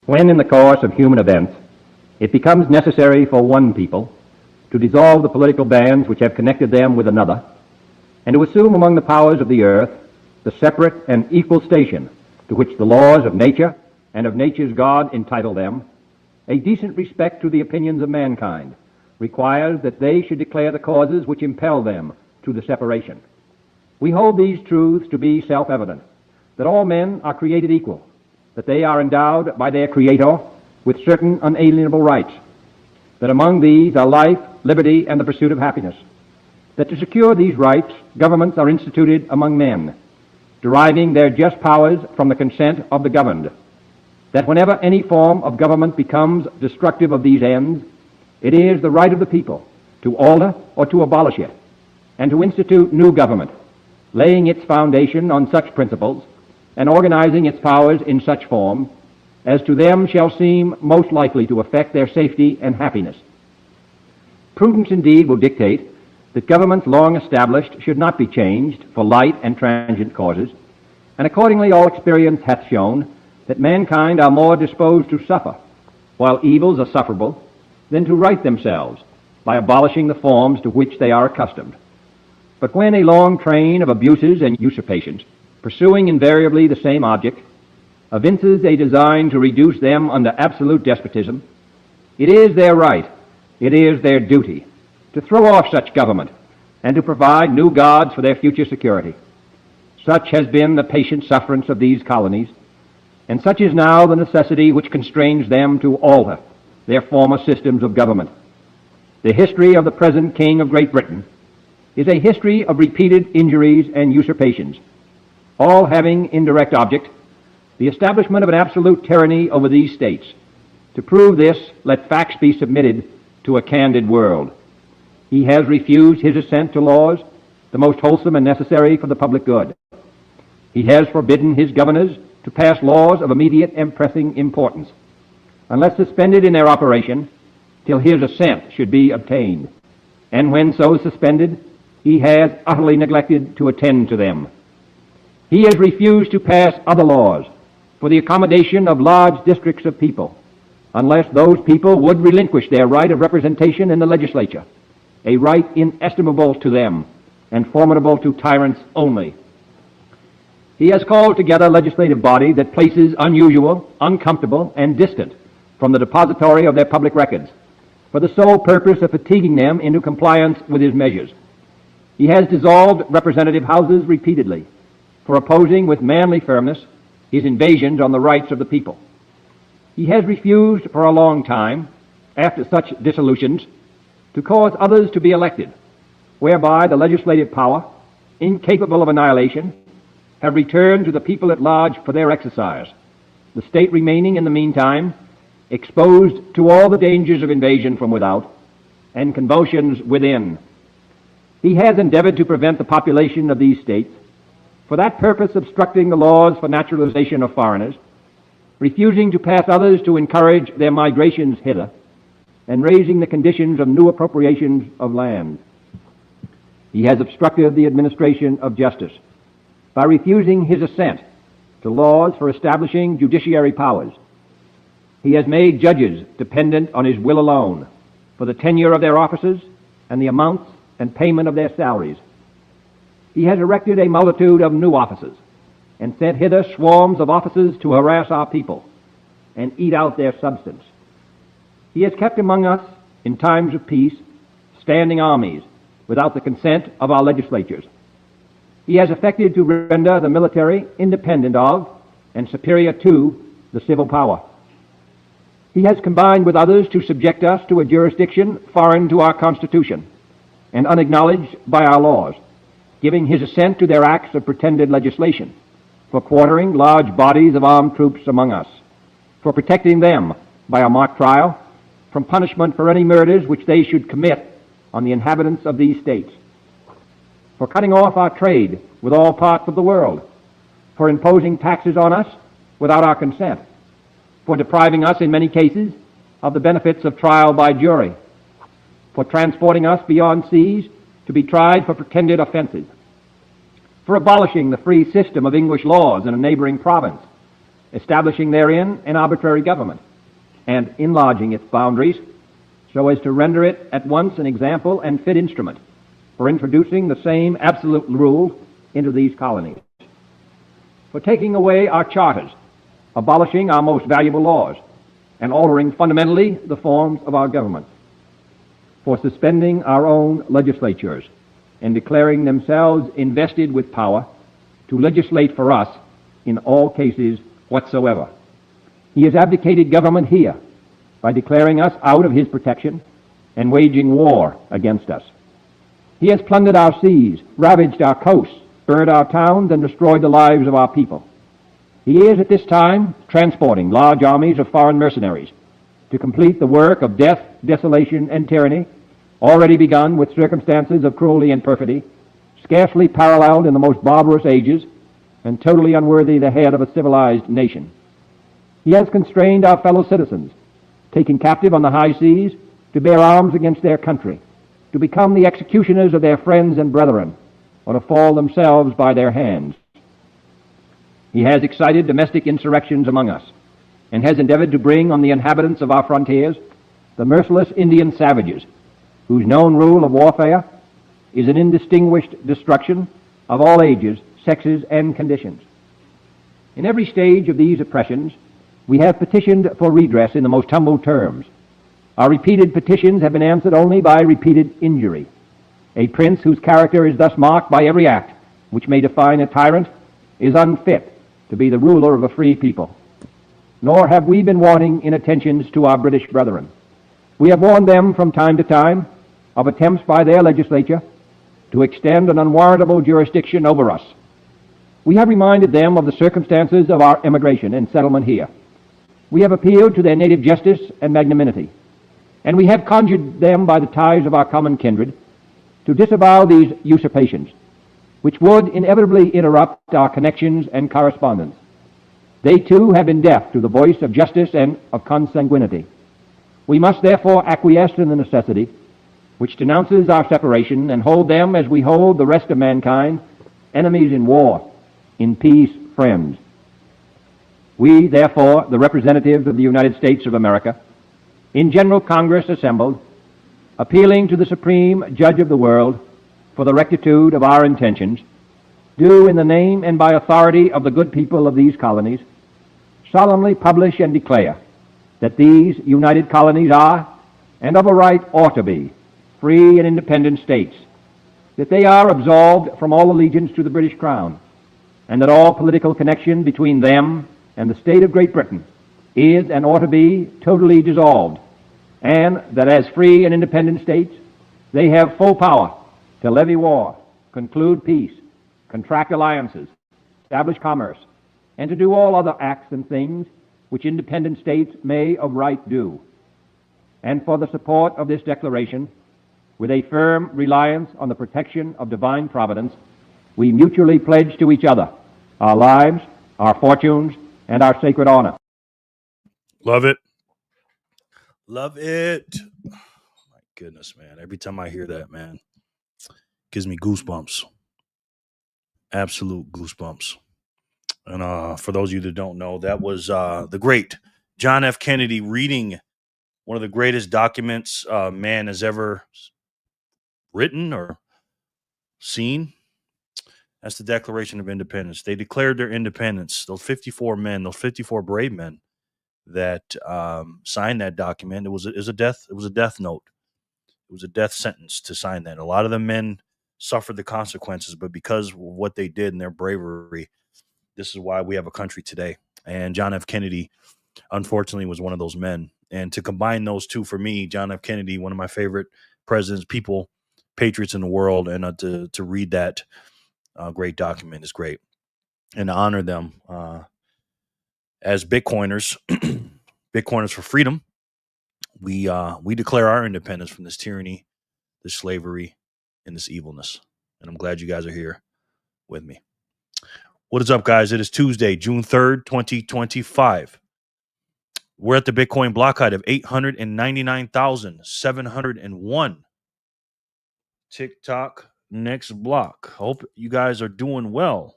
When in the course of human events it becomes necessary for one people to dissolve the political bands which have connected them with another, and to assume among the powers of the earth the separate and equal station to which the laws of nature and of nature's God entitle them, a decent respect to the opinions of mankind requires that they should declare the causes which impel them to the separation. We hold these truths to be self-evident, that all men are created equal, that they are endowed by their Creator with certain unalienable rights, that among these are life, liberty, and the pursuit of happiness, that to secure these rights, governments are instituted among men, deriving their just powers from the consent of the governed, that whenever any form of government becomes destructive of these ends, it is the right of the people to alter or to abolish it, and to institute new government, laying its foundation on such principles and organizing its powers in such form as to them shall seem most likely to affect their safety and happiness. Prudence indeed will dictate that governments long established should not be changed for light and transient causes, and accordingly all experience hath shown that mankind are more disposed to suffer, while evils are sufferable, than to right themselves by abolishing the forms to which they are accustomed. But when a long train of abuses and usurpations, pursuing invariably the same object, evinces a design to reduce them under absolute despotism, it is their right, it is their duty, to throw off such government and to provide new gods for their future security. Such has been the patient sufferance of these colonies, and such is now the necessity which constrains them to alter their former systems of government. The history of the present King of Great Britain is a history of repeated injuries and usurpations, all having indirect object the establishment of an absolute tyranny over these states. To prove this, let facts be submitted to a candid world. He has refused his assent to laws, the most wholesome and necessary for the public good. He has forbidden his governors to pass laws of immediate and pressing importance, unless suspended in their operation till his assent should be obtained. And when so suspended, he has utterly neglected to attend to them. He has refused to pass other laws for the accommodation of large districts of people, unless those people would relinquish their right of representation in the legislature, a right inestimable to them and formidable to tyrants only. He has called together a legislative body that places unusual, uncomfortable, and distant from the depository of their public records, for the sole purpose of fatiguing them into compliance with his measures. He has dissolved representative houses repeatedly for opposing with manly firmness his invasions on the rights of the people. He has refused for a long time, after such dissolutions, to cause others to be elected, whereby the legislative power, incapable of annihilation, have returned to the people at large for their exercise, the state remaining in the meantime exposed to all the dangers of invasion from without and convulsions within. He has endeavored to prevent the population of these states, for that purpose obstructing the laws for naturalization of foreigners, refusing to pass others to encourage their migrations hither, and raising the conditions of new appropriations of land. He has obstructed the administration of justice by refusing his assent to laws for establishing judiciary powers. He has made judges dependent on his will alone for the tenure of their offices and the amounts and payment of their salaries. He has erected a multitude of new offices and sent hither swarms of officers to harass our people and eat out their substance. He has kept among us, in times of peace, standing armies without the consent of our legislatures. He has effected to render the military independent of and superior to the civil power. He has combined with others to subject us to a jurisdiction foreign to our Constitution and unacknowledged by our laws, giving his assent to their acts of pretended legislation, for quartering large bodies of armed troops among us, for protecting them by a mock trial from punishment for any murders which they should commit on the inhabitants of these states, for cutting off our trade with all parts of the world, for imposing taxes on us without our consent, for depriving us in many cases of the benefits of trial by jury, for transporting us beyond seas to be tried for pretended offenses, for abolishing the free system of English laws in a neighboring province, establishing therein an arbitrary government, and enlarging its boundaries so as to render it at once an example and fit instrument for introducing the same absolute rule into these colonies, for taking away our charters, abolishing our most valuable laws, and altering fundamentally the forms of our government, for suspending our own legislatures and declaring themselves invested with power to legislate for us in all cases whatsoever. He has abdicated government here by declaring us out of his protection and waging war against us. He has plundered our seas, ravaged our coasts, burned our towns, and destroyed the lives of our people. He is at this time transporting large armies of foreign mercenaries to complete the work of death, desolation, and tyranny, already begun with circumstances of cruelty and perfidy, scarcely paralleled in the most barbarous ages, and totally unworthy the head of a civilized nation. He has constrained our fellow citizens, taken captive on the high seas, to bear arms against their country, to become the executioners of their friends and brethren, or to fall themselves by their hands. He has excited domestic insurrections among us, and has endeavored to bring on the inhabitants of our frontiers the merciless Indian savages, whose known rule of warfare is an indistinguished destruction of all ages, sexes, and conditions. In every stage of these oppressions, we have petitioned for redress in the most humble terms. Our repeated petitions have been answered only by repeated injury. A prince whose character is thus marked by every act which may define a tyrant is unfit to be the ruler of a free people. Nor have we been wanting in attentions to our British brethren. We have warned them from time to time of attempts by their legislature to extend an unwarrantable jurisdiction over us. We have reminded them of the circumstances of our emigration and settlement here. We have appealed to their native justice and magnanimity, and we have conjured them by the ties of our common kindred to disavow these usurpations, which would inevitably interrupt our connections and correspondence. They too have been deaf to the voice of justice and of consanguinity. We must therefore acquiesce in the necessity which denounces our separation, and hold them as we hold the rest of mankind, enemies in war, in peace friends. We, therefore, the representatives of the United States of America, in General Congress assembled, appealing to the Supreme Judge of the world for the rectitude of our intentions, do, in the name and by authority of the good people of these colonies, solemnly publish and declare that these united colonies are, and of a right ought to be, free and independent states, that they are absolved from all allegiance to the British Crown, and that all political connection between them and the state of Great Britain is and ought to be totally dissolved, and that as free and independent states they have full power to levy war, conclude peace, contract alliances, establish commerce, and to do all other acts and things which independent states may of right do. And for the support of this declaration, with a firm reliance on the protection of divine providence, we mutually pledge to each other our lives, our fortunes, and our sacred honor. Love it. Love it. My goodness, man. Every time I hear that, man, gives me goosebumps. Absolute goosebumps. And for those of you that don't know, that was the great John F. Kennedy reading one of the greatest documents man has ever written or seen. That's the Declaration of Independence. They declared their independence. Those 54 men, those 54 brave men that signed that document. It was a death note. It was a death sentence to sign that. A lot of the men suffered the consequences, but because of what they did and their bravery, this is why we have a country today. And John F. Kennedy, unfortunately, was one of those men. And to combine those two, for me, John F. Kennedy, one of my favorite presidents, people, patriots in the world, and to read that great document is great. And to honor them as Bitcoiners, Bitcoiners for freedom, we declare our independence from this tyranny, this slavery, and this evilness. And I'm glad you guys are here with me. What is up, guys? It is Tuesday, June 3rd, 2025. We're at the Bitcoin block height of 899,701. TikTok next block. Hope you guys are doing well.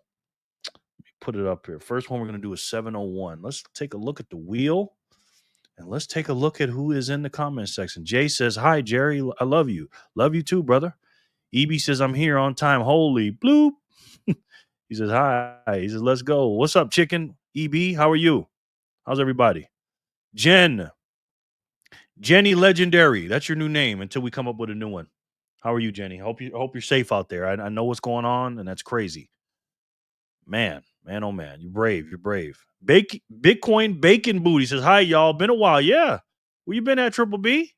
put it up here. First one we're going to do is 701. Let's take a look at the wheel. And let's take a look at who is in the comment section. Jay says, hi, Jerry. I love you. Love you too, brother. EB says, I'm here on time. Holy bloop. He says, hi. He says, let's go. What's up, chicken? EB, how are you? How's everybody? Jenny Legendary. That's your new name until we come up with a new one. How are you, Jenny? Hope you're safe out there. I know what's going on, and that's crazy. Man, oh man. You're brave. Bitcoin Bacon Booty says, hi, y'all. Been a while. Yeah. Where you been at, Triple B?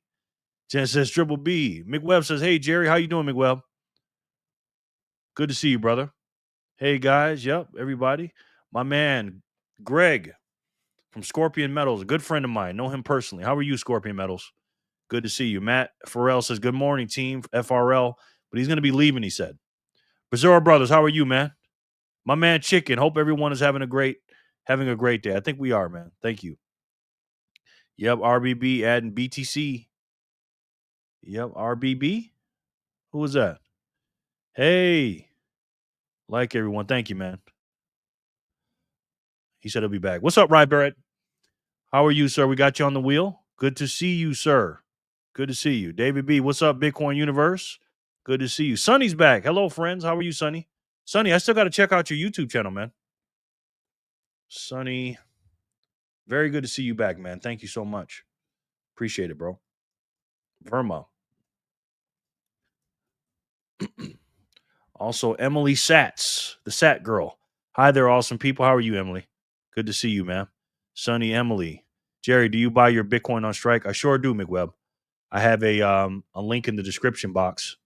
Jen says, Triple B. McWebb says, hey, Jerry, how you doing, McWebb? Good to see you, brother. Hey, guys. Yep, everybody. My man, Greg from Scorpion Metals, a good friend of mine. Know him personally. How are you, Scorpion Metals? Good to see you. Matt Farrell says, good morning, team, FRL. But he's going to be leaving, he said. Bizarro Brothers, how are you, man? My man, Chicken. Hope everyone is having a great day. I think we are, man. Thank you. Yep, RBB adding BTC. Yep, RBB. Who was that? Hey. Like everyone. Thank you, man. He said he'll be back. What's up, Rye Barrett? How are you, sir? We got you on the wheel. Good to see you, sir. Good to see you. David B, what's up, Bitcoin Universe? Good to see you. Sonny's back. Hello, friends. How are you, Sonny? Sonny, I still got to check out your YouTube channel, man. Sonny, very good to see you back, man. Thank you so much. Appreciate it, bro. Verma. Also, Emily Sats, the Sat girl. Hi there, awesome people. How are you, Emily? Good to see you, man. Sonny, Emily. Jerry, do you buy your Bitcoin on Strike? I sure do, McWebb. I have a link in the description box.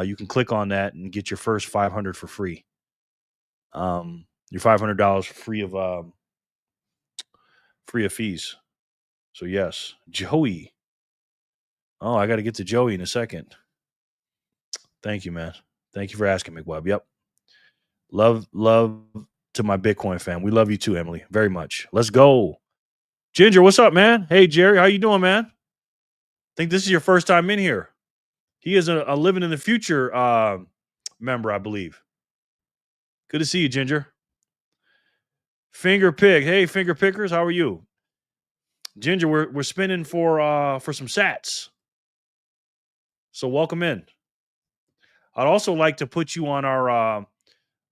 You can click on that and get your first 500 for free. Your $500 free of fees. So yes, Joey. Oh, I got to get to Joey in a second. Thank you, man. Thank you for asking, McWebb. Yep. Love to my Bitcoin fam. We love you too, Emily. Very much. Let's go. Ginger, what's up, man? Hey, Jerry, how you doing, man? Think this is your first time in here. He is a Living in the Future member, I believe. Good to see you, Ginger. Finger Pig. Hey, Finger Pickers, how are you? Ginger, we're spinning for some sats. So welcome in. I'd also like to put you on our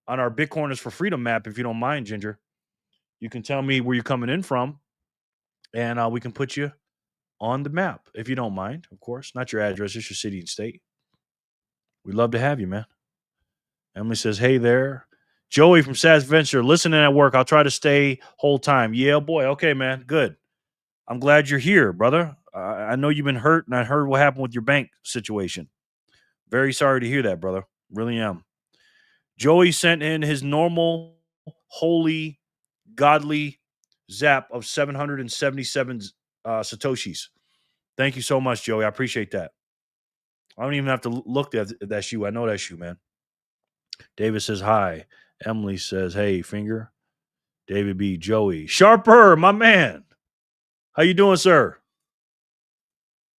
Bitcoiners for Freedom map if you don't mind, Ginger. You can tell me where you're coming in from, and we can put you on the map if you don't mind. Of course, not your address, just your city and state. We'd love to have you, man. Emily says, "Hey there, Joey from SAS Venture. Listening at work. I'll try to stay whole time. Yeah, boy. Okay, man. Good. I'm glad you're here, brother. I know you've been hurt, and I heard what happened with your bank situation. Very sorry to hear that, brother. Really am." Joey sent in his normal, holy, godly zap of 777 Satoshis. Thank you so much, Joey. I appreciate that. I don't even have to look at that shoe. I know that shoe, man. David says hi. Emily says, hey, Finger. David B. Joey. Sharper, my man. How you doing, sir?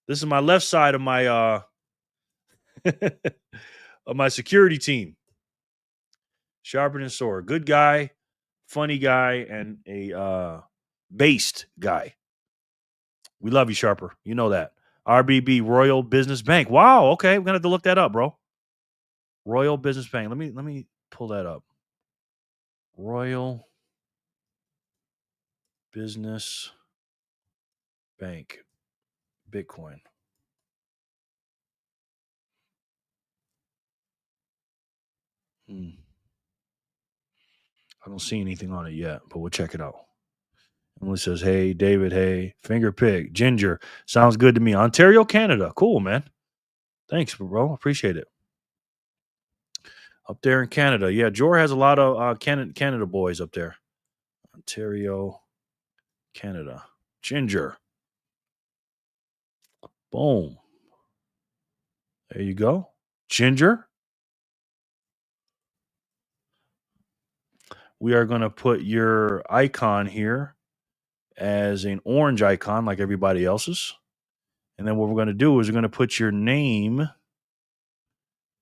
This is my left side of my of my security team. Sharper than sword. Good guy, funny guy, and a based guy. We love you, Sharper. You know that. RBB, Royal Business Bank. Wow, okay. We're gonna have to look that up, bro. Royal Business Bank. Let me pull that up. Royal Business Bank. Bitcoin. I don't see anything on it yet, but we'll check it out. Emily says, hey, David, hey, Finger Pig, Ginger. Sounds good to me. Ontario, Canada. Cool, man. Thanks, bro. Appreciate it. Up there in Canada. Yeah, Jor has a lot of Canada boys up there. Ontario, Canada. Ginger. Boom. There you go. Ginger. We are going to put your icon here as an orange icon like everybody else's. And then what we're going to do is we're going to put your name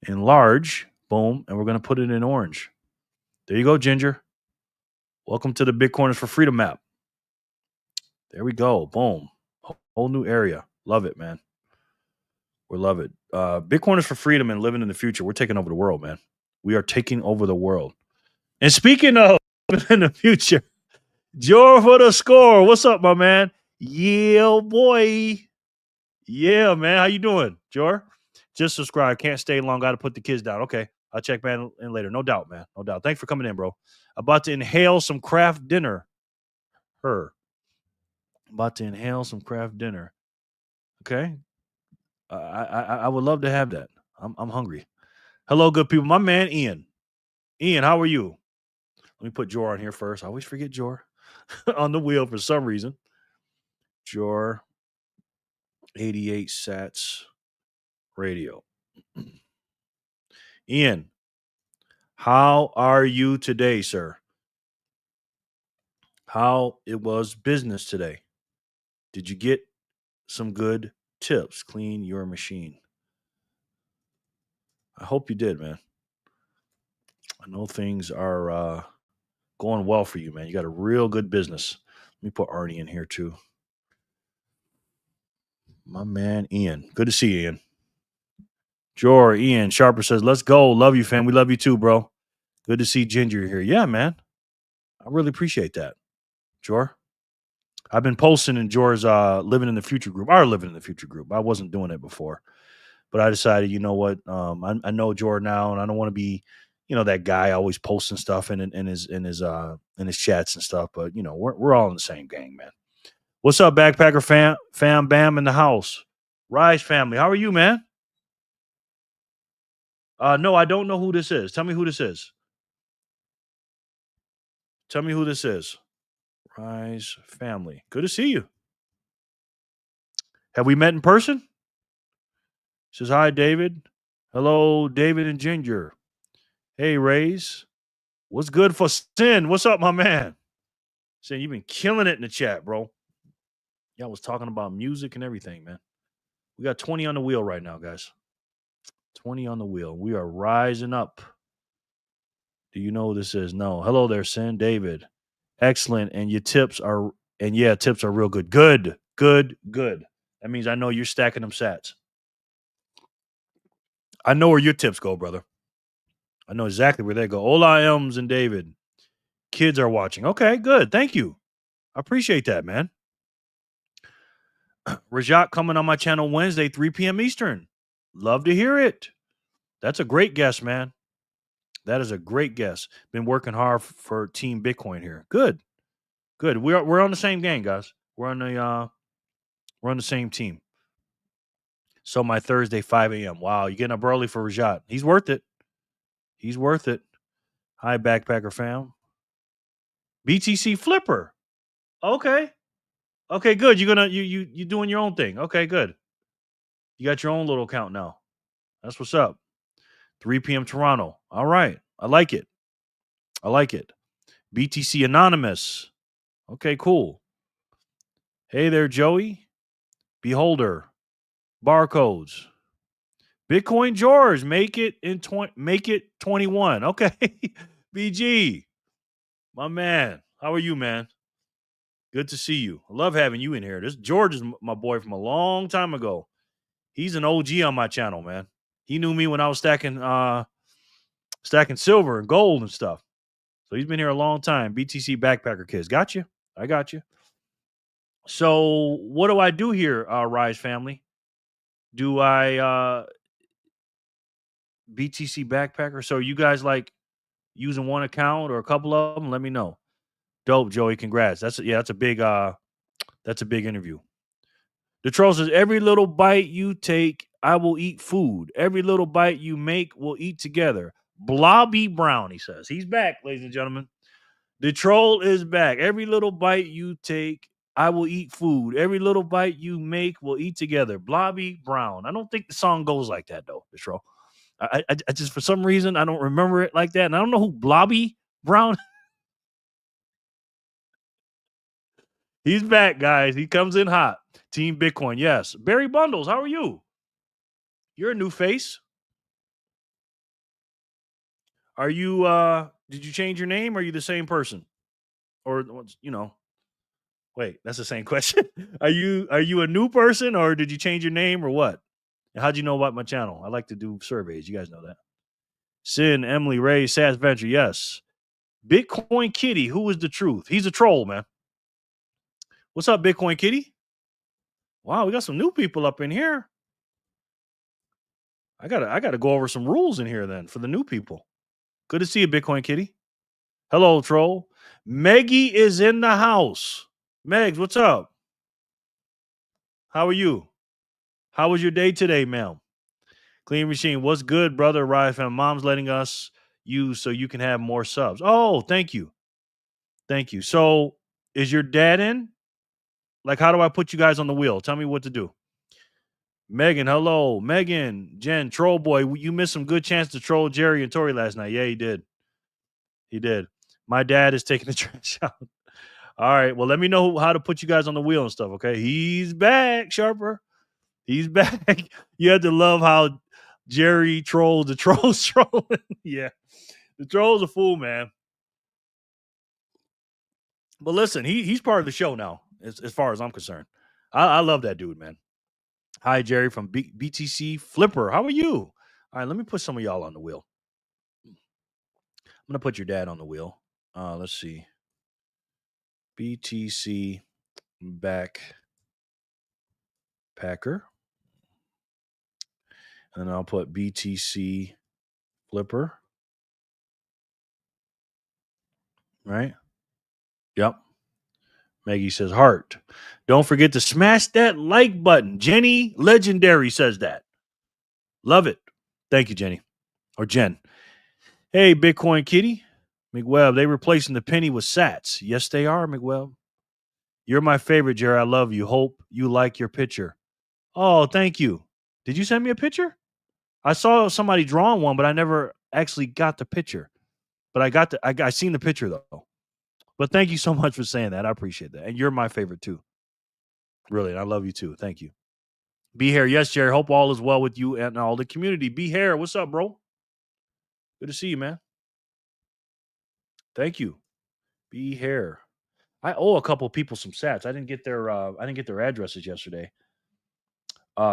in large. Boom. And we're going to put it in orange. There you go, Ginger. Welcome to the Bitcoiners for Freedom app. There we go. Boom. Whole new area. Love it, man. We love it. Bitcoiners for Freedom and living in the future. We're taking over the world, man. We are taking over the world. And speaking of living in the future, Jor for the score. What's up, my man? Yeah, boy. Yeah, man. How you doing, Jor? Just subscribe. Can't stay long. Got to put the kids down. Okay. I'll check back in later. No doubt, man. No doubt. Thanks for coming in, bro. About to inhale some craft dinner. About to inhale some craft dinner. Okay. I would love to have that. I'm hungry. Hello, good people. My man, Ian. Ian, how are you? Let me put Jor on here first. I always forget Jor on the wheel for some reason. Jor 88 Sats Radio. Ian, how are you today, sir? How it was business today? Did you get some good tips? Clean your machine. I hope you did, man. I know things are going well for you, man. You got a real good business. Let me put Arnie in here too. My man, Ian. Good to see you, Ian. Jor, Ian Sharper says, let's go. Love you, fam. We love you too, bro. Good to see Ginger here. Yeah, man. I really appreciate that. Jor. I've been posting in Jor's Living in the Future group, our Living in the Future group. I wasn't doing it before. But I decided, you know what? I know Jor now, and I don't want to be, that guy always posting stuff in his chats and stuff. But we're all in the same gang, man. What's up, Backpacker fam bam in the house? Rise family, how are you, man? No, I don't know who this is. Tell me who this is. Tell me who this is. Rise family. Good to see you. Have we met in person? Says hi, David. Hello, David and Ginger. Hey, Rays. What's good for Sin? What's up, my man? Sin, you've been killing it in the chat, bro. Y'all was talking about music and everything, man. We got 20 on the wheel right now, guys. 20 on the wheel. We are rising up. Do you know who this is? No. Hello there, Sin. David. Excellent. And your tips are, tips are real good. Good. That means I know you're stacking them sats. I know where your tips go, brother. I know exactly where they go. Hola, Elms and David. Kids are watching. Okay, good. Thank you. I appreciate that, man. Rajat coming on my channel Wednesday, 3 p.m. Eastern. Love to hear it. That's a great guess, man. That is a great guess. Been working hard for Team Bitcoin here. Good. We're on the same gang, guys. We're on the same team. So my Thursday, 5 a.m. Wow, you getting up early for Rajat. He's worth it. Hi, Backpacker fam. BTC Flipper. Okay. Okay, good. You're gonna you doing your own thing. Okay, good. You got your own little account now. That's what's up. 3 p.m. Toronto. All right. I like it. BTC Anonymous. Okay, cool. Hey there, Joey. Beholder. Barcodes. Bitcoin George. Make it 21. Okay. BG. My man. How are you, man? Good to see you. I love having you in here. This George is my boy from a long time ago. He's an OG on my channel, man. He knew me when I was stacking silver and gold and stuff. So he's been here a long time. BTC Backpacker Kids. Got you. I got you. So what do I do here, Rise family? Do I BTC Backpacker? So you guys like using one account or a couple of them? Let me know. Dope, Joey. Congrats. That's a big interview. The troll says, every little bite you take, I will eat food. Every little bite you make, we'll eat together. Blobby Brown, he says. He's back, ladies and gentlemen. The troll is back. Every little bite you take, I will eat food. Every little bite you make, we'll eat together. Blobby Brown. I don't think the song goes like that, though, the troll. I just, for some reason, I don't remember it like that. And I don't know who Blobby Brown. He's back, guys. He comes in hot. Team Bitcoin, yes. Barry Bundles, how are you? You're a new face. Are you did you change your name or are you the same person? or you know, wait, that's the same question. Are you a new person or did you change your name or what? And how'd you know about my channel? I like to do surveys. You guys know that. Sin, Emily, Ray, Sass Venture, yes. Bitcoin Kitty, who is the truth? He's a troll, man. What's up, Bitcoin Kitty? Wow, we got some new people up in here. I gotta go over some rules in here then for the new people. Good to see you, Bitcoin Kitty. Hello, troll. Meggie is in the house. Megs, what's up? How are you? How was your day today, ma'am? Clean Machine, what's good, brother? Riot fam, mom's letting us use so you can have more subs. Oh, thank you. Thank you. So, is your dad in? Like, how do I put you guys on the wheel? Tell me what to do. Megan, hello. Megan, Jen, Troll Boy, you missed some good chance to troll Jerry and Tori last night. Yeah, he did. He did. My dad is taking the trash out. All right. Well, let me know how to put you guys on the wheel and stuff, okay? He's back, Sharper. He's back. You had to love how Jerry trolled the trolls trolling. Yeah. The troll's a fool, man. But listen, he's part of the show now, as far as I'm concerned. I love that dude, man. Hi, Jerry from BTC Flipper. How are you? All right, let me put some of y'all on the wheel. I'm going to put your dad on the wheel. Let's see. BTC Backpacker. And I'll put BTC Flipper. Right? Yep. Maggie says heart. Don't forget to smash that like button. Jenny Legendary says that. Love it. Thank you, Jenny. Or Jen. Hey, Bitcoin Kitty. McWeb, they replacing the penny with sats. Yes, they are, McWeb. You're my favorite, Jerry. I love you. Hope you like your picture. Oh, thank you. Did you send me a picture? I saw somebody drawing one, but I never actually got the picture. But I seen the picture though. But thank you so much for saying that. I appreciate that. And you're my favorite too. Really. And I love you too. Thank you. Be here. Yes, Jerry. Hope all is well with you and all the community. Be here. What's up, bro? Good to see you, man. Thank you. Be here. I owe a couple people some sats. I didn't get their addresses yesterday.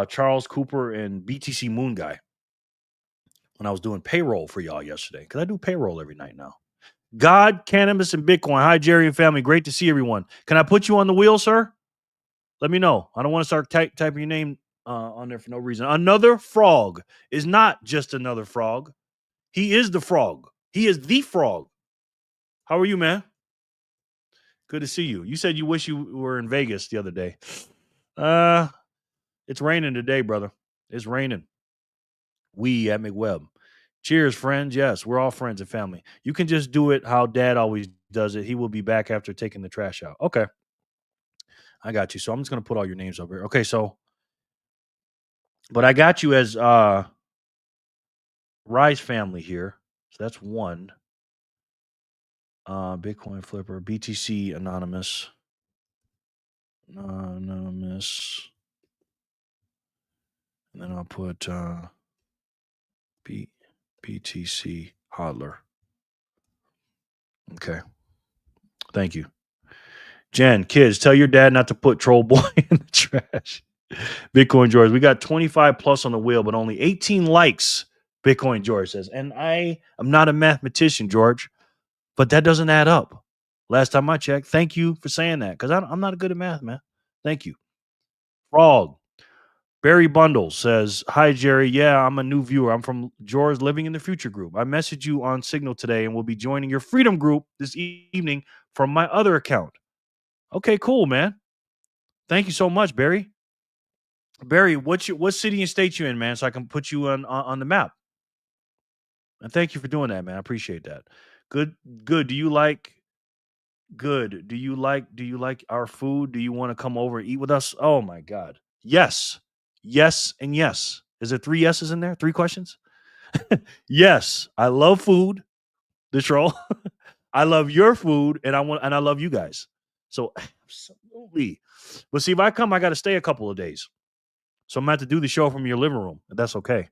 Charles Cooper and BTC Moon Guy when I was doing payroll for y'all yesterday. Because I do payroll every night now. God, Cannabis, and Bitcoin. Hi, Jerry and family. Great to see everyone. Can I put you on the wheel, sir? Let me know. I don't want to start typing your name on there for no reason. Another frog is not just another frog. He is the frog. He is the frog. How are you, man? Good to see you. You said you wish you were in Vegas the other day. It's raining today, brother. It's raining. We at McWeb. Cheers, friends. Yes, we're all friends and family. You can just do it how Dad always does it. He will be back after taking the trash out. Okay. I got you. So I'm just going to put all your names over here. Okay, so but I got you as Rise family here. So that's one. Bitcoin Flipper, BTC Anonymous. Anonymous. And then I'll put BTC Hodler. Okay. Thank you. Jen, kids, tell your dad not to put Troll Boy in the trash. Bitcoin George, we got 25 plus on the wheel, but only 18 likes. Bitcoin George says, and I am not a mathematician, George, but that doesn't add up. Last time I checked. Thank you for saying that because I'm not good at math, man. Thank you. Frog. Barry Bundles says, hi, Jerry. Yeah, I'm a new viewer. I'm from George Living in the Future group. I messaged you on Signal today and will be joining your Freedom group this evening from my other account. Okay, cool, man. Thank you so much, Barry. Barry, what city and state you in, man, so I can put you on the map. And thank you for doing that, man. I appreciate that. Good. Do you like our food? Do you want to come over and eat with us? Oh my God. Yes. Yes and yes. Is there 3 yeses in there? 3 questions? Yes. I love food, the troll. I love your food, and I love you guys. So absolutely. But see, if I come, I got to stay a couple of days. So I'm going to have to do the show from your living room. And that's okay.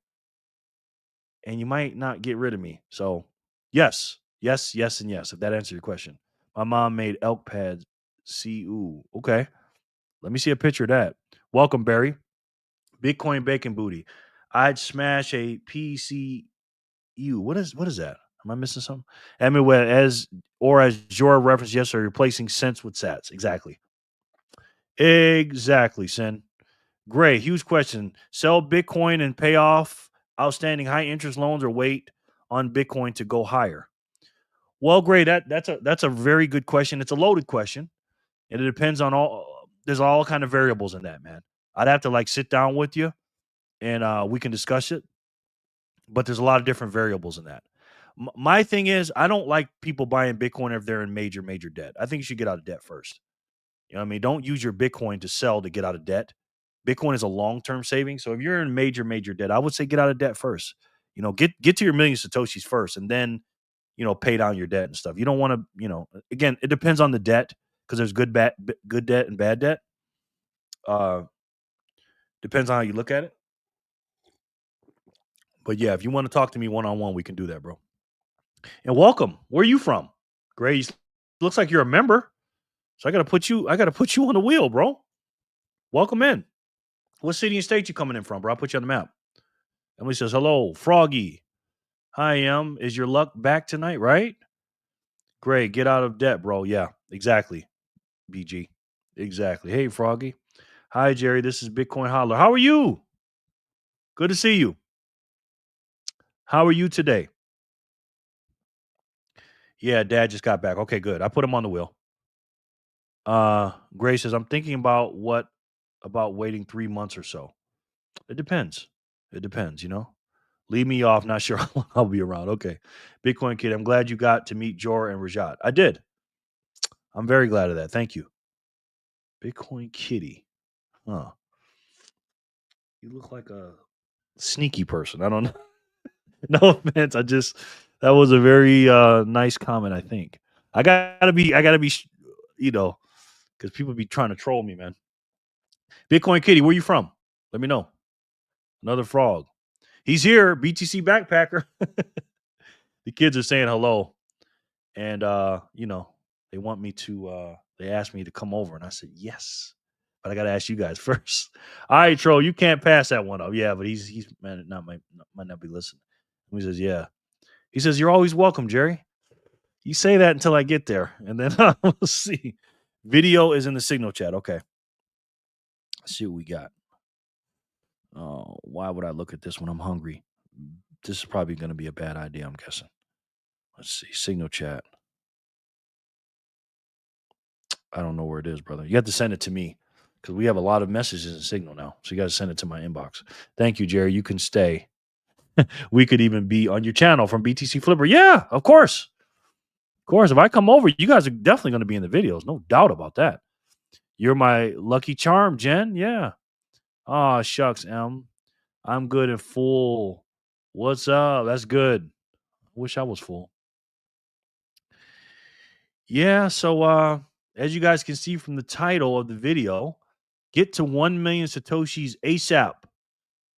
And you might not get rid of me. So yes, and yes, if that answers your question. My mom made elk pads. See, ooh, okay. Let me see a picture of that. Welcome, Barry. Bitcoin bacon booty. I'd smash a PCU. What is that? Am I missing something? I mean, as your reference yesterday, replacing cents with sats. Exactly. Exactly, Sin. Gray, huge question. Sell Bitcoin and pay off outstanding high interest loans or wait on Bitcoin to go higher? Well, Gray, that's a very good question. It's a loaded question. And it depends on there's all kind of variables in that, man. I'd have to sit down with you and we can discuss it. But there's a lot of different variables in that. My thing is, I don't like people buying Bitcoin if they're in major, major debt. I think you should get out of debt first. You know what I mean? Don't use your Bitcoin to sell to get out of debt. Bitcoin is a long-term saving. So if you're in major, major debt, I would say get out of debt first. Get to your million Satoshis first and then, pay down your debt and stuff. You don't want to, again, it depends on the debt because there's good debt and bad debt. Uh, depends on how you look at it. But yeah, if you want to talk to me one-on-one, we can do that, bro. And welcome. Where are you from? Grace, looks like you're a member. So I gotta put you on the wheel, bro. Welcome in. What city and state you coming in from, bro? I'll put you on the map. Emily says, hello, Froggy. Hi, Is your luck back tonight, right? Great. Get out of debt, bro. Yeah, exactly. BG. Exactly. Hey, Froggy. Hi, Jerry. This is Bitcoin Holler. How are you? Good to see you. How are you today? Yeah, Dad just got back. Okay, good. I put him on the wheel. Gray says, I'm thinking about waiting 3 months or so. It depends. It depends, Leave me off. Not sure how long I'll be around. Okay. Bitcoin Kid, I'm glad you got to meet Jor and Rajat. I did. I'm very glad of that. Thank you. Bitcoin Kitty. Huh. You look like a sneaky person. I don't know. No offense. That was a very nice comment, I think. I gotta be, because people be trying to troll me, man. Bitcoin Kitty, where you from? Let me know. Another frog. He's here, BTC backpacker. The kids are saying hello. And they want me to they asked me to come over and I said yes. But I gotta ask you guys first. All right, troll, you can't pass that one up. Yeah, but he's might not be listening. He says, yeah. He says, you're always welcome, Jerry. You say that until I get there, and then we'll see. Video is in the signal chat. Okay. Let's see what we got. Oh, why would I look at this when I'm hungry? This is probably going to be a bad idea, I'm guessing. Let's see. Signal chat. I don't know where it is, brother. You have to send it to me because we have a lot of messages in Signal now. So you got to send it to my inbox. Thank you, Jerry. You can stay. We could even be on your channel from BTC Flipper. Yeah, of course. Of course. If I come over, you guys are definitely going to be in the videos. No doubt about that. You're my lucky charm, Jen. Yeah. Oh, shucks, M. I'm good and full. What's up? That's good. Wish I was full. Yeah, so as you guys can see from the title of the video, get to 1 million Satoshis ASAP.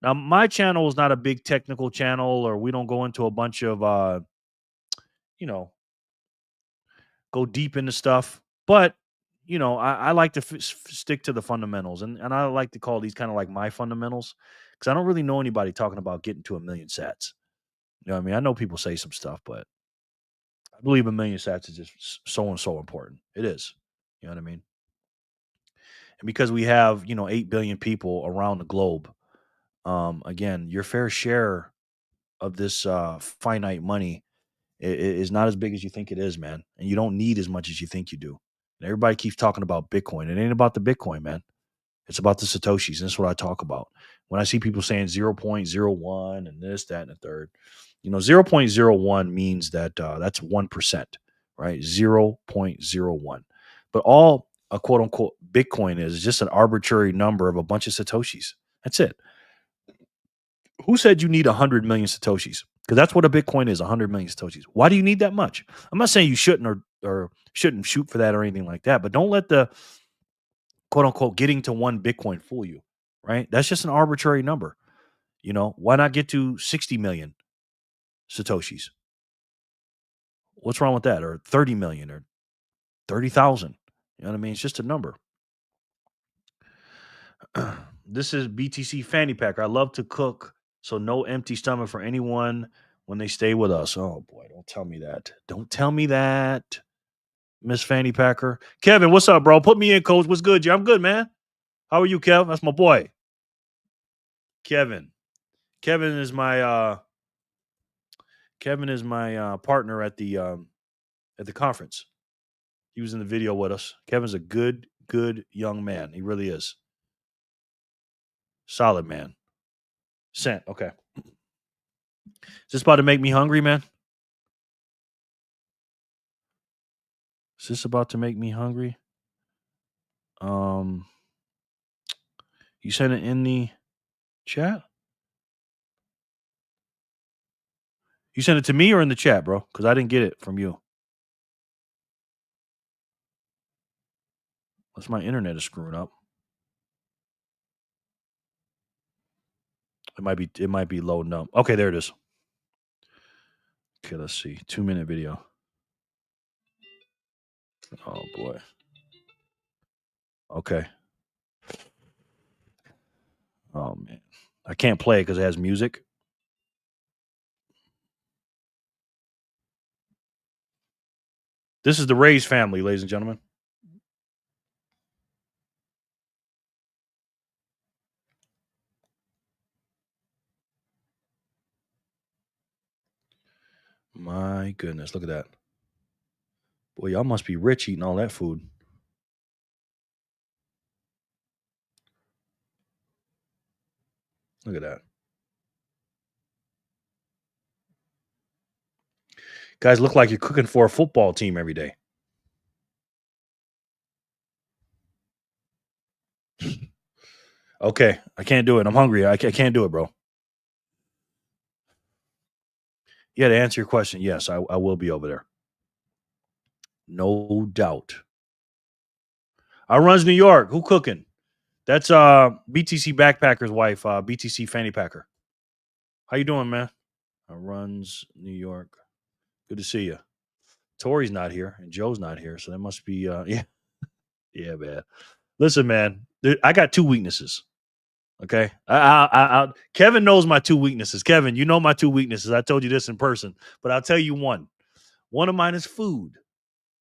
Now, my channel is not a big technical channel, or we don't go into a bunch of, you know, go deep into stuff. But, I like to stick to the fundamentals. And I like to call these kind of like my fundamentals because I don't really know anybody talking about getting to 1 million sats. You know what I mean? I know people say some stuff, but I believe 1 million sats is just so and so important. It is. You know what I mean? And because we have, 8 billion people around the globe, again, your fair share of this finite money is not as big as you think it is, man. And you don't need as much as you think you do. And everybody keeps talking about Bitcoin. It ain't about the Bitcoin, man. It's about the Satoshis. And that's what I talk about. When I see people saying 0.01 and this, that, and the third, 0.01 means that that's 1%, right? 0.01. But all a quote unquote Bitcoin is just an arbitrary number of a bunch of Satoshis. That's it. Who said you need 100 million Satoshis? Because that's what a Bitcoin is, 100 million Satoshis. Why do you need that much? I'm not saying you shouldn't or shouldn't shoot for that or anything like that, but don't let the quote unquote getting to one Bitcoin fool you, right? That's just an arbitrary number. Why not get to 60 million Satoshis? What's wrong with that? Or 30 million or 30,000. You know what I mean? It's just a number. This is BTC Fanny Packer. I love to cook, so no empty stomach for anyone when they stay with us. Oh boy, don't tell me that. Don't tell me that, Miss Fanny Packer. Kevin, what's up, bro? Put me in, coach. What's good? Yeah, I'm good, man. How are you, Kev? That's my boy. Kevin. Kevin is my partner at the conference. He was in the video with us. Kevin's a good young man. He really is. Solid man. Sent. Okay. Is this about to make me hungry, man? Is this about to make me hungry? You sent it in the chat? You sent it to me or in the chat, bro? Because I didn't get it from you. Unless my internet is screwing up. It might be loading up. Okay, there it is. Okay, let's see. 2-minute video. Oh boy. Okay. Oh man. I can't play it because it has music. This is the Ray's family, ladies and gentlemen. My goodness, look at that. Boy, y'all must be rich eating all that food. Look at that. Guys look like you're cooking for a football team every day. Okay, I can't do it. I'm hungry. I can't do it, bro. Yeah, to answer your question, yes, I will be over there. No doubt. I runs New York. Who cooking? That's BTC Backpacker's wife, BTC Fanny Packer. How you doing, man? I runs New York. Good to see you. Tori's not here and Joe's not here, so that must be yeah, man. Listen, man, I got 2 weaknesses. Okay, Kevin knows my 2 weaknesses. Kevin, you know my 2 weaknesses. I told you this in person, but I'll tell you one. One of mine is food.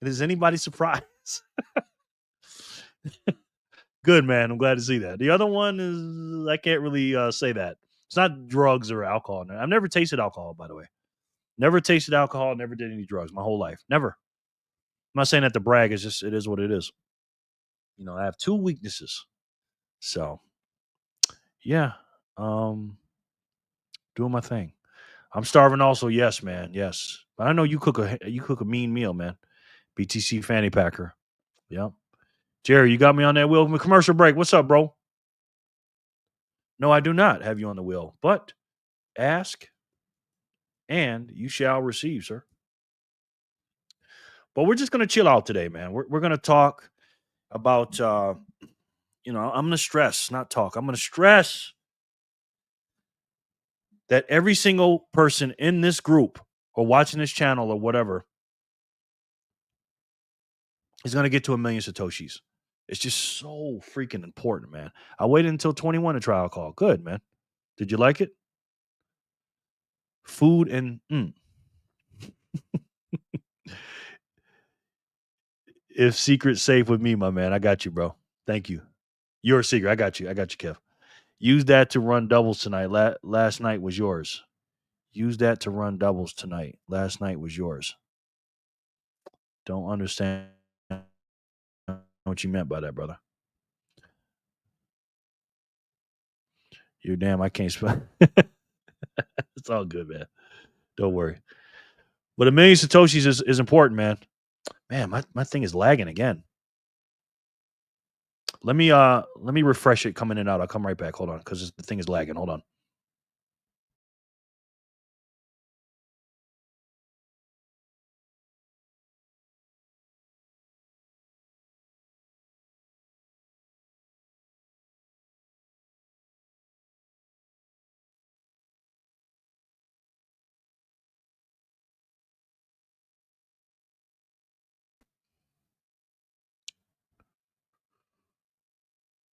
And is anybody surprised? Good, man. I'm glad to see that. The other one is I can't really say that. It's not drugs or alcohol. I've never tasted alcohol, by the way. Never tasted alcohol. Never did any drugs my whole life. Never. I'm not saying that to brag. It's just it is what it is. You know, I have 2 weaknesses. So yeah, doing my thing. I'm starving also. Yes, man. Yes, but I know you cook a mean meal, man. BTC Fanny Packer. Yep. Jerry, you got me on that wheel. Commercial break. What's up, bro? No, I do not have you on the wheel, but ask and you shall receive, sir. But we're just going to chill out today, man. We're going to talk about, I'm going to stress, not talk. I'm going to stress that every single person in this group or watching this channel or whatever is going to get to 1 million Satoshis. It's just so freaking important, man. I waited until 21 to try alcohol. Good, man. Did you like it? Food and if secret safe with me, my man. I got you, bro. Thank you. You're a secret. I got you. I got you, Kev. Use that to run doubles tonight. Last night was yours. Use that to run doubles tonight. Last night was yours. Don't understand what you meant by that, brother. You're damn. I can't spell. It's all good, man. Don't worry. But 1 million Satoshis is important, man. Man, my thing is lagging again. Let me refresh it coming in and out. I'll come right back. Hold on, because the thing is lagging. Hold on.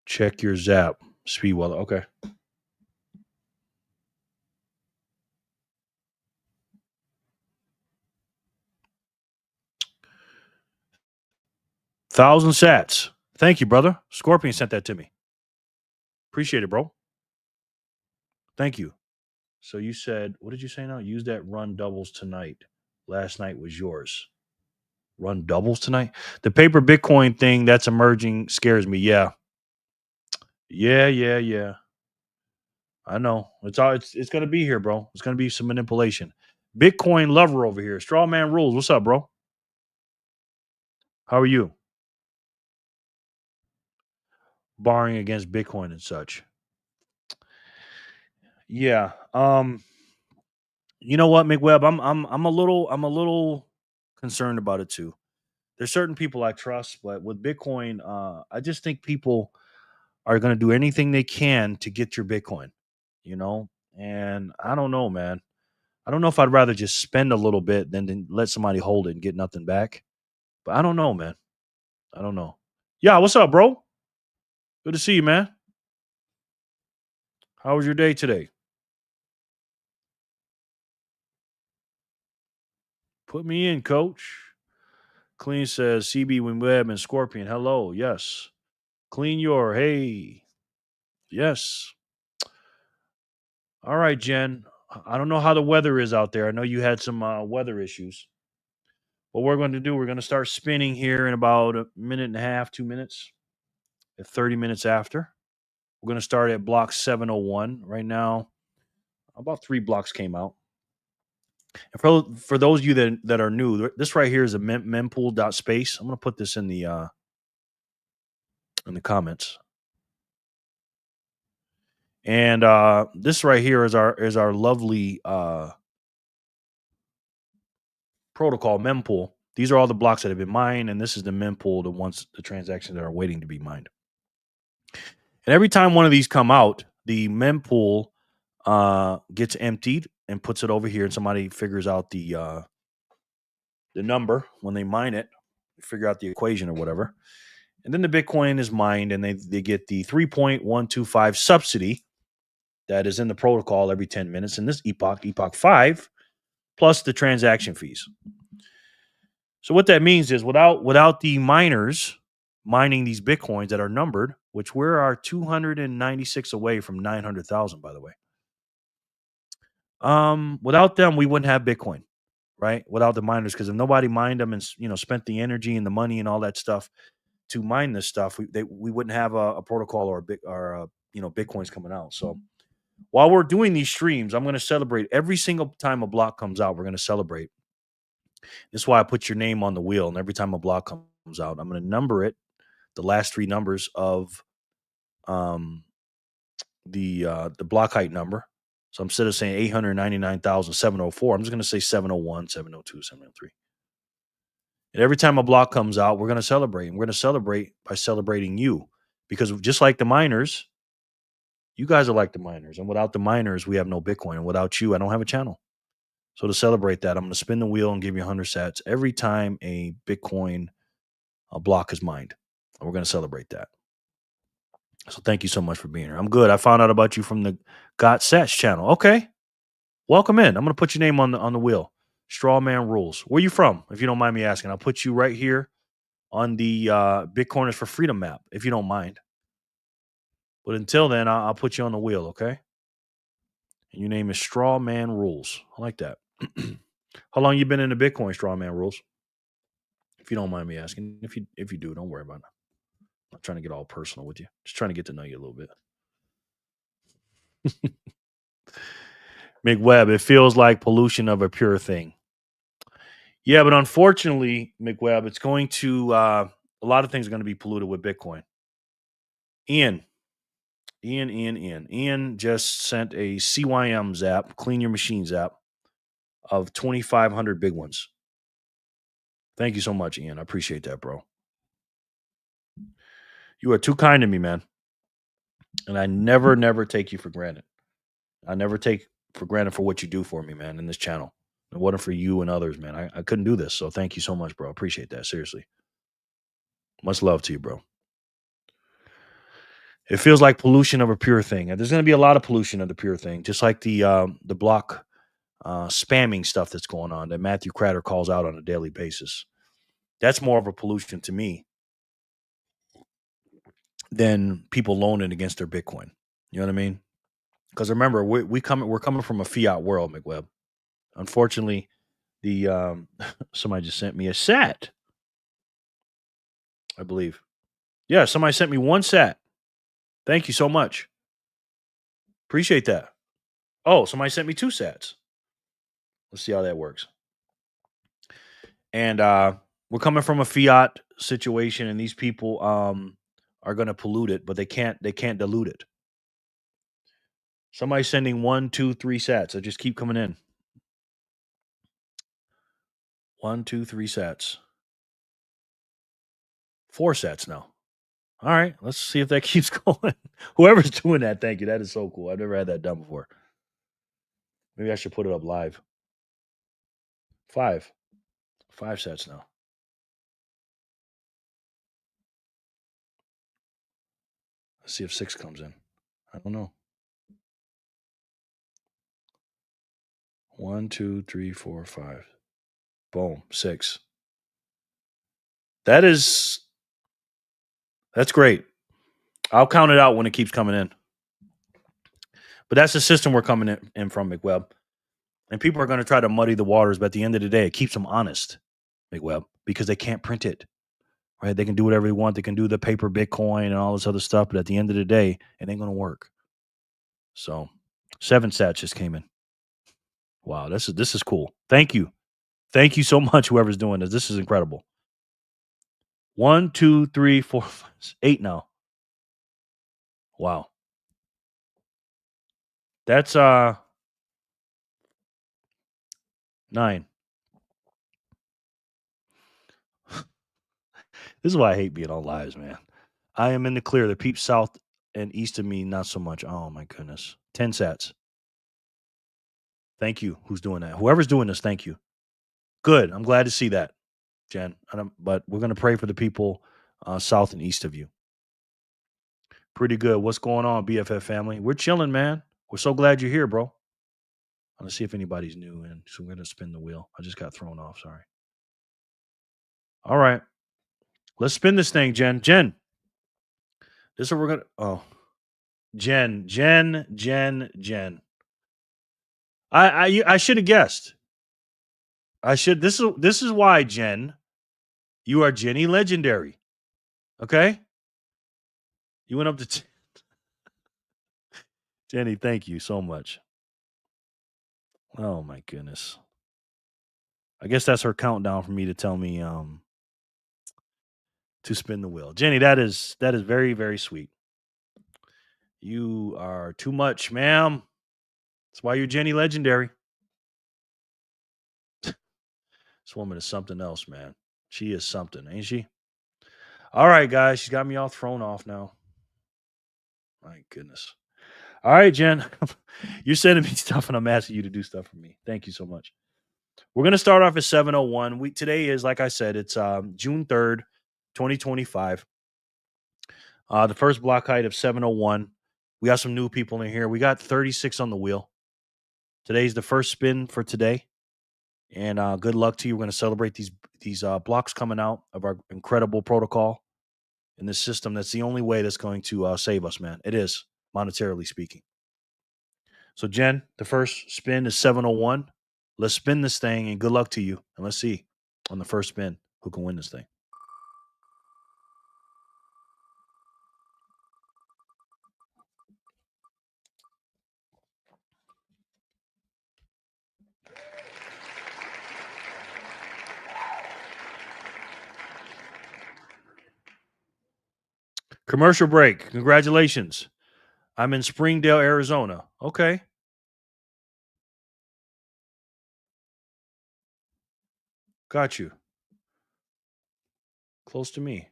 Check your Zap. Speed wallet. Okay. Thousand sats. Thank you, brother. Scorpion sent that to me. Appreciate it, bro. Thank you. So you said, what did you say now? Use that run doubles tonight. Last night was yours. Run doubles tonight? The paper Bitcoin thing that's emerging scares me. Yeah. Yeah. I know. It's gonna be here, bro. It's gonna be some manipulation. Bitcoin lover over here. Strawman rules. What's up, bro? How are you? Barring against Bitcoin and such. Yeah. You know what, McWeb? I'm a little concerned about it too. There's certain people I trust, but with Bitcoin, I just think people are going to do anything they can to get your Bitcoin. You know, and I don't know, man. I don't know if I'd rather just spend a little bit than let somebody hold it and get nothing back. But I don't know, man. I don't know. Yeah, what's up, bro? Good to see you, man. How was your day today? Put me in, coach. Clean says CB Web and Scorpion. Hello. Yes. Clean your. Hey. Yes. All right, Jen. I don't know how the weather is out there. I know you had some weather issues. What we're going to do, we're going to start spinning here in about a minute and a half, 2 minutes, at 30 minutes after. We're going to start at block 701. Right now, about 3 blocks came out. And for those of you that are new, this right here is a mempool.space. I'm going to put this in the comments. And this right here is our lovely protocol mempool. These are all the blocks that have been mined, and this is the mempool, the transactions that are waiting to be mined. And every time one of these come out, the mempool gets emptied and puts it over here, and somebody figures out the number when they mine it, figure out the equation or whatever. And then the Bitcoin is mined, and they get the 3.125 subsidy that is in the protocol every 10 minutes. In this epoch 5, plus the transaction fees. So what that means is without the miners mining these Bitcoins that are numbered, which we are 296 away from 900,000, by the way. Without them, we wouldn't have Bitcoin, right? Without the miners, because if nobody mined them and spent the energy and the money and all that stuff to mine this stuff, we wouldn't have a protocol or Bitcoins coming out. So while we're doing these streams, I'm going to celebrate every single time a block comes out. We're going to celebrate. This is why I put your name on the wheel, and every time a block comes out, I'm going to number it, the last 3 numbers of the block height number. So instead of saying 899,704, I'm just going to say 701, 702, 703. And every time a block comes out, we're going to celebrate. And we're going to celebrate by celebrating you. Because just like the miners, you guys are like the miners. And without the miners, we have no Bitcoin. And without you, I don't have a channel. So to celebrate that, I'm going to spin the wheel and give you 100 sats every time a Bitcoin block is mined. And we're going to celebrate that. So thank you so much for being here. I'm good. I found out about you from the Got Sats channel. Okay. Welcome in. I'm going to put your name on the wheel. Strawman Rules. Where you from, if you don't mind me asking? I'll put you right here on the Bitcoiners for Freedom map, if you don't mind. But until then, I'll put you on the wheel, okay? And your name is Strawman Rules. I like that. How long you been in the Bitcoin, Strawman Rules? If you don't mind me asking. If you do, don't worry about it. I'm not trying to get all personal with you. Just trying to get to know you a little bit. McWeb, it feels like pollution of a pure thing. Yeah, but unfortunately, McWeb, it's going to a lot of things are going to be polluted with Bitcoin. Ian just sent a CYM zap, Clean Your Machines app, of 2,500 big ones. Thank you so much, Ian. I appreciate that, bro. You are too kind to me, man. And I never take you for granted. I never take for granted for what you do for me, man, in this channel. If it wasn't for you and others, man, I couldn't do this. So thank you so much, bro. Appreciate that. Seriously. Much love to you, bro. It feels like pollution of a pure thing. And there's going to be a lot of pollution of the pure thing, just like the block spamming stuff that's going on that Matthew Cratter calls out on a daily basis. That's more of a pollution to me than people loaning against their Bitcoin. You know what I mean? Because remember, we're coming from a fiat world, McWeb. Unfortunately, the somebody just sent me a sat, I believe. Yeah, somebody sent me one sat. Thank you so much. Appreciate that. Oh, somebody sent me two sats. Let's see how that works. And we're coming from a fiat situation, and these people are going to pollute it, but they can't dilute it. Somebody's sending 1, 2, 3 sats. They just keep coming in. 1, 2, 3 sats. 4 sats now. All right, let's see if that keeps going. Whoever's doing that, thank you. That is so cool. I've never had that done before. Maybe I should put it up live. 5 sats now. Let's see if 6 comes in. I don't know. 1, 2, 3, 4, 5. Boom, 6. That's great. I'll count it out when it keeps coming in. But that's the system we're coming in from, McWeb. And people are going to try to muddy the waters, but at the end of the day, it keeps them honest, McWeb, because they can't print it. Right? They can do whatever they want. They can do the paper Bitcoin and all this other stuff, but at the end of the day, it ain't going to work. So 7 sats just came in. Wow, this is cool. Thank you. Thank you so much, whoever's doing this. This is incredible. 1, 2, 3, 4, 5, 8 now. Wow. That's 9. This is why I hate being on lives, man. I am in the clear. The peeps south and east of me, not so much. Oh my goodness. 10 sats. Thank you. Who's doing that? Whoever's doing this, thank you. Good. I'm glad to see that, Jen. But we're going to pray for the people south and east of you. Pretty good. What's going on, BFF family? We're chilling, man. We're so glad you're here, bro. Let's see if anybody's new in. So we're going to spin the wheel. I just got thrown off. Sorry. All right. Let's spin this thing, Jen. Jen. This is what we're going to. Oh. Jen. I should have guessed. I should. This is why, Jen. You are Jenny Legendary. Okay? You went up to Jenny, thank you so much. Oh my goodness. I guess that's her countdown for me to tell me to spin the wheel. Jenny, that is very, very sweet. You are too much, ma'am. That's why you're Jenny Legendary. This woman is something else, man. She is something, ain't she? All right, guys. She's got me all thrown off now. My goodness. All right, Jen. You're sending me stuff and I'm asking you to do stuff for me. Thank you so much. We're going to start off at 7:01. Today is, like I said, it's June 3rd, 2025. The first block height of 7:01. We got some new people in here. We got 36 on the wheel. Today's the first spin for today. And good luck to you. We're going to celebrate these blocks coming out of our incredible protocol in this system. That's the only way that's going to save us, man. It is, monetarily speaking. So, Jen, the first spin is 7:01. Let's spin this thing, and good luck to you. And let's see on the first spin who can win this thing. Commercial break. Congratulations. I'm in Springdale, Arizona. Okay. Got you. Close to me.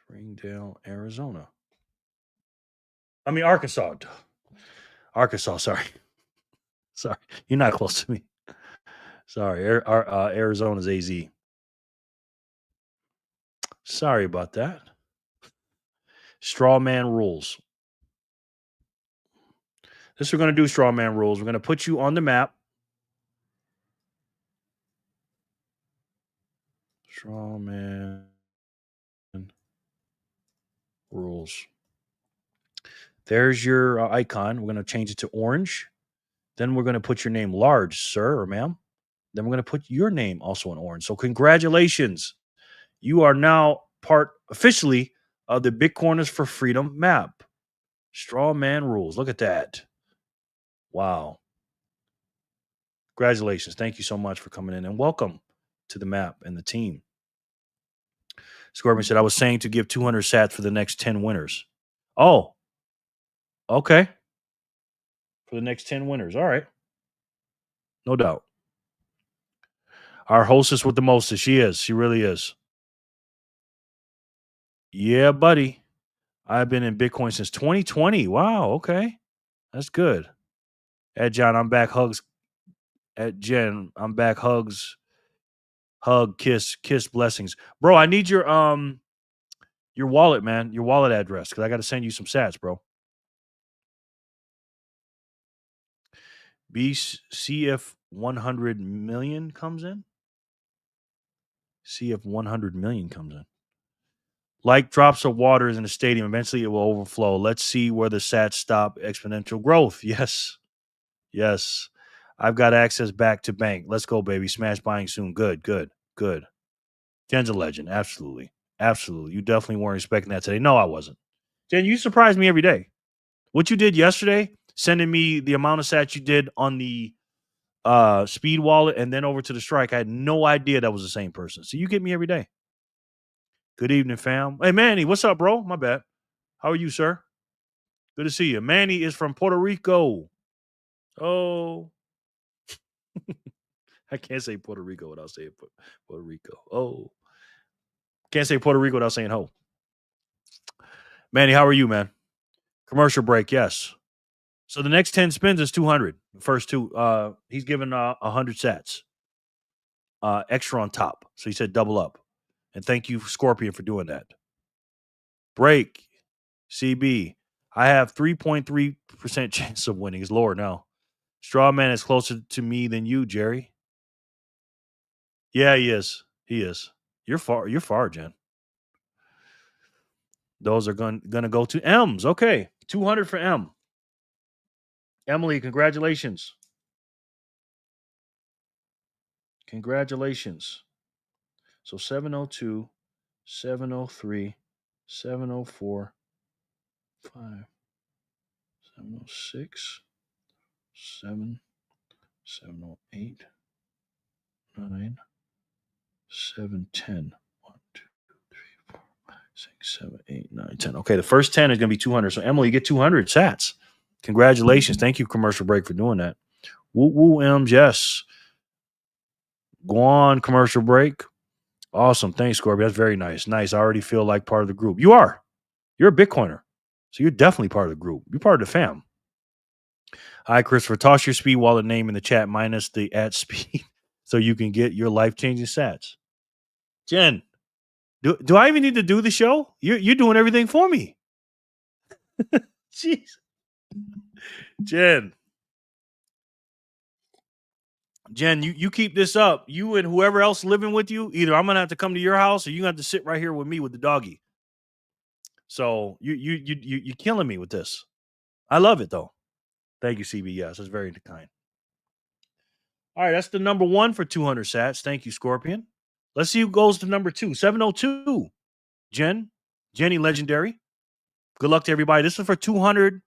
Springdale, Arizona. I mean, Arkansas. Arkansas, sorry. Sorry. You're not close to me. Sorry. Arizona's AZ. Sorry about that. Straw man rules. This we're going to do straw man rules. We're going to put you on the map. Straw man rules. There's your icon. We're going to change it to orange. Then we're going to put your name large, sir or ma'am. Then we're going to put your name also in orange. So congratulations. You are now part officially of the Bitcoiners for Freedom map. Straw man rules. Look at that. Wow. Congratulations. Thank you so much for coming in and welcome to the map and the team. Scorpion said, I was saying to give 200 sats for the next 10 winners. Oh, okay. For the next 10 winners. All right. No doubt. Our hostess with the mostest. She is. She really is. Yeah, buddy. I've been in Bitcoin since 2020. Wow. Okay. That's good. At John, I'm back. Hugs. At Jen, I'm back. Hugs. Hug. Kiss. Kiss. Blessings. Bro, I need your wallet, man. Your wallet address. Because I got to send you some sats, bro. See if 100 million comes in. See if 100 million comes in. Like drops of water in a stadium, eventually it will overflow. Let's see where the sats stop exponential growth. Yes. Yes. I've got access back to bank. Let's go, baby. Smash buying soon. Good, good, good. Jen's a legend. Absolutely. Absolutely. You definitely weren't expecting that today. No, I wasn't. Jen, you surprise me every day. What you did yesterday, sending me the amount of sats you did on the speed wallet and then over to the strike, I had no idea that was the same person. So you get me every day. Good evening, fam. Hey, Manny, what's up, bro? My bad. How are you, sir? Good to see you. Manny is from Puerto Rico. Oh, I can't say Puerto Rico without saying Puerto Rico. Oh, can't say Puerto Rico without saying ho. Manny, how are you, man? Commercial break, yes. So the next 10 spins is 200. First two, he's given 100 sats. Extra on top. So he said double up. And thank you, Scorpion, for doing that. Break. CB. I have 3.3% chance of winning. It's lower now. Strawman is closer to me than you, Jerry. Yeah, he is. He is. You're far, Jen. Those are gonna go to M's. Okay. 200 for M. Emily, congratulations. Congratulations. So 702, 703, 704, 5, 706, 7, 708, 9, 710. 1, 2, 3, 4, 5, 6, 7, 8, 9, 10. Okay, the first 10 is going to be 200. So, Emily, you get 200 sats. Congratulations. Thank you, Commercial Break, for doing that. Woo woo, M's, yes. Go on, Commercial Break. Awesome. Thanks, Corby. That's very nice. Nice. I already feel like part of the group. You are. You're a Bitcoiner. So, you're definitely part of the group. You're part of the fam. Hi, Christopher. Toss your speed wallet name in the chat minus the @speed so you can get your life-changing sats. Jen, do I even need to do the show? You're doing everything for me. Jeez. Jen, you keep this up. You and whoever else living with you, either I'm gonna have to come to your house or you're gonna have to sit right here with me with the doggy. So you're killing me with this. I love it though. Thank you, CB. Yes, that's very kind. All right, that's the number one for 200 sats. Thank you, Scorpion. Let's see who goes to number two. 702. Jenny Legendary. Good luck to everybody. This is for 200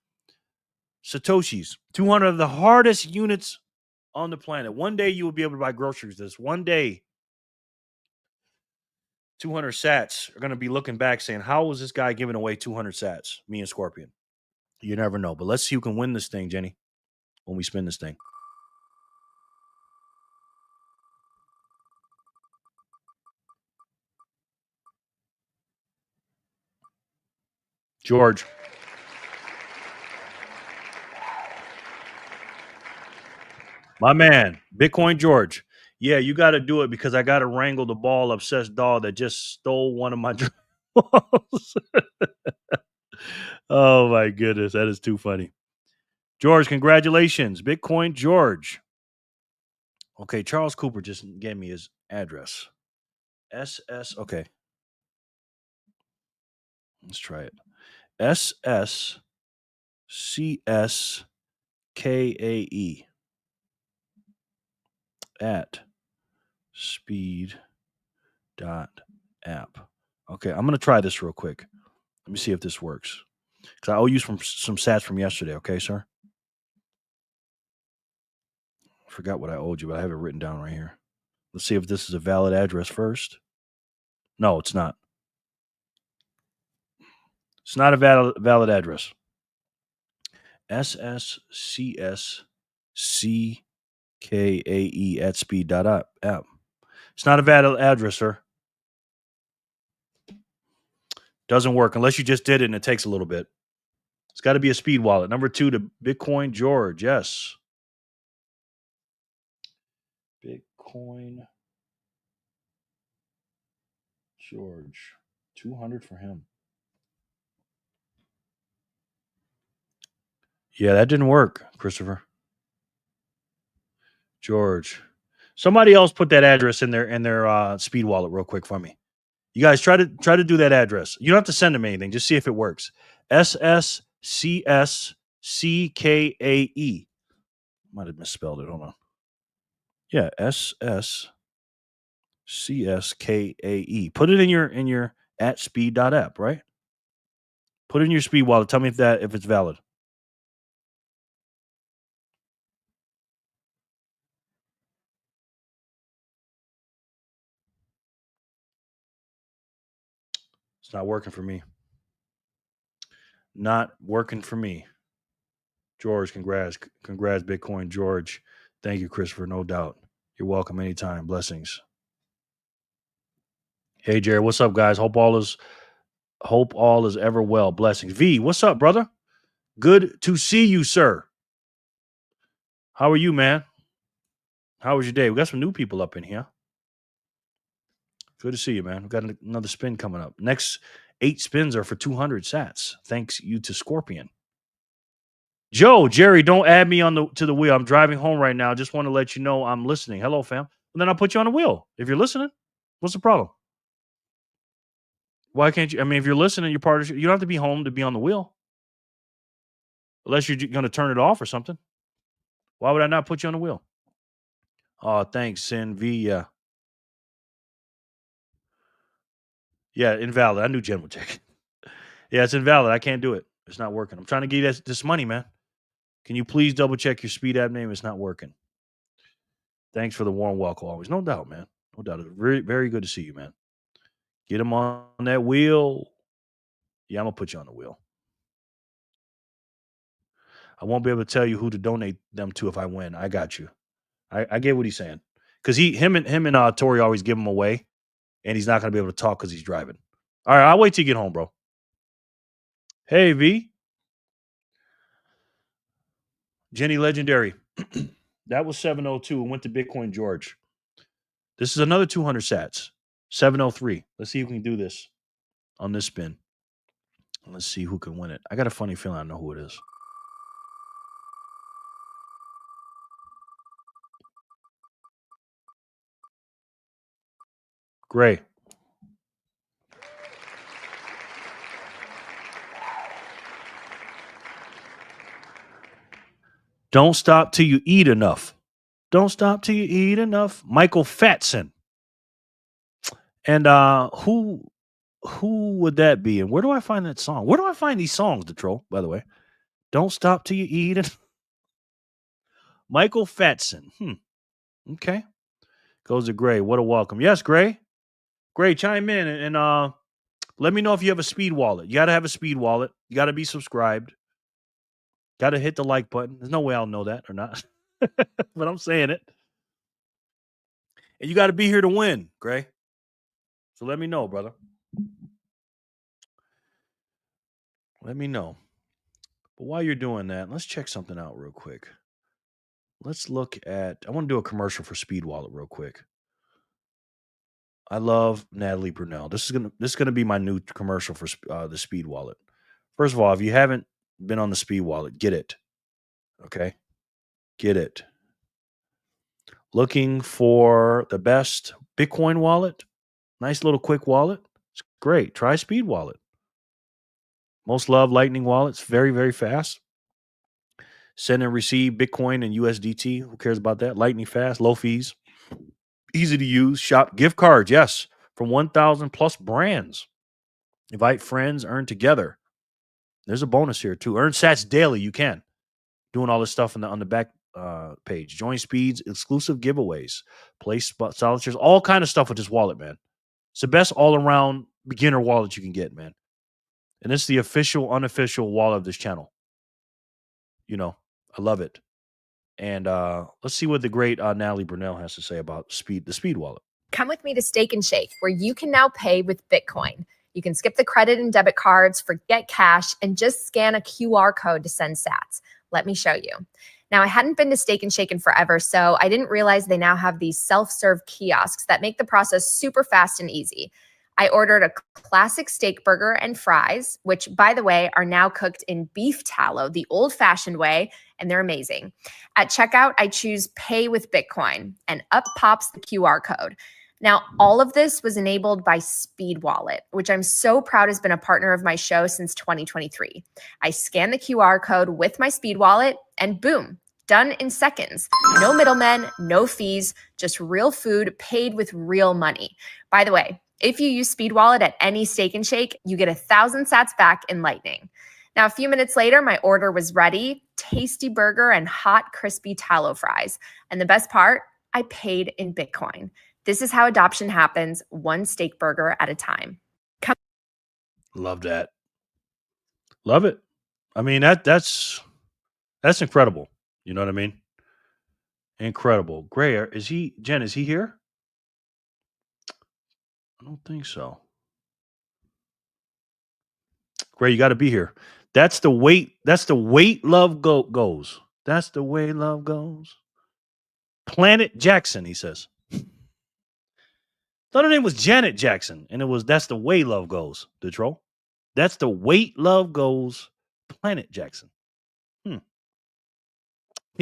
Satoshis. 200 of the hardest units on the planet. One day you will be able to buy groceries. This one day, 200 sats are going to be looking back saying, how was this guy giving away 200 sats? Me and Scorpion. You never know. But let's see who can win this thing, Jenny, when we spin this thing. George. My man, Bitcoin George. Yeah, you got to do it because I got to wrangle the ball obsessed dog that just stole one of my draws. Oh my goodness, that is too funny. George, congratulations. Bitcoin George. Okay, Charles Cooper just gave me his address. Okay. Let's try it. SSCSKAE at speed.app. Okay, I'm gonna try this real quick. Let me see if this works. Because I owe you some sats from yesterday, okay, sir? I forgot what I owed you, but I have it written down right here. Let's see if this is a valid address first. No, it's not. It's not a valid address. SSCSCKAE at speed.app. It's not a valid address, sir. Doesn't work unless you just did it and it takes a little bit. It's got to be a speed wallet. Number 2 to Bitcoin George. Yes. Bitcoin George. 200 for him. Yeah, that didn't work, Christopher. George. Somebody else put that address in their speed wallet real quick for me. You guys try to do that address. You don't have to send them anything. Just see if it works. SSCSCKAE. Might have misspelled it. Hold on. Yeah, SSCSKAE. Put it in your at speed.app, right? Put it in your speed wallet. Tell me if it's valid. It's not working for me. Not working for me. George, congrats. Congrats, Bitcoin George. Thank you, Christopher. No doubt. You're welcome anytime. Blessings. Hey, Jared. What's up, guys? Hope all is ever well. Blessings. V, what's up, brother? Good to see you, sir. How are you, man? How was your day? We got some new people up in here. Good to see you, man. We got another spin coming up. Next 8 spins are for 200 sats. Thanks you to Scorpion. Jerry, don't add me to the wheel. I'm driving home right now. Just want to let you know I'm listening. Hello, fam. And then I'll put you on the wheel. If you're listening, what's the problem? Why can't you? I mean, if you're listening, you're part of. You don't have to be home to be on the wheel, unless you're going to turn it off or something. Why would I not put you on the wheel? Oh, thanks, Sin V. Yeah, invalid. I knew Jen would check. Yeah, it's invalid. I can't do it. It's not working. I'm trying to get you this money, man. Can you please double check your speed app name? It's not working. Thanks for the warm welcome always. No doubt, man. No doubt. It's very, very good to see you, man. Get him on that wheel. Yeah, I'm going to put you on the wheel. I won't be able to tell you who to donate them to if I win. I got you. I get what he's saying. Because him and Tori always give him away, and he's not going to be able to talk because he's driving. All right, I'll wait till you get home, bro. Hey, V. Jenny Legendary. That was 702. It went to Bitcoin George. This is another 200 sats. 703. Let's see who can do this on this spin. Let's see who can win it. I got a funny feeling I know who it is. Gray. Don't stop till you eat enough. Don't stop till you eat enough. Michael Fatson. And who would that be? And where do I find that song? Where do I find these songs, the troll, by the way? Don't stop till you eat it. Michael Fatson. Okay. Goes to Gray. What a welcome. Yes, Gray. Gray, chime in and let me know if you have a speed wallet. You got to have a speed wallet. You got to be subscribed. Got to hit the like button. There's no way I'll know that or not. But I'm saying it. And you got to be here to win, Gray. So let me know, brother. Let me know. But while you're doing that, let's check something out real quick. Let's look at. I want to do a commercial for Speed Wallet real quick. I love Natalie Brunell. This is gonna be my new commercial for the Speed Wallet First of all, if you haven't been on the Speed wallet, get it. Okay? Get it. Looking for the best Bitcoin wallet? Nice little quick wallet. It's great. Try Speed Wallet. Most loved Lightning wallets. Very, very fast. Send and receive Bitcoin and USDT. Who cares about that? Lightning fast, low fees, easy to use. Shop gift cards. Yes, from 1,000 plus brands. Invite friends. Earn together. There's a bonus here too. Earn sats daily. You can. Doing all this stuff on the back page. Join speeds, exclusive giveaways, place solitaires, all kind of stuff with this wallet, man. It's the best all around beginner wallet you can get, man. And it's the official, unofficial wallet of this channel. You know, I love it. And let's see what the great Natalie Brunell has to say about the Speed wallet. Come with me to Steak and Shake, where you can now pay with Bitcoin. You can skip the credit and debit cards, forget cash, and just scan a QR code to send sats. Let me show you. Now, I hadn't been to Steak and Shake in forever, so I didn't realize they now have these self-serve kiosks that make the process super fast and easy. I ordered a classic steak burger and fries, which, by the way, are now cooked in beef tallow, the old-fashioned way, and they're amazing. At checkout, I choose Pay with Bitcoin, and up pops the QR code. Now, all of this was enabled by Speed Wallet, which I'm so proud has been a partner of my show since 2023. I scan the QR code with my Speed Wallet, and boom, done in seconds. No middlemen, no fees, just real food paid with real money. By the way, if you use Speed Wallet at any Steak and Shake, you get 1,000 sats back in Lightning. Now, a few minutes later, my order was ready. Tasty burger and hot, crispy tallow fries. And the best part, I paid in Bitcoin. This is how adoption happens, one steak burger at a time. Love that. Love it. I mean, that's incredible. You know what I mean? Incredible. Gray, Jen, is he here? I don't think so. Gray, you got to be here. That's the way love goes. That's the way love goes. Planet Jackson, he says. Thought her name was Janet Jackson, and that's the way love goes, the troll. That's the way love goes, Planet Jackson. Can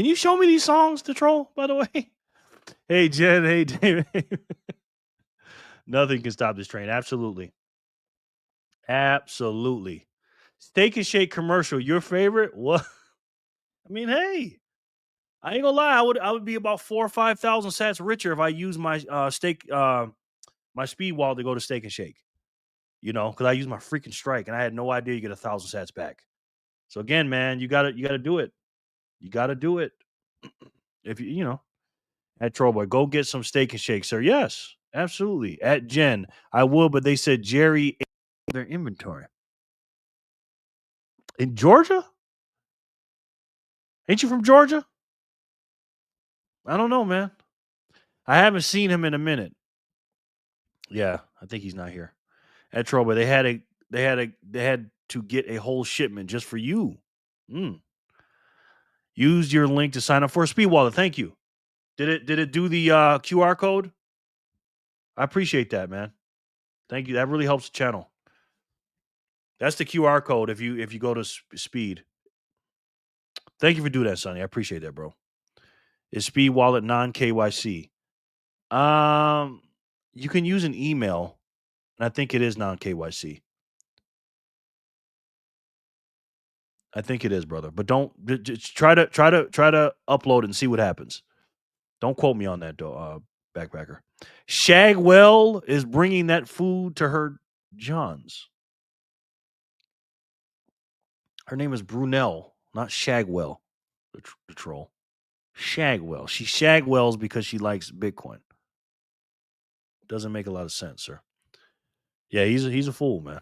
you show me these songs, the troll, by the way? Hey, Jen. Hey, David. Nothing can stop this train. Absolutely. Absolutely. Steak and Shake commercial, your favorite? What? I mean, hey, I ain't gonna lie. I would be about 4,000 or 5,000 sats richer if I use my my Speed wallet to go to Steak and Shake. You know, because I use my freaking Strike, and I had no idea you get 1,000 sats back. So again, man, you gotta do it. You gotta do it. If you know, at Trollboy, go get some Steak and Shake, sir. Yes, absolutely. At Jen, I will, but they said Jerry ate their inventory in Georgia. Ain't you from Georgia? I don't know, man. I haven't seen him in a minute. Yeah, I think he's not here. At Trollboy, they had to get a whole shipment just for you. Use your link to sign up for a Speed wallet. Thank you. Did it do the QR code? I appreciate that, man. Thank you. That really helps the channel. That's the QR code if you go to Speed. Thank you for doing that, Sonny. I appreciate that, bro. Is Speed Wallet non-KYC? You can use an email, and I think it is non-KYC. I think it is, brother. But don't just try to upload it and see what happens. Don't quote me on that, though, backpacker. Shagwell is bringing that food to her Johns. Her name is Brunel, not Shagwell, the troll. Shagwell. She Shagwells because she likes Bitcoin. Doesn't make a lot of sense, sir. Yeah, he's a fool, man.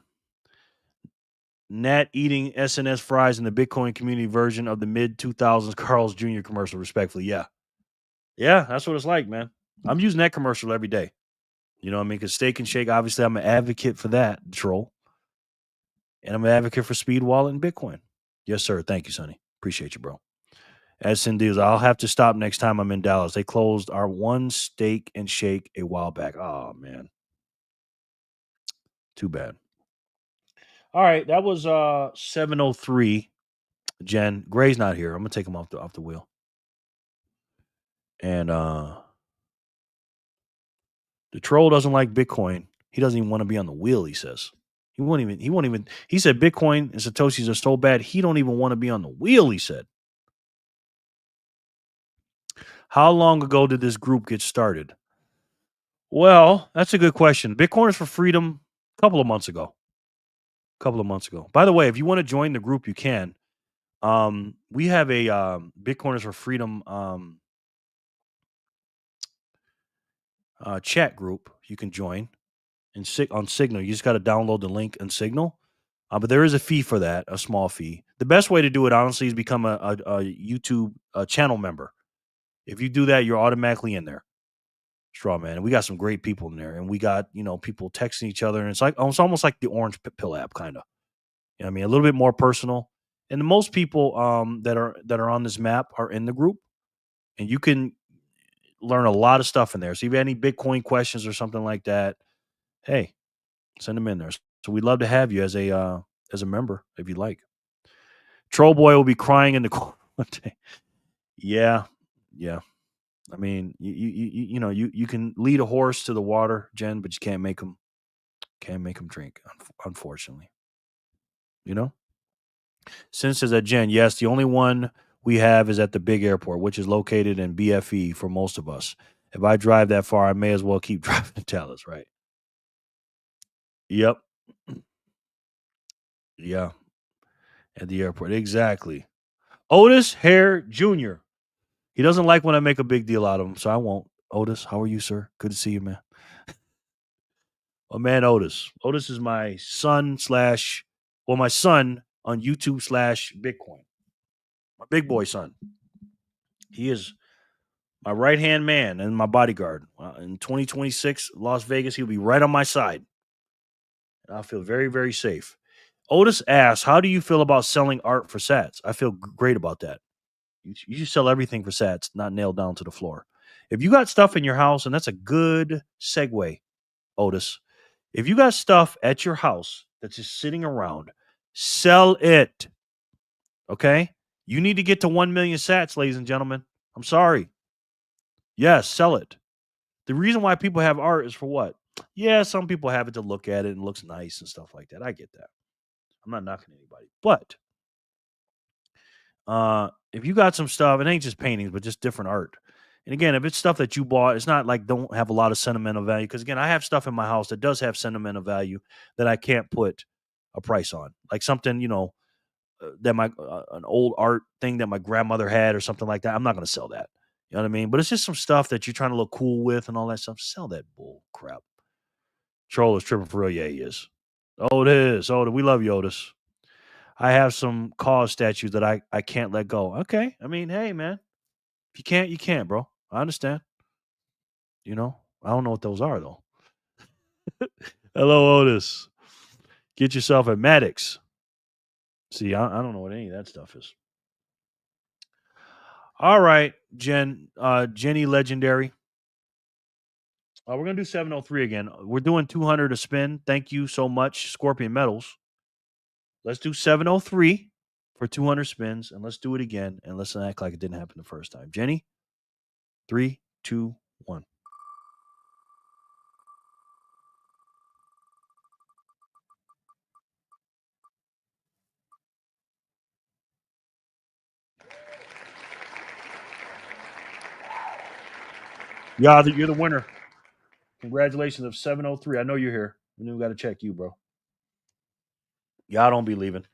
Nat eating SNS fries in the Bitcoin community version of the mid-2000s Carl's Jr. commercial, respectfully. Yeah. Yeah, that's what it's like, man. I'm using that commercial every day. You know what I mean? Because Steak and Shake, obviously, I'm an advocate for that, troll. And I'm an advocate for Speed Wallet and Bitcoin. Yes, sir. Thank you, Sonny. Appreciate you, bro. As Cindy is, I'll have to stop next time I'm in Dallas. They closed our one Steak and Shake a while back. Oh, man. Too bad. All right, that was 7:03. Jen, Gray's not here. I'm gonna take him off the wheel. And the troll doesn't like Bitcoin. He doesn't even want to be on the wheel, he says. He said Bitcoin and Satoshis are so bad, he don't even want to be on the wheel, he said. How long ago did this group get started? Well, that's a good question. Bitcoiners for Freedom, a couple of months ago. By the way, if you want to join the group, you can. We have a Bitcoiners for Freedom chat group you can join on Signal. You just got to download the link in Signal. But there is a fee for that, a small fee. The best way to do it, honestly, is become a YouTube channel member. If you do that, you're automatically in there. Straw man. And we got some great people in there. And we got, people texting each other. And it's almost like the Orange Pill app, kind of. You know what I mean? A little bit more personal. And the most people that are on this map are in the group. And you can learn a lot of stuff in there. So if you have any Bitcoin questions or something like that, hey, send them in there. So we'd love to have you as a member if you'd like. Troll Boy will be crying in the corner one day. Yeah. I mean, you can lead a horse to the water, Jen, but you can't make him drink, unfortunately. Since says that Jen, yes, the only one we have is at the big airport, which is located in BFE for most of us. If I drive that far, I may as well keep driving to Dallas, right? Yep. Yeah. At the airport. Exactly. Otis Hare Jr. He doesn't like when I make a big deal out of him, so I won't. Otis, how are you, sir? Good to see you, man. Oh, man, Otis. Otis is my son my son on YouTube /Bitcoin. My big boy son. He is my right-hand man and my bodyguard. In 2026, Las Vegas, he'll be right on my side. And I'll feel very, very safe. Otis asks, how do you feel about selling art for sats? I feel great about that. You should sell everything for sats, not nailed down to the floor. If you got stuff in your house, and that's a good segue, Otis. If you got stuff at your house that's just sitting around, sell it. Okay? You need to get to 1 million sats, ladies and gentlemen. I'm sorry. Yes, sell it. The reason why people have art is for what? Yeah, some people have it to look at it and it looks nice and stuff like that. I get that. I'm not knocking anybody. But if you got some stuff, it ain't just paintings, but just different art. And again, if it's stuff that you bought, it's not like don't have a lot of sentimental value. Because again, I have stuff in my house that does have sentimental value that I can't put a price on. Like something, that an old art thing that my grandmother had or something like that. I'm not going to sell that. You know what I mean? But it's just some stuff that you're trying to look cool with and all that stuff. Sell that bull crap. Troll is tripping for real. Yeah, he is. Otis, we love you, Otis. I have some cause statues that I can't let go. Okay. I mean, hey, man. If you can't, you can't, bro. I understand. I don't know what those are, though. Hello, Otis. Get yourself a Maddox. See, I don't know what any of that stuff is. All right, Jenny Legendary. We're going to do 703 again. We're doing 200 a spin. Thank you so much, Scorpion Metals. Let's do 703 for 200 spins, and let's do it again, and let's act like it didn't happen the first time. Jenny, 3, 2, 1. Yeah, you're the winner. Congratulations of 703. I know you're here. We got to check you, bro. Y'all don't be leaving.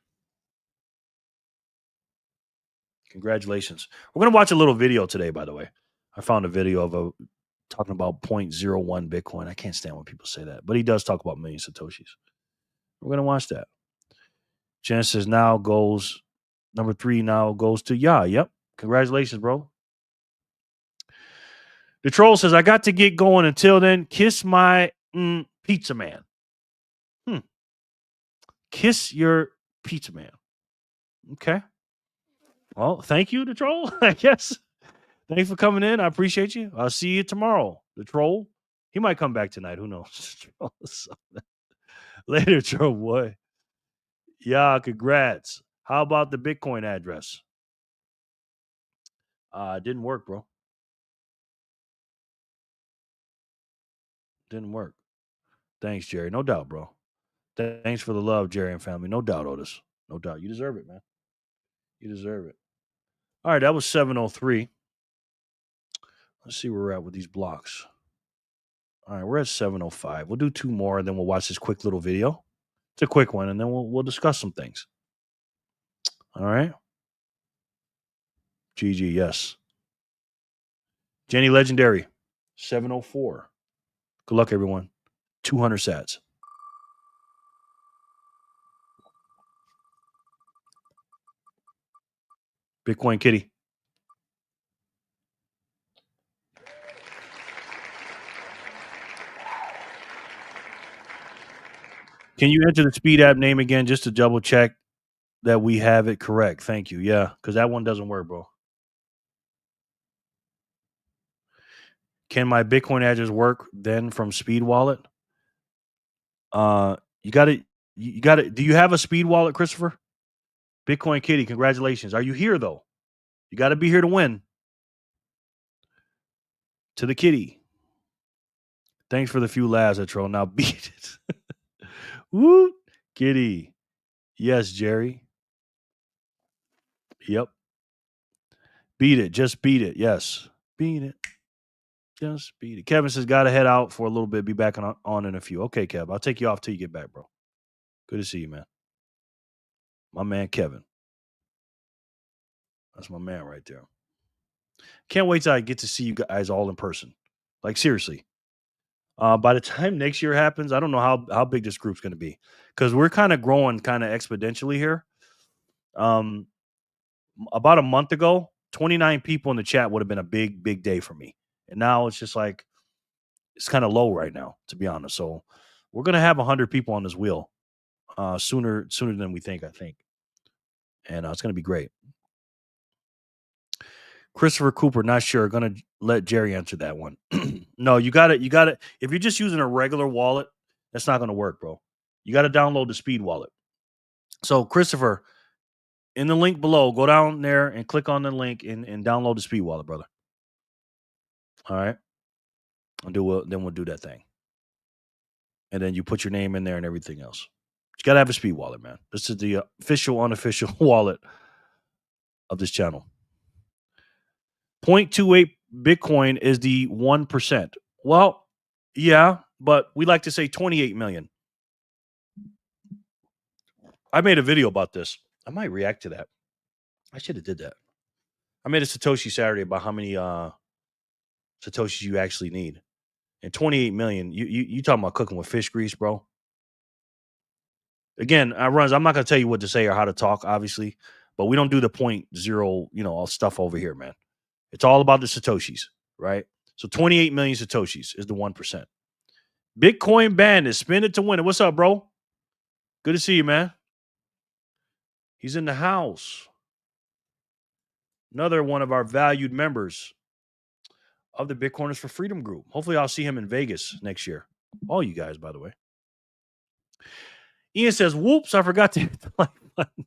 Congratulations. We're going to watch a little video today, by the way. I found a video of talking about 0.01 Bitcoin. I can't stand when people say that, but he does talk about million Satoshis. We're going to watch that. Genesis number 3 now goes to Yep. Congratulations, bro. The troll says, I got to get going. Until then, kiss my pizza man. Kiss your pizza man. Okay. Well, thank you, the troll, I guess. Thanks for coming in. I appreciate you. I'll see you tomorrow. The troll. He might come back tonight. Who knows? Later, troll boy. Yeah, congrats. How about the Bitcoin address? It didn't work, bro. Didn't work. Thanks, Jerry. No doubt, bro. Thanks for the love, Jerry and family. No doubt, Otis. No doubt. You deserve it, man. You deserve it. All right, that was 703. Let's see where we're at with these blocks. All right, we're at 705. We'll do two more, and then we'll watch this quick little video. It's a quick one, and then we'll discuss some things. All right. GG, yes. Jenny Legendary, 704. Good luck, everyone. 200 sats. Bitcoin Kitty. Can you enter the Speed app name again just to double check that we have it correct? Thank you. Yeah, because that one doesn't work, bro. Can my Bitcoin address work then from Speed Wallet? You got it. You got it. Do you have a Speed Wallet, Christopher? Bitcoin Kitty, congratulations. Are you here though? You got to be here to win. To the kitty. Thanks for the few laughs, Troll. Now beat it. Woo, kitty. Yes, Jerry. Yep. Beat it. Just beat it. Yes. Beat it. Just beat it. Kevin says, got to head out for a little bit. Be back on in a few. Okay, Kev. I'll take you off till you get back, bro. Good to see you, man. My man, Kevin. That's my man right there. Can't wait till I get to see you guys all in person. Like, seriously. By the time next year happens, I don't know how big this group's going to be because we're kind of growing kind of exponentially here. About a month ago, 29 people in the chat would have been a big day for me. And now it's just like, it's kind of low right now, to be honest. So we're going to have 100 people on this wheel sooner than we think, I think. And it's going to be great. Christopher Cooper, not sure. Going to let Jerry answer that one. No, you got it. If you're just using a regular wallet, that's not going to work, bro. You got to download the Speed wallet. So, Christopher, in the link below, go down there and click on the link and download the Speed wallet, brother. All right. Then we'll do that thing. And then you put your name in there and everything else. You got to have a Speed wallet, man. This is the official, unofficial wallet of this channel. 0.28 Bitcoin is the 1%. Well, yeah, but we like to say 28 million. I made a video about this. I might react to that. I should have did that. I made a Satoshi Saturday about how many Satoshis you actually need. And 28 million, you talking about cooking with fish grease, bro. Again, Runs, I'm not going to tell you what to say or how to talk, obviously, but we don't do the 0.0, all stuff over here, man. It's all about the Satoshis, right? So 28 million Satoshis is the 1%. Bitcoin Bandit, spin it to win it. What's up, bro? Good to see you, man. He's in the house. Another one of our valued members of the Bitcoiners for Freedom group. Hopefully I'll see him in Vegas next year. All you guys, by the way. Ian says, whoops, I forgot to hit the like button.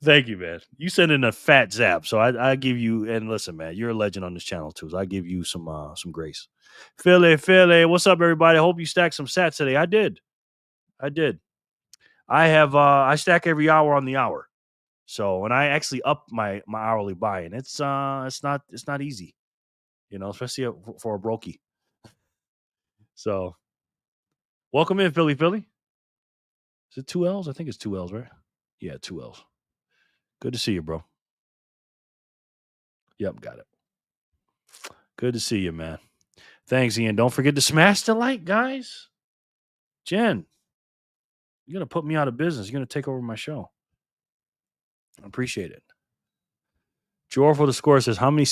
Thank you, man. You sent in a fat zap. So I give you, and listen, man, you're a legend on this channel too. So I give you some grace. Philly, what's up, everybody? I hope you stacked some sats today. I did. I have I stack every hour on the hour. So when I actually up my hourly buy, and it's not easy, especially for a brokey. So welcome in, Philly. Is it 2 L's? I think it's 2 L's, right? Yeah, 2 L's. Good to see you, bro. Yep, got it. Good to see you, man. Thanks, Ian. Don't forget to smash the like, guys. Jen, you're going to put me out of business. You're going to take over my show. I appreciate it. Jor for the score says, how many...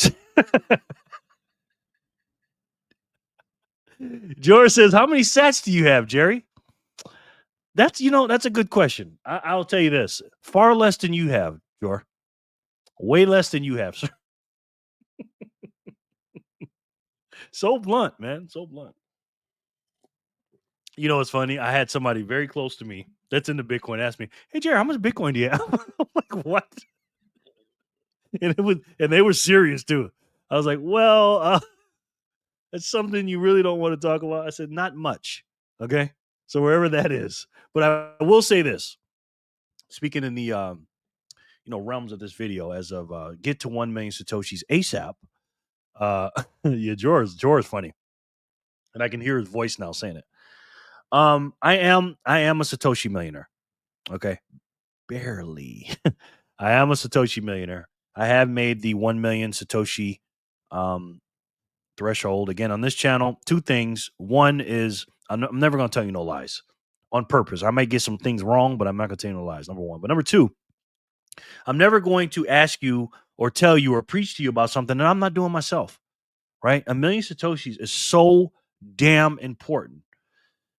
George says, how many sats do you have, Jerry? That's a good question. I'll tell you this. Far less than you have, George. Way less than you have, sir. So blunt, man. So blunt. You know what's funny? I had somebody very close to me that's into Bitcoin ask me, "Hey Jerry, how much Bitcoin do you have?" I'm like, "What?" And they were serious too. I was like, "Well, it's something you really don't want to talk about." I said, "Not much." Okay, so wherever that is, but I will say this: speaking in the realms of this video, as of get to 1 million satoshis ASAP. Yeah, George, funny, and I can hear his voice now saying it. I am a Satoshi millionaire. Okay, barely. I am a Satoshi millionaire. I have made the 1 million Satoshi um, threshold again on this channel. Two things. One is I'm never going to tell you no lies on purpose. I might get some things wrong, but I'm not going to tell you no lies. Number one. But number two, I'm never going to ask you or tell you or preach to you about something that I'm not doing myself. Right? 1 million Satoshis is so damn important.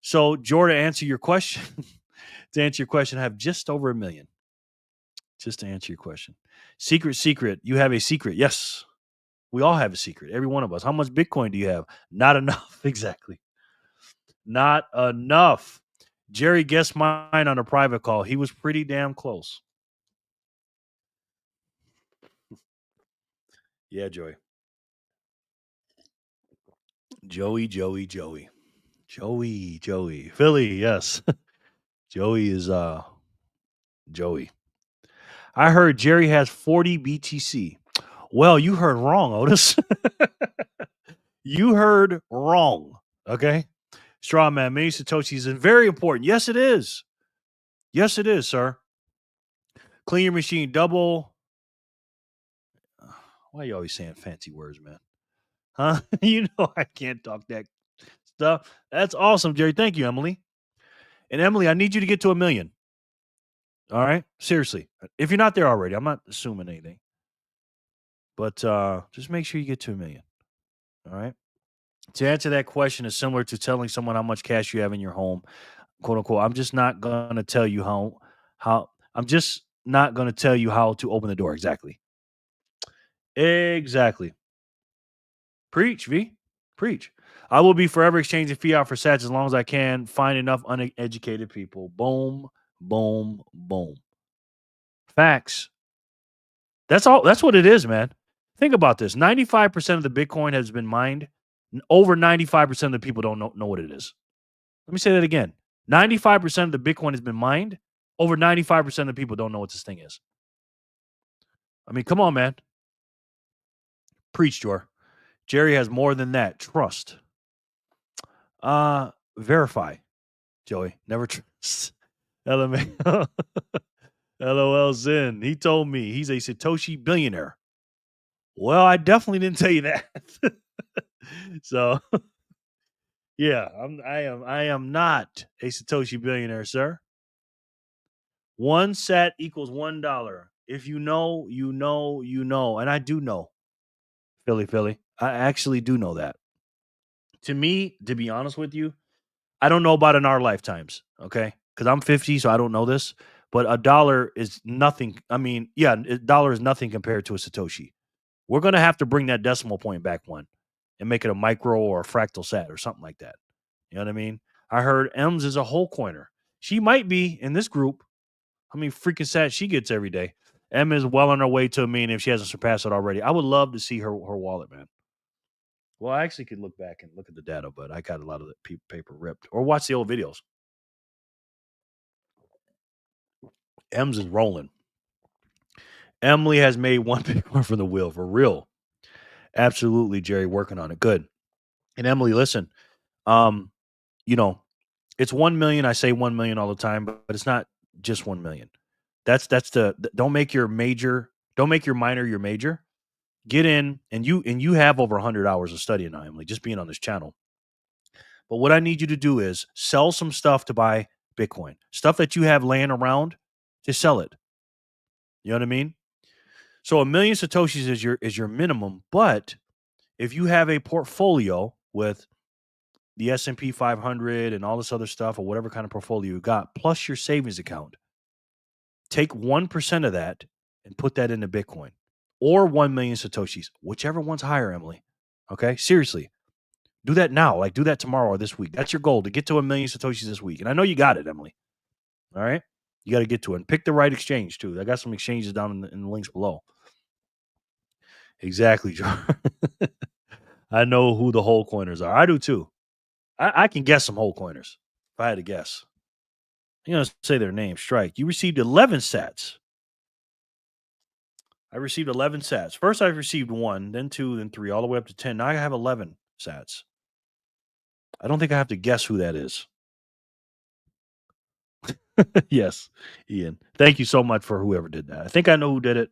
So, Jordan, to answer your question, I have just over 1 million. Just to answer your question. Secret. You have a secret. Yes. We all have a secret. Every one of us. How much Bitcoin do you have? Not enough. Exactly. Not enough. Jerry guessed mine on a private call. He was pretty damn close. Yeah, Joey. Joey. Philly, yes. Joey is Joey. I heard Jerry has 40 BTC. Well, you heard wrong, Otis. You heard wrong. Okay. Straw man, many Satoshis is very important. Yes, it is. Yes, it is, sir. Clean your machine double. Why are you always saying fancy words, man? Huh? You know I can't talk that stuff. That's awesome, Jerry. Thank you, Emily. And Emily, I need you to get to 1 million. All right? Seriously. If you're not there already, I'm not assuming anything. But just make sure you get to 1 million. All right? To answer that question is similar to telling someone how much cash you have in your home, quote unquote. I'm just not gonna tell you how I'm just not gonna tell you how to open the door. Exactly. Exactly. Preach, V. Preach. I will be forever exchanging fiat for sats as long as I can find enough uneducated people. Boom, boom, boom. Facts. That's all. That's what it is, man. Think about this. 95% of the Bitcoin has been mined. Over 95% of the people don't know what it is. Let me say that again. 95% of the Bitcoin has been mined. Over 95% of the people don't know what this thing is. I mean, come on, man. Preach, Jor. Jerry has more than that. Trust. Verify, Joey. Never trust. LMA. LOL Zen. He told me he's a Satoshi billionaire. Well, I definitely didn't tell you that. So yeah, I am not a Satoshi billionaire, sir. 1 sat equals $1. If you know, you know, you know. And I do know. Philly. I actually do know that. To me, to be honest with you, I don't know about in our lifetimes, okay? Because I'm 50, so I don't know this. But a dollar is nothing. I mean, yeah, a dollar is nothing compared to a Satoshi. We're going to have to bring that decimal point back one and make it a micro or a fractal sat or something like that. You know what I mean? I heard Ems is a whole coiner. She might be in this group. How many freaking sats she gets every day? Em is well on her way to 1 million if she hasn't surpassed it already. I would love to see her wallet, man. Well, I actually could look back and look at the data, but I got a lot of the paper ripped. Or watch the old videos. Ems is rolling. Emily has made 1 Bitcoin from the wheel for real. Absolutely, Jerry, working on it. Good. And Emily, listen, you know, it's 1 million. I say 1 million all the time, but it's not just 1 million. That's don't make your minor your major. Get in and you have over 100 hours of studying now, Emily, just being on this channel. But what I need you to do is sell some stuff to buy Bitcoin. Stuff that you have laying around, just sell it. You know what I mean? So 1 million Satoshis is your minimum, but if you have a portfolio with the S&P 500 and all this other stuff or whatever kind of portfolio you got, plus your savings account, take 1% of that and put that into Bitcoin or 1 million Satoshis, whichever one's higher, Emily. Okay? Seriously. Do that now. Like, do that tomorrow or this week. That's your goal, to get to 1 million Satoshis this week. And I know you got it, Emily. All right? You got to get to it. And pick the right exchange, too. I got some exchanges down in the links below. Exactly, Joe. I know who the whole coiners are. I do, too. I can guess some whole coiners if I had to guess. I'm going to say their name. Strike. You received 11 sats. I received 11 sats. First, I received 1, then 2, then 3, all the way up to 10. Now I have 11 sats. I don't think I have to guess who that is. Yes, Ian. Thank you so much for whoever did that. I think I know who did it,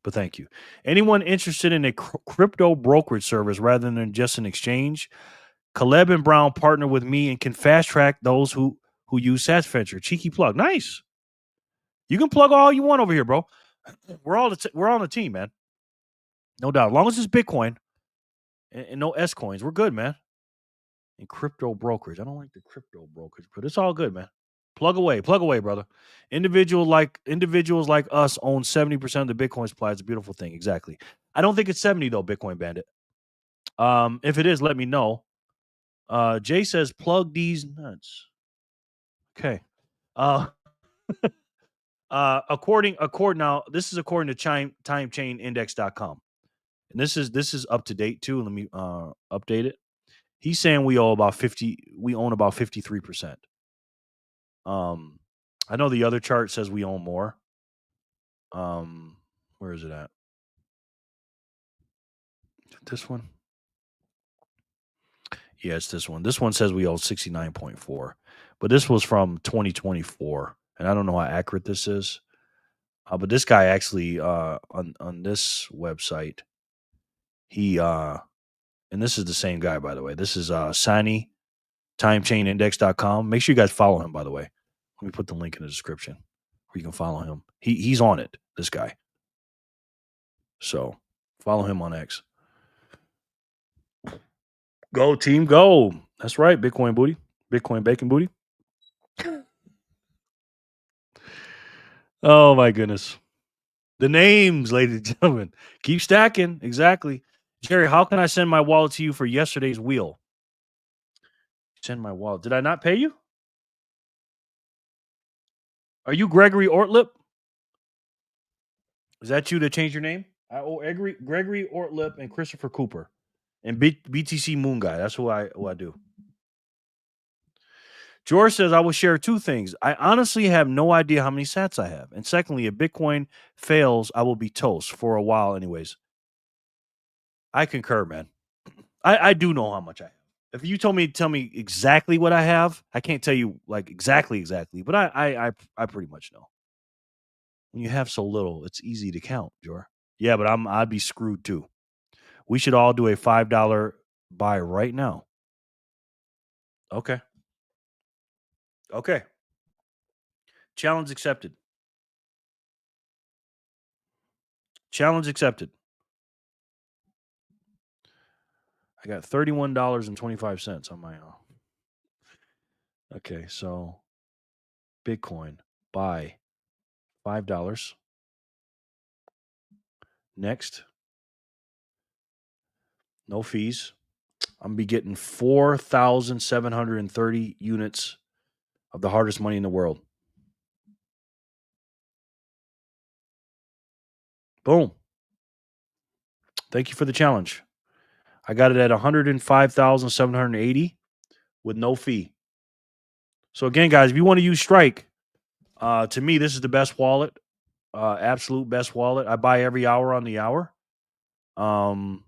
but thank you. Anyone interested in a crypto brokerage service rather than just an exchange? Caleb and Brown partner with me and can fast track those who use Sats Venture. Cheeky plug. Nice. You can plug all you want over here, bro. We're all on the team, man. No doubt. As long as it's Bitcoin and no S coins, we're good, man. And crypto brokerage. I don't like the crypto brokerage, but it's all good, man. Plug away, brother. Individuals like us own 70% of the Bitcoin supply. It's a beautiful thing. Exactly. I don't think it's 70 though, Bitcoin Bandit. If it is, let me know. Jay says plug these nuts. Okay. According now, this is according to timechain인dex.com. And this is up to date too. Let me update it. He's saying we own about 53%. I know the other chart says we own more. Where is it at? This one? Yeah, it's this one. This one says we own 69.4. But this was from 2024. And I don't know how accurate this is. But this guy actually on this website, he and this is the same guy, by the way. This is Sani, timechainindex.com. Make sure you guys follow him, by the way. Let me put the link in the description where you can follow him. He's on it, this guy. So follow him on X. Go, team, go. That's right, Bitcoin booty. Bitcoin bacon booty. Oh, my goodness. The names, ladies and gentlemen. Keep stacking. Exactly. Jerry, how can I send my wallet to you for yesterday's wheel? Send my wallet. Did I not pay you? Are you Gregory Ortlip? Is that you that changed your name? I owe Gregory Ortlip and Christopher Cooper and BTC Moon Guy. That's who I do. George says, I will share 2 things. I honestly have no idea how many sats I have. And secondly, if Bitcoin fails, I will be toast for a while anyways. I concur, man. I do know how much I have. If you tell me exactly what I have, I can't tell you like exactly, but I pretty much know. When you have so little, it's easy to count, Jor. Yeah, but I'd be screwed too. We should all do a $5 buy right now. Okay. Challenge accepted. I got $31.25 on my own. Okay, so Bitcoin buy $5. Next. No fees. I'm gonna be getting 4,730 units of the hardest money in the world. Boom. Thank you for the challenge. I got it at 105,780 with no fee. So again, guys, if you want to use Strike, to me, this is the best wallet, absolute best wallet. I buy every hour on the hour. And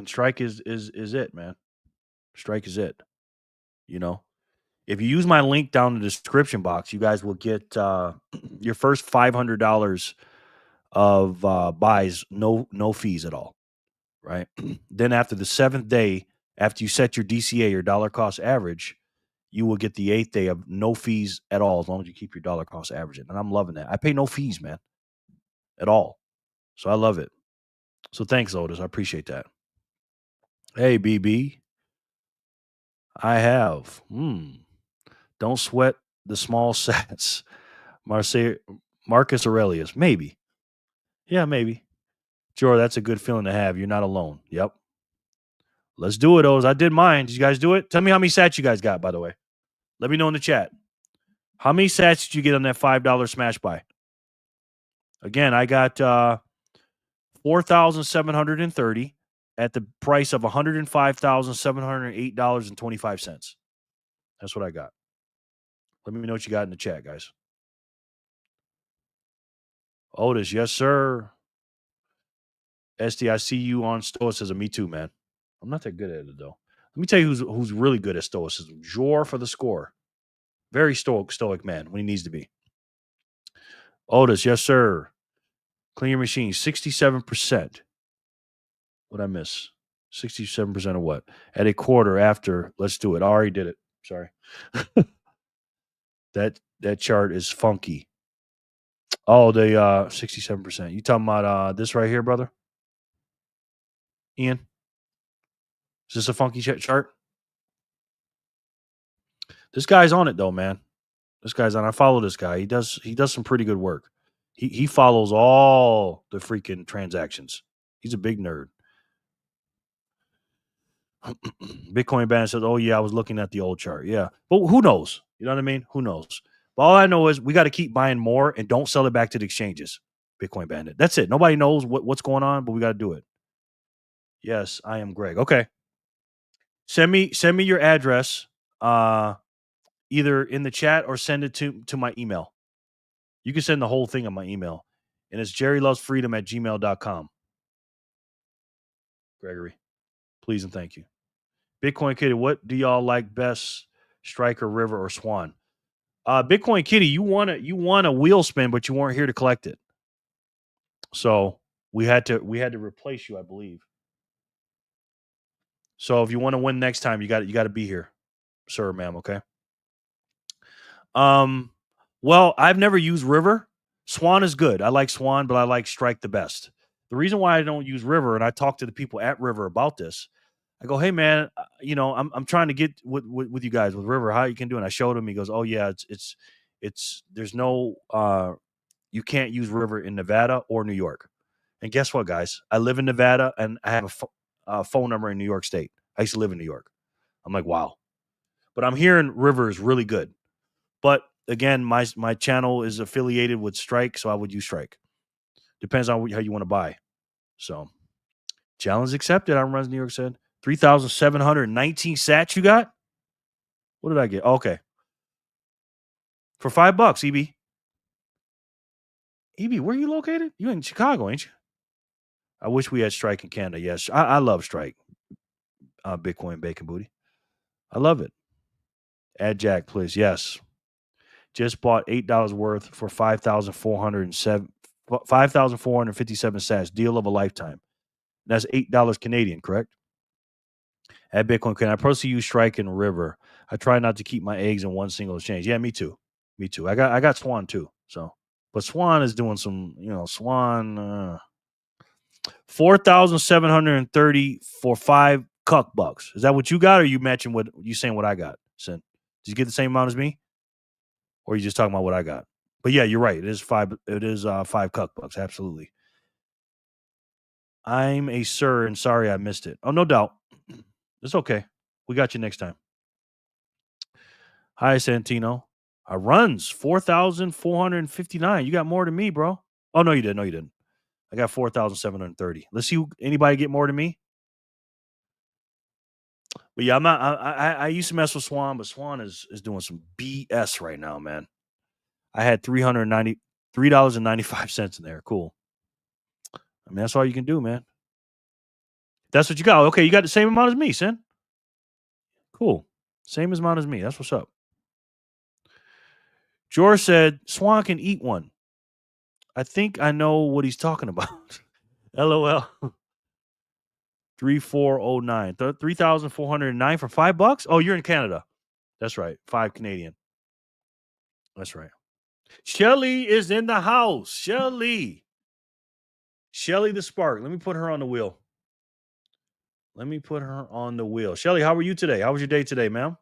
Strike is it, man. Strike is it. You know, if you use my link down in the description box, you guys will get your first $500 of buys, no fees at all. Right. Then after the 7th day, after you set your DCA, your dollar cost average, you will get the 8th day of no fees at all, as long as you keep your dollar cost average. And I'm loving that. I pay no fees, man, at all. So I love it. So thanks, Otis. I appreciate that. Hey, BB. I have. Don't sweat the small sats. Marcus Aurelius. Maybe. Yeah, maybe. Sure, that's a good feeling to have. You're not alone. Yep. Let's do it, Oz. I did mine. Did you guys do it? Tell me how many sats you guys got, by the way. Let me know in the chat. How many sats did you get on that $5 smash buy? Again, I got 4,730 at the price of $105,708.25. That's what I got. Let me know what you got in the chat, guys. Otis, yes, sir. SD, I see you on Stoicism. Me too, man. I'm not that good at it, though. Let me tell you who's really good at Stoicism. Jor for the score. Very stoic man when he needs to be. Otis, yes, sir. Clean your machine, 67%. What'd I miss? 67% of what? At a quarter after. Let's do it. I already did it. Sorry. That chart is funky. Oh, the 67%. You talking about this right here, brother? Ian? Is this a funky chart? This guy's on it though, man. This guy's on. I follow this guy. He does some pretty good work. He follows all the freaking transactions. He's a big nerd. Bitcoin Bandit says, "Oh yeah, I was looking at the old chart." Yeah, but who knows? You know what I mean? Who knows? But all I know is we got to keep buying more and don't sell it back to the exchanges. Bitcoin Bandit. That's it. Nobody knows what's going on, but we got to do it. Yes, I am Greg. Okay. Send me your address, either in the chat or send it to my email. You can send the whole thing on my email, and it's jerrylovesfreedom@gmail.com. Gregory, please and thank you. Bitcoin Kitty, what do y'all like best, Striker, River, or Swan? Bitcoin Kitty, you won a wheel spin, but you weren't here to collect it, so we had to replace you, I believe. So if you want to win next time, you got to be here, sir, ma'am. Okay. Well, I've never used River. Swan is good. I like Swan, but I like Strike the best. The reason why I don't use River, and I talk to the people at River about this, I go, "Hey man, I'm trying to get with you guys with River. How you can do it?" And I showed him. He goes, "Oh yeah, it's there's no you can't use River in Nevada or New York." And guess what, guys? I live in Nevada and I have a phone number in New York State. I used to live in New York. I'm like, wow. But I'm hearing River is really good. But again, my channel is affiliated with Strike, so I would use Strike. Depends on how you want to buy. So, challenge accepted. I'm Runs New York said 3,719 sats. You got? What did I get? Okay, for $5, EB. EB, where are you located? You in Chicago, ain't you? I wish we had Strike in Canada. Yes, I love Strike. Bitcoin Bacon Booty. I love it. Add Jack, please. Yes. Just bought $8 worth for 5,457 sats. Deal of a lifetime. That's $8 Canadian, correct? At Bitcoin, can I personally use Strike and River? I try not to keep my eggs in one single exchange. Yeah, me too. Me too. I got Swan too. So, but Swan is doing some, Swan 4,730 for $5 Is that what you got, or you matching what you saying what I got? Sin, did you get the same amount as me, or are you just talking about what I got? But yeah, you're right. It is five. It is $5 Absolutely. I'm a sir, and sorry I missed it. Oh, no doubt. It's okay. We got you next time. Hi, Santino. Runs 4,459. You got more than me, bro. Oh no, you didn't. No, you didn't. I got 4,730. Let's see anybody get more than me. But yeah, I'm not. I used to mess with Swan, but Swan is doing some BS right now, man. I had $393.95 in there. Cool. I mean, that's all you can do, man. That's what you got. Okay, you got the same amount as me, Sin. Cool. Same amount as me. That's what's up. George said Swan can eat one. I think I know what he's talking about. LOL. 3409. 3,409 for $5? Oh, you're in Canada. That's right. 5 Canadian. That's right. Shelly is in the house. Shelly the Spark. Let me put her on the wheel. Shelly, how were you today? How was your day today, ma'am?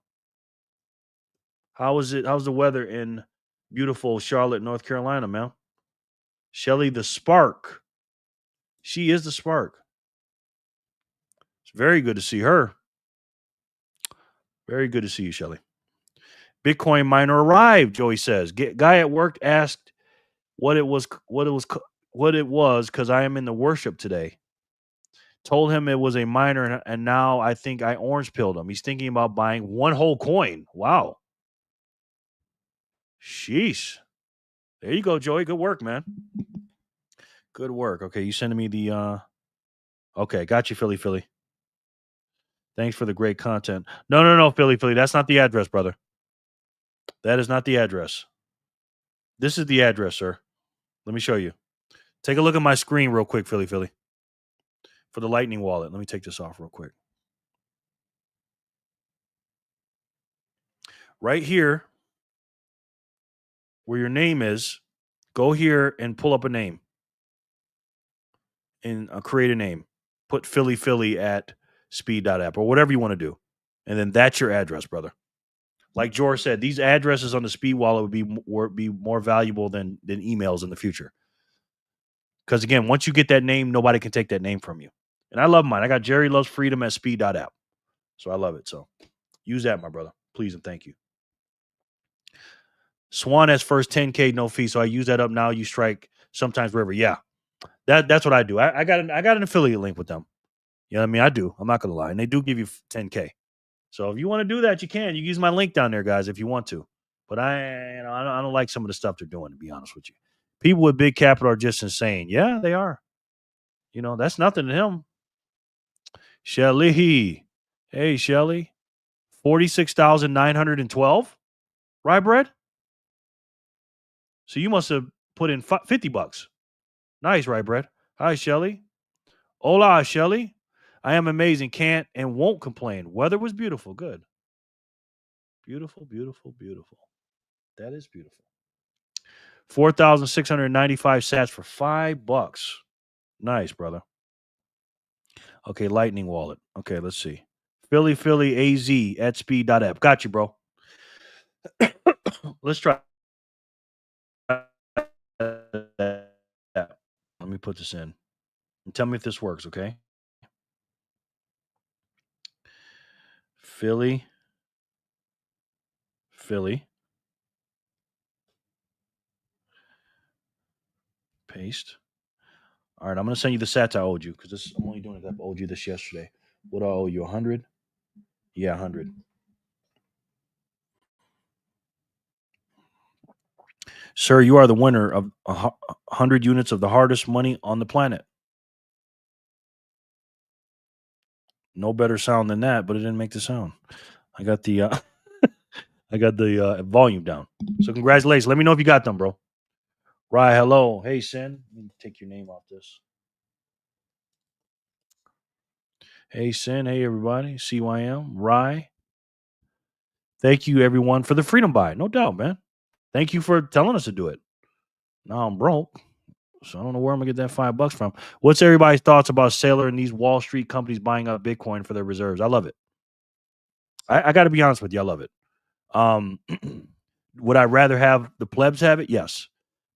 How was it? How's the weather in beautiful Charlotte, North Carolina, ma'am? Shelly the Spark. She is the Spark. It's very good to see her. Very good to see you, Shelly. Bitcoin miner arrived, Joey says. Guy at work asked what it was because I am in the worship today. Told him it was a miner, and now I think I orange pilled him. He's thinking about buying one whole coin. Wow. Sheesh. There you go, Joey. Good work, man. Good work. Okay, you sending me the okay, got you, Philly. Thanks for the great content. No, Philly. That's not the address, brother. That is not the address. This is the address, sir. Let me show you. Take a look at my screen real quick, Philly. For the Lightning wallet. Let me take this off real quick. Right here, where your name is, go here and pull up a name. And create a name. Put Philly at speed.app or whatever you want to do. And then that's your address, brother. Like George said, these addresses on the speed wallet would be more valuable than emails in the future. Because again, once you get that name, nobody can take that name from you. And I love mine. I got jerrylovesfreedom at speed.app. So I love it. So use that, my brother. Please and thank you. Swan has first 10K, no fee. So I use that up now. You strike sometimes wherever. Yeah. That's what I do. I got an affiliate link with them. You know what I mean? I do. I'm not going to lie. And they do give you 10K. So if you want to do that, you can. You use my link down there, guys, if you want to. But I don't like some of the stuff they're doing, to be honest with you. People with big capital are just insane. Yeah, they are. You know, that's nothing to him. Shelly. Hey, Shelly. 46,912. Rye bread? So you must have put in $50. Nice, Rye bread. Hi, Shelly. Hola, Shelly. I am amazing. Can't and won't complain. Weather was beautiful. Good. Beautiful. That is beautiful. 4,695 sats for $5. Nice, brother. Okay, Lightning wallet. Okay, let's see. Philly AZ at speed.app. Got you, bro. Let's try that. Let me put this in. And tell me if this works, okay? Philly. Paste. All right, I'm going to send you the sats I owed you because I'm only doing it. I owed you this yesterday. What do I owe you? 100? Yeah, 100. Sir, you are the winner of 100 units of the hardest money on the planet. No better sound than that, but it didn't make the sound. I got the volume down. So congratulations. Let me know if you got them, bro. Rye, hello. Hey, Sin. Let me take your name off this. Hey, Sin. Hey, everybody. CYM. Rye. Thank you, everyone, for the freedom buy. No doubt, man. Thank you for telling us to do it. Now I'm broke, so I don't know where I'm going to get that $5 from. What's everybody's thoughts about Saylor and these Wall Street companies buying up Bitcoin for their reserves? I love it. I got to be honest with you. I love it. Would I rather have the plebs have it? Yes.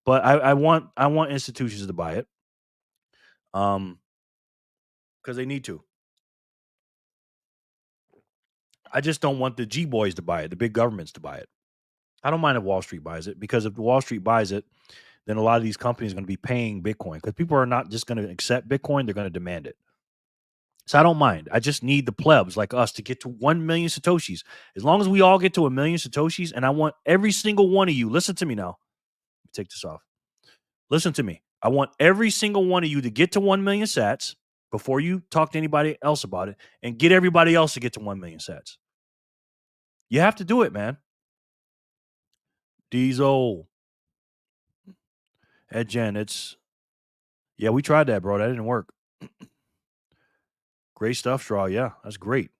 But I want institutions to buy it. Because they need to. I just don't want the G boys to buy it, the big governments to buy it. I don't mind if Wall Street buys it, because if Wall Street buys it, then a lot of these companies are going to be paying Bitcoin, because people are not just going to accept Bitcoin, they're going to demand it. So I don't mind. I just need the plebs like us to get to 1 million Satoshis. As long as we all get to 1 million Satoshis, and I want every single one of you, listen to me now. Let me take this off. Listen to me. I want every single one of you to get to 1 million sats before you talk to anybody else about it, and get everybody else to get to 1 million sats. You have to do it, man. Diesel. Ed Jen, yeah, we tried that, bro. That didn't work. Great stuff, Straw. Yeah, that's great.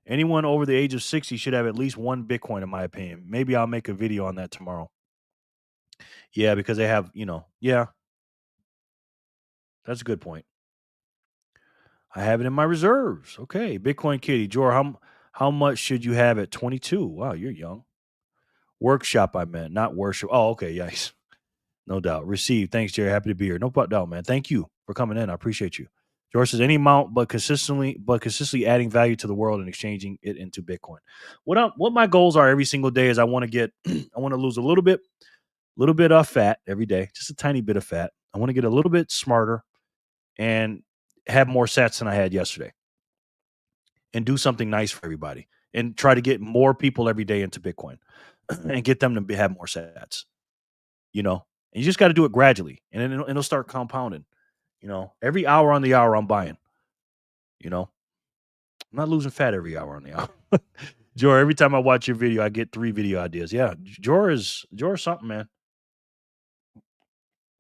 Anyone over the age of 60 should have at least one Bitcoin, in my opinion. Maybe I'll make a video on that tomorrow. Yeah, because they have, yeah. That's a good point. I have it in my reserves. Okay. Bitcoin Kitty. Jor, how much should you have at 22? Wow, you're young. Workshop, I meant, not worship. Oh, okay. Yes. No doubt. Receive. Thanks, Jerry. Happy to be here. No doubt, man. Thank you for coming in. I appreciate you. George says any amount, but consistently adding value to the world and exchanging it into Bitcoin. What my goals are every single day is I want to get, I want to lose a little bit of fat every day, just a tiny bit of fat. I want to get a little bit smarter and have more sats than I had yesterday, and do something nice for everybody, and try to get more people every day into Bitcoin and get them to have more sats. You know, and you just got to do it gradually, and then it'll start compounding. You know, every hour on the hour I'm buying. You know, I'm not losing fat every hour on the hour. Jor, every time I watch your video, I get 3 video ideas. Yeah, Jor is something, man.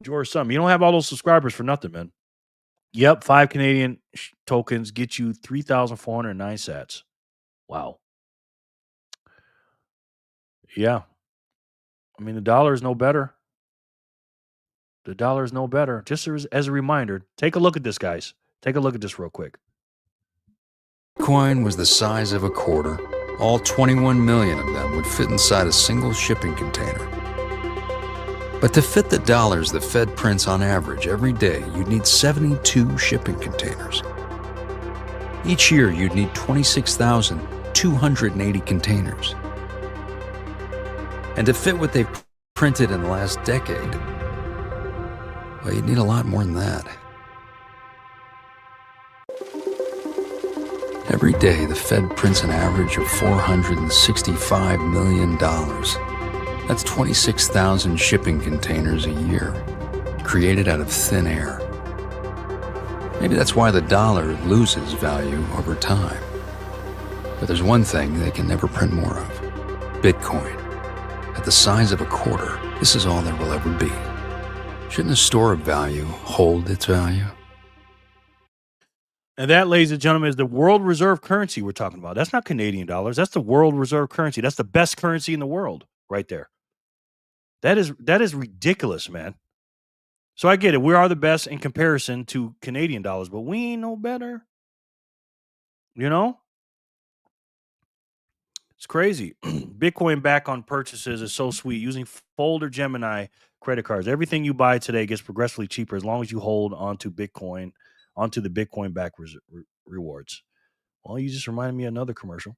Jor is something. You don't have all those subscribers for nothing, man. Yep, 5 Canadian tokens get you 3,409 sats. Wow. Yeah. I mean, the dollar is no better. The dollar is no better. Just as a reminder, take a look at this, guys. Take a look at this real quick. Bitcoin was the size of a quarter. All 21 million of them would fit inside a single shipping container. But to fit the dollars the Fed prints on average every day, you'd need 72 shipping containers. Each year, you'd need 26,280 containers. And to fit what they've printed in the last decade, well, you'd need a lot more than that. Every day, the Fed prints an average of $465 million. That's 26,000 shipping containers a year, created out of thin air. Maybe that's why the dollar loses value over time. But there's one thing they can never print more of: Bitcoin. At the size of a quarter, this is all there will ever be. Shouldn't a store of value hold its value? And that, ladies and gentlemen, is the world reserve currency we're talking about. That's not Canadian dollars. That's the world reserve currency. That's the best currency in the world right there. That is ridiculous, man. So I get it. We are the best in comparison to Canadian dollars, but we ain't no better. You know? It's crazy. Bitcoin back on purchases is so sweet. Using Fold or Gemini credit cards. Everything you buy today gets progressively cheaper as long as you hold onto the Bitcoin back rewards. Well, you just reminded me of another commercial.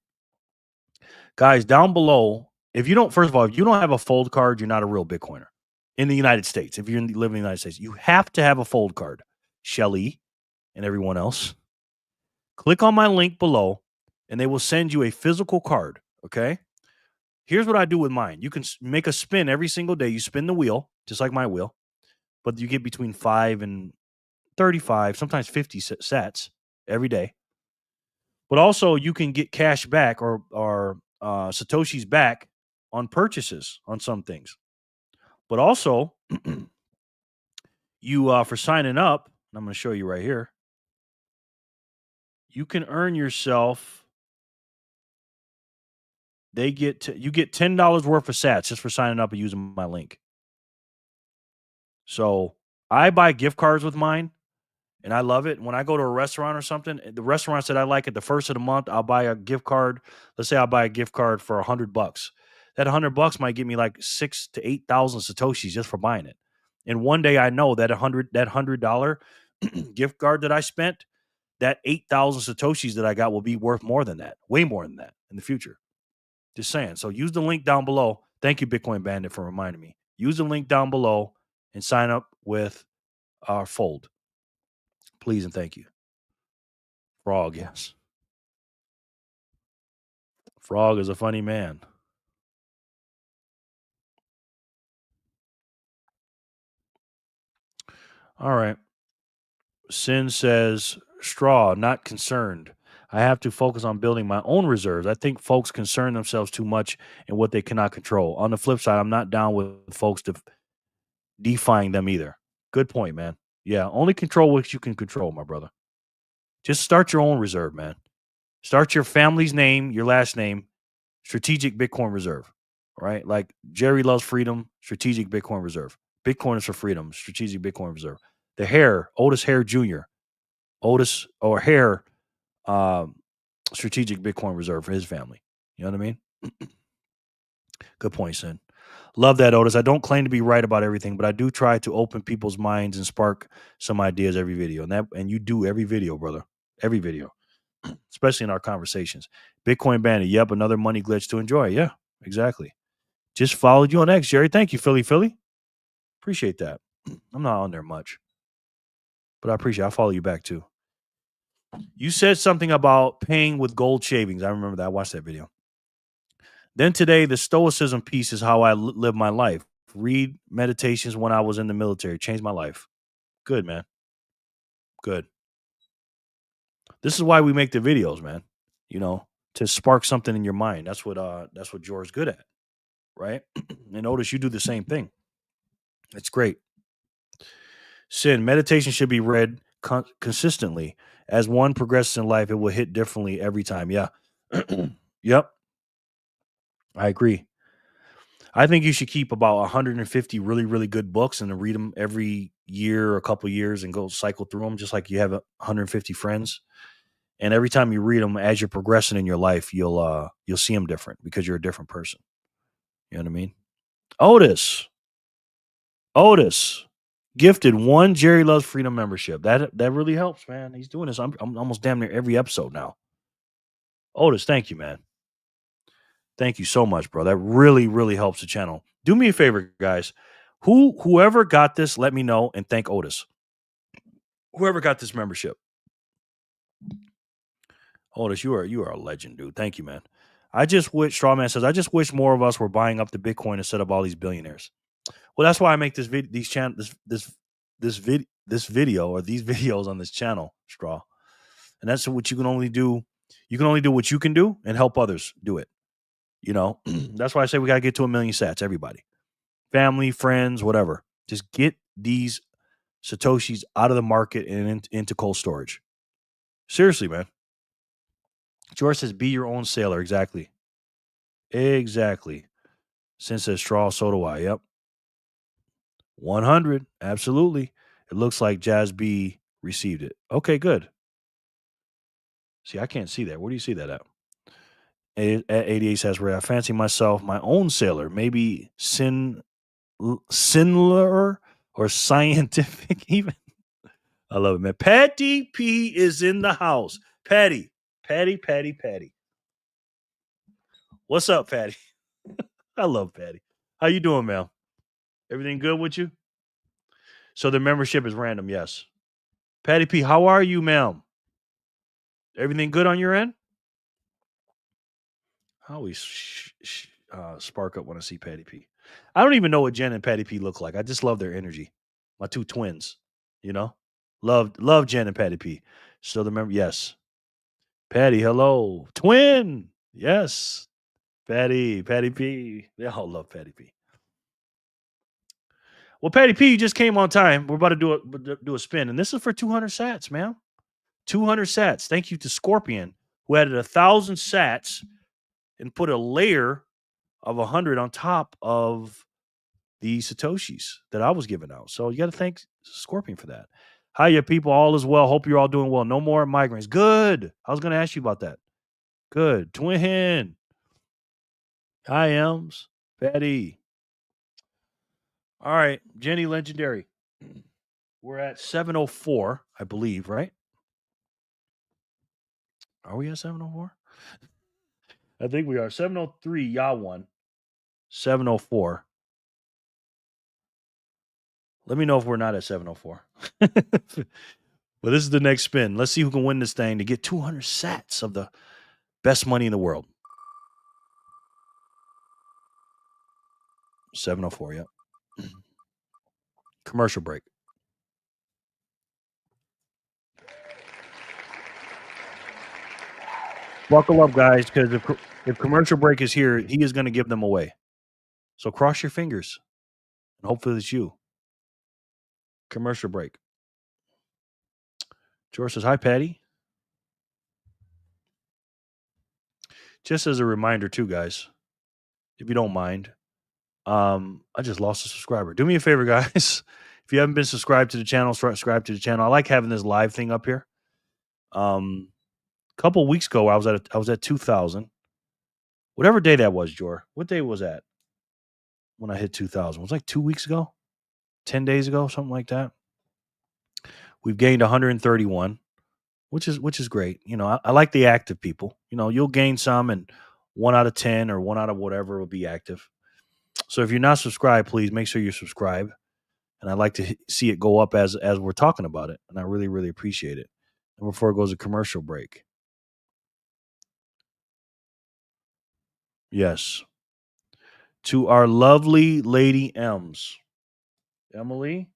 Guys, down below, if you don't have a Fold card, you're not a real Bitcoiner in the United States. If you live in the United States, you have to have a Fold card. Shelly and everyone else, click on my link below and they will send you a physical card. Okay. Here's what I do with mine. You can make a spin every single day. You spin the wheel, just like my wheel, but you get between 5 and 35, sometimes 50 sats every day. But also you can get cash back or Satoshis back on purchases on some things. But also you for signing up, and I'm going to show you right here, you can earn yourself, you get $10 worth of sats just for signing up and using my link. So I buy gift cards with mine, and I love it. When I go to a restaurant or something, the restaurants that I like at the first of the month, I'll buy a gift card. Let's say I'll buy a gift card for $100. That $100 might give me like 6,000 to 8,000 Satoshis just for buying it. And one day I know that $100 gift card that I spent, that 8,000 Satoshis that I got will be worth more than that, way more than that in the future. Just saying. So use the link down below. Thank you, Bitcoin Bandit, for reminding me. Use the link down below and sign up with our Fold. Please and thank you. Frog, yes. Frog is a funny man. All right. Sin says, straw, not concerned. I have to focus on building my own reserves. I think folks concern themselves too much in what they cannot control. On the flip side, I'm not down with folks defying them either. Good point, man. Yeah, only control what you can control, my brother. Just start your own reserve, man. Start your family's name, your last name, Strategic Bitcoin Reserve. Right? Like Jerry Loves Freedom, Strategic Bitcoin Reserve. Bitcoin is for freedom, Strategic Bitcoin Reserve. The Hare, Otis Hare Jr., Otis or Hare, Strategic Bitcoin Reserve for his family. You know what I mean? Good point, Sin. Love that, Otis. I don't claim to be right about everything, but I do try to open people's minds and spark some ideas every video. And you do every video, brother. Every video, especially in our conversations. Bitcoin Bandit. Yep, another money glitch to enjoy. Yeah, exactly. Just followed you on X, Jerry. Thank you, Philly. Appreciate that. I'm not on there much, but I appreciate it. I'll follow you back too. You said something about paying with gold shavings. I remember that. I watched that video. Then today, the stoicism piece is how I live my life. Read meditations when I was in the military. Changed my life. Good, man. Good. This is why we make the videos, man. You know, to spark something in your mind. That's what George's good at, right? And Otis, you do the same thing. It's great. Sin, meditation should be read consistently. As one progresses in life, it will hit differently every time. Yeah. Yep. I agree. I think you should keep about 150 really, really good books and then read them every year or a couple years and go cycle through them, just like you have 150 friends. And every time you read them, as you're progressing in your life, you'll see them different because you're a different person. You know what I mean? Otis gifted 1 Jerry Loves Freedom membership. That really helps, man. He's doing this. I'm almost damn near every episode now. Otis, thank you, man. Thank you so much, bro. That really, really helps the channel. Do me a favor, guys. Whoever got this, let me know and thank Otis. Whoever got this membership. Otis, you are a legend, dude. Thank you, man. Strawman says, I just wish more of us were buying up the Bitcoin instead of all these billionaires. Well, that's why I make this video or these videos on this channel, Straw. And that's what you can only do. You can only do what you can do and help others do it. You know, that's why I say we got to get to 1 million sats, everybody. Family, friends, whatever. Just get these Satoshis out of the market and into cold storage. Seriously, man. George says, be your own sailor. Exactly. Since says straw, so do I. Yep. 100. Absolutely. It looks like Jazz B received it. Okay, good. See, I can't see that. Where do you see that at? At 88 says, where I fancy myself my own sailor. Maybe sinler or scientific even. I love it, man. Patty P is in the house. Patty. What's up, Patty? I love Patty. How you doing, man? Everything good with you? So the membership is random, yes. Patty P, how are you, ma'am? Everything good on your end? I always spark up when I see Patty P. I don't even know what Jen and Patty P look like. I just love their energy. My 2 twins, you know? Love Jen and Patty P. So the member, yes. Patty, hello. Twin. Yes. Patty P. They all love Patty P. Well, Patty P, you just came on time. We're about to do a spin, and this is for 200 sats, man. 200 sats. Thank you to Scorpion, who added 1,000 sats and put a layer of 100 on top of the Satoshis that I was giving out. So you got to thank Scorpion for that. Hiya, people. All is well. Hope you're all doing well. No more migraines. Good. I was going to ask you about that. Good. Twin. Hi, Ems. Patty. All right. Jenny Legendary. We're at 7:04, I believe, right? Are we at 7:04? I think we are. 7:03, Yawan. 7:04. Let me know if we're not at 7:04. Well, this is the next spin. Let's see who can win this thing to get 200 sats of the best money in the world. 7:04, yep. Commercial break. Buckle up, guys, because if commercial break is here, he is going to give them away. So cross your fingers, and hopefully it's you. Commercial break. George says, hi, Patty. Just as a reminder, too, guys, if you don't mind, I just lost a subscriber. Do me a favor, guys. If you haven't been subscribed to the channel, subscribe to the channel. I like having this live thing up here. A couple weeks ago, I was at 2,000. Whatever day that was, Jor. What day was that? when I hit 2,000. It was like 2 weeks ago, 10 days ago, something like that. We've gained 131, which is great. You know, I like the active people. You know, you'll gain some, and 1 out of 10 or 1 out of whatever will be active. So if you're not subscribed, please make sure you subscribe. And I'd like to see it go up as we're talking about it. And I really, really appreciate it. And before it goes to commercial break. Yes. To our lovely Lady M's. Emily,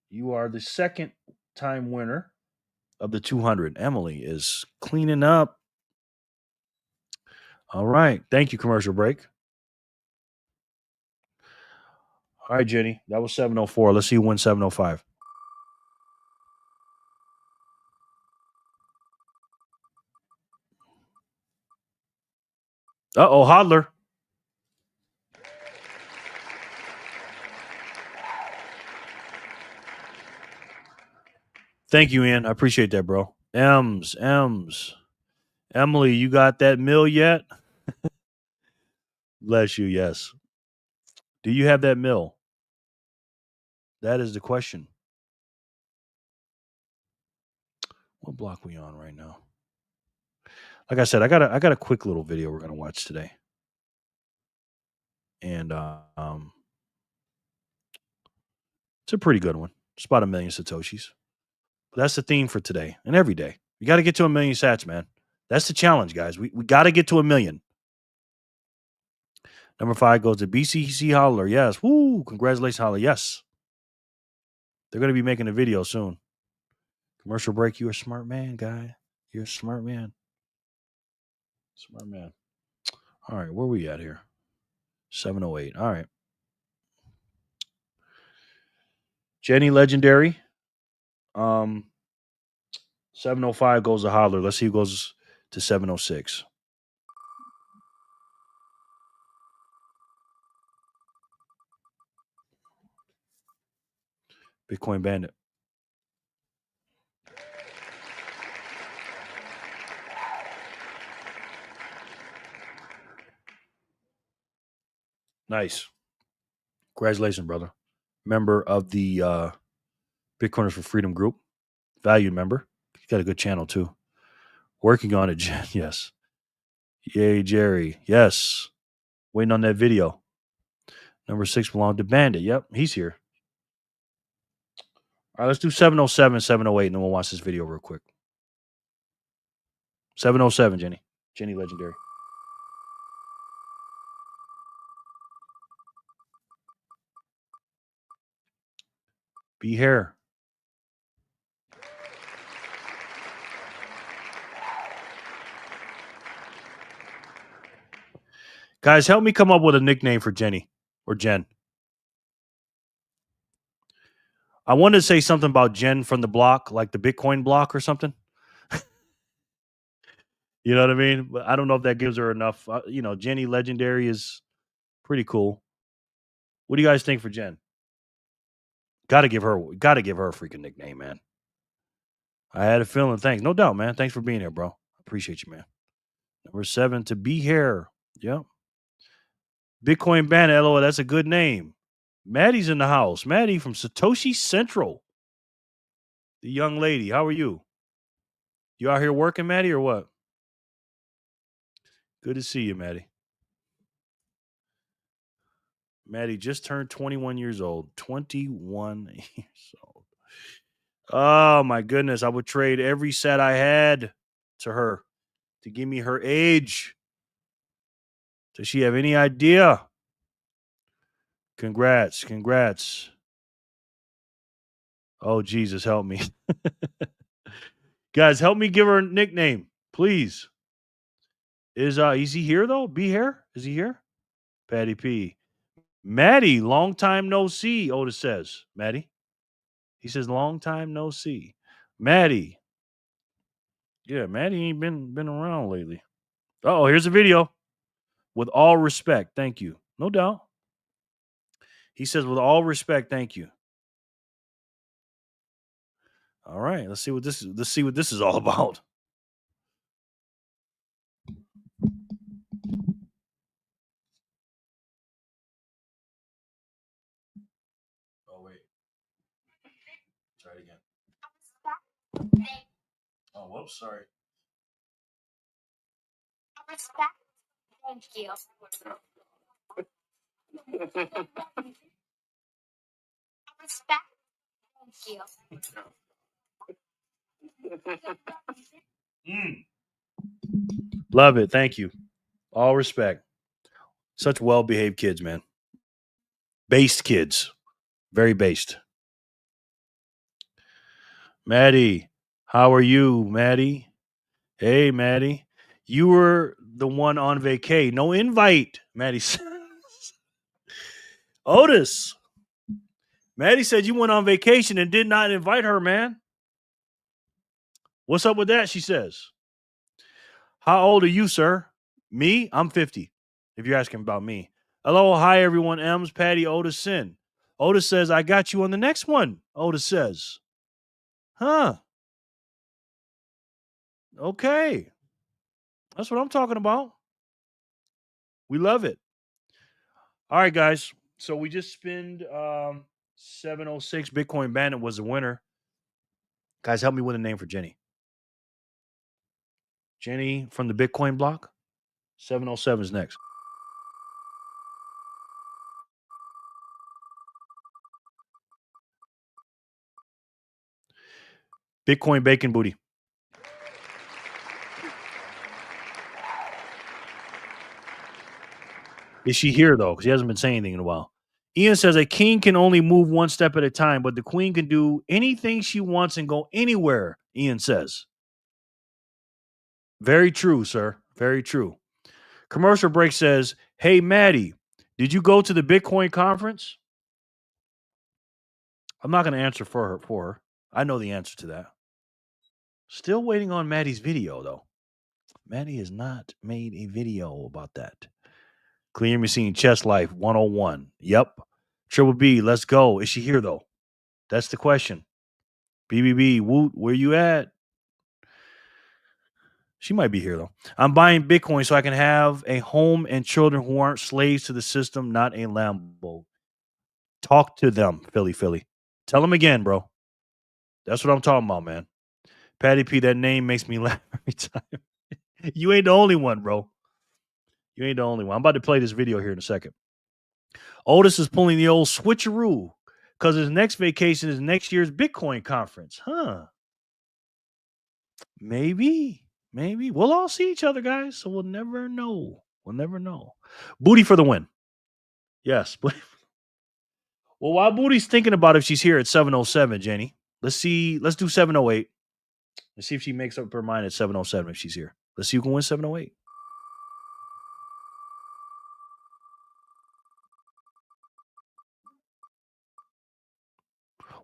you are the second time winner of the 200. Emily is cleaning up. All right. Thank you, commercial break. All right, Jenny. That was 704. Let's see who wins 705. Uh-oh, Hodler. Thank you, Ian. I appreciate that, bro. M's. Emily, you got that mill yet? Bless you, yes. Do you have that mill? That is the question. What block we on right now? Like I said, I got a quick little video we're gonna watch today. And it's a pretty good one. It's about 1 million Satoshis. But that's the theme for today and every day. You got to get to 1 million sats, man. That's the challenge, guys. We got to get to 1 million. Number 5 goes to BCC Holler. Yes. Woo. Congratulations, Holler. Yes. They're going to be making a video soon. Commercial break. You're a smart man, guy. You're a smart man. Smart man. All right. Where we at here? 708. All right. Jenny Legendary. 705 goes to Holler. Let's see who goes to 706. Bitcoin Bandit. Nice. Congratulations, brother. Member of the Bitcoiners for Freedom group. Valued member. He's got a good channel, too. Working on it, Jen. Yes. Yay, Jerry. Yes. Waiting on that video. Number 6 belonged to Bandit. Yep, he's here. All right, let's do 707, 708, and then we'll watch this video real quick. 707, Jenny. Jenny Legendary. Be here. Guys, help me come up with a nickname for Jenny or Jen. I wanted to say something about Jen from the block, like the Bitcoin block or something. You know what I mean? But I don't know if that gives her enough. Jenny Legendary is pretty cool. What do you guys think for Jen? Got to give her a freaking nickname, man. I had a feeling. Thanks. No doubt, man. Thanks for being here, bro. Appreciate you, man. Number 7 to be here. Yep. Bitcoin Bandit, LOL. That's a good name. Maddie's in the house. Maddie from Satoshi Central. The young lady. How are you? You out here working, Maddie, or what? Good to see you, Maddie. Maddie just turned 21 years old. 21 years old. Oh, my goodness. I would trade every set I had to her to give me her age. Does she have any idea? Congrats. Oh, Jesus, help me. Guys, help me give her a nickname, please. Is he here, though? Be here? Is he here? Patty P. Maddie, long time no see, Otis says. Maddie? He says, long time no see. Maddie. Yeah, Maddie ain't been around lately. Oh, here's a video. With all respect, thank you. No doubt. He says, with all respect, thank you. All right, let's see what this is all about. it again. Oh, whoops, sorry. Thank you. Love it. Thank you. All respect. Such well-behaved kids, man. Based kids. Very based. Maddie, how are you, Maddie? Hey, Maddie. You were the one on vacay. No invite, Maddie says. Otis. Maddie said you went on vacation and did not invite her, man. What's up with that? She says. How old are you, sir? Me? I'm 50, if you're asking about me. Hello, hi, everyone. Ems, Patty, Otis, Sin. Otis says, I got you on the next one. Otis says. Huh. Okay. That's what I'm talking about. We love it. All right, guys. So we just spinned 706. Bitcoin Bandit was the winner. Guys, help me with a name for Jenny. Jenny from the Bitcoin block. 707 is next. Bitcoin Bacon Booty. Is she here, though? Because she hasn't been saying anything in a while. Ian says a king can only move one step at a time, but the queen can do anything she wants and go anywhere, Ian says. Very true, sir. Very true. Commercial break says, hey, Maddie, did you go to the Bitcoin conference? I'm not going to answer for her. I know the answer to that. Still waiting on Maddie's video, though. Maddie has not made a video about that. Clear Machine Chess Life 101. Yep. Triple B, let's go. Is she here, though? That's the question. BBB, Woot, where you at? She might be here, though. I'm buying Bitcoin so I can have a home and children who aren't slaves to the system, not a Lambo. Talk to them, Philly. Tell them again, bro. That's what I'm talking about, man. Patty P, that name makes me laugh every time. You ain't the only one, bro. You ain't the only one. I'm about to play this video here in a second. Otis is pulling the old switcheroo because his next vacation is next year's Bitcoin conference. Huh. Maybe. We'll all see each other, guys, so we'll never know. Booty for the win. Yes. Well, while Booty's thinking about if she's here at 707, Jenny, let's do 708. Let's see if she makes up her mind at 707 if she's here. Let's see who can win 708.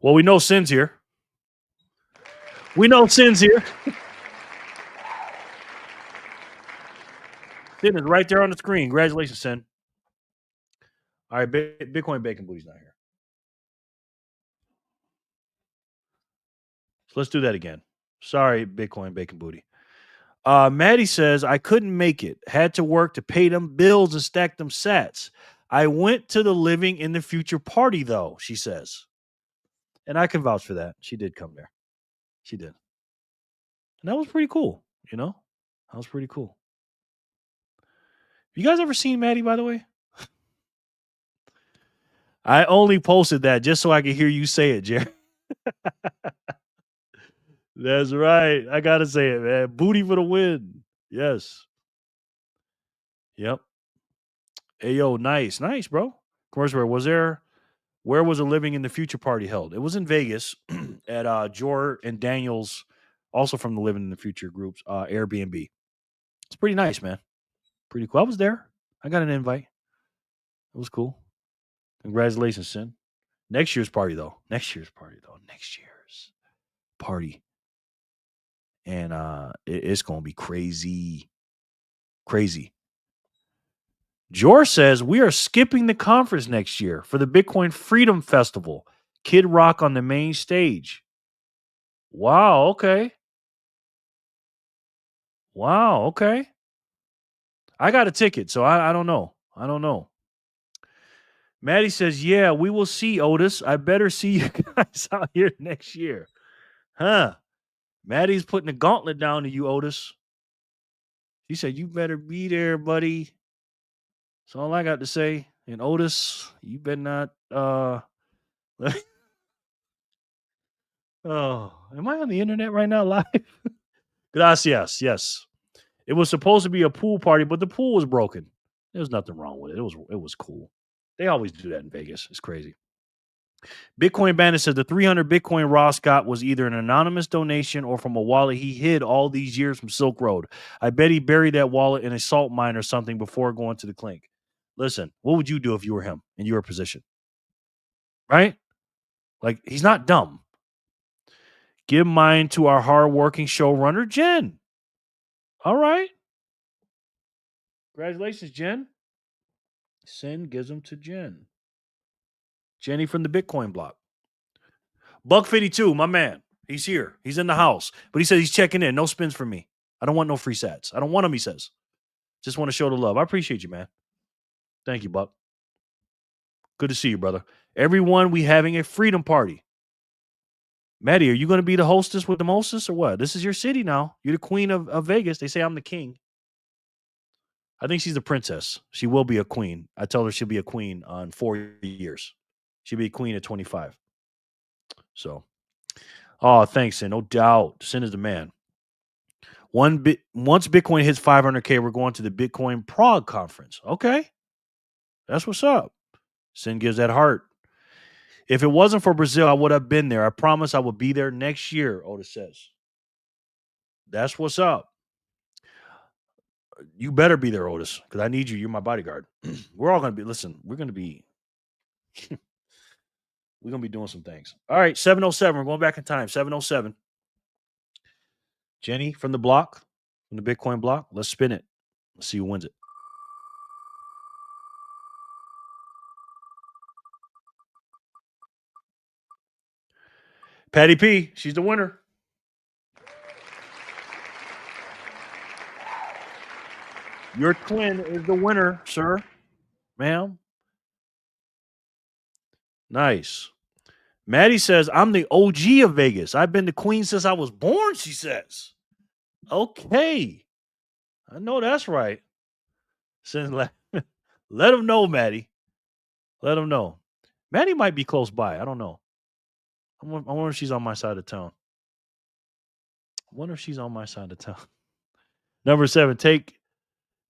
Well, we know Sin's here. Sin is right there on the screen. Congratulations, Sin. All right, Bitcoin Bacon Booty's not here. So let's do that again. Sorry, Bitcoin Bacon Booty. Maddie says, I couldn't make it. Had to work to pay them bills and stack them sats. I went to the Living in the Future party, though, she says. And I can vouch for that. She did come there. She did. And that was pretty cool, you know? That was pretty cool. You guys ever seen Maddie, by the way? I only posted that just so I could hear you say it, Jerry. That's right. I got to say it, man. Booty for the win. Yes. Yep. Hey, yo, nice, bro. Commercial, where was a Living in the Future party held? It was in Vegas at Jor and Daniel's, also from the Living in the Future groups, Airbnb. It's pretty nice, man. Pretty cool. I was there. I got an invite. It was cool. Congratulations, Sin. Next year's party, though. Next year's party. And it's going to be crazy. Jor says we are skipping the conference next year for the Bitcoin Freedom Festival. Kid Rock on the main stage. Wow, okay. I got a ticket, so I don't know. Maddie says, yeah, we will see, Otis. I better see you guys out here next year. Huh? Maddie's putting a gauntlet down to you, Otis. She said, you better be there, buddy. That's all I got to say. And Otis, you better not oh, am I on the internet right now live? Gracias. Yes. It was supposed to be a pool party, but the pool was broken. There was nothing wrong with it. It was cool. They always do that in Vegas. It's crazy. Bitcoin Bandit said the 300 Bitcoin Ross got was either an anonymous donation or from a wallet he hid all these years from Silk Road. I bet he buried that wallet in a salt mine or something before going to the clink. Listen, what would you do if you were him in your position? Right? Like, he's not dumb. Give mine to our hardworking showrunner, Jen. All right. Congratulations, Jen. Sin gives them to Jen. Jenny from the Bitcoin block. Buck 52, my man. He's here. He's in the house. But he says he's checking in. No spins for me. I don't want no free sats. I don't want them, he says. Just want to show the love. I appreciate you, man. Thank you, Buck. Good to see you, brother. Everyone, we having a freedom party. Maddie, are you going to be the hostess with the mostest or what? This is your city now. You're the queen of Vegas. They say I'm the king. I think she's the princess. She will be a queen. I told her she'll be a queen in 4 years. She'll be a queen at 25. So, oh, thanks, Sin. No doubt. Sin is the man. Once Bitcoin hits 500K, we're going to the Bitcoin Prague conference. Okay. That's what's up. Sin gives that heart. If it wasn't for Brazil, I would have been there. I promise I will be there next year, Otis says. That's what's up. You better be there, Otis, because I need you. You're my bodyguard. We're all going to be, listen, we're going to be doing some things. All right, 707. We're going back in time. 707. Jenny from the block, from the Bitcoin block. Let's spin it. Let's see who wins it. Patty P, she's the winner. Your twin is the winner, sir, ma'am. Nice. Maddie says, I'm the OG of Vegas. I've been the queen since I was born, she says. Okay. I know that's right. Let him know, Maddie. Let him know. Maddie might be close by. I don't know. I wonder if she's on my side of town. Number 7, take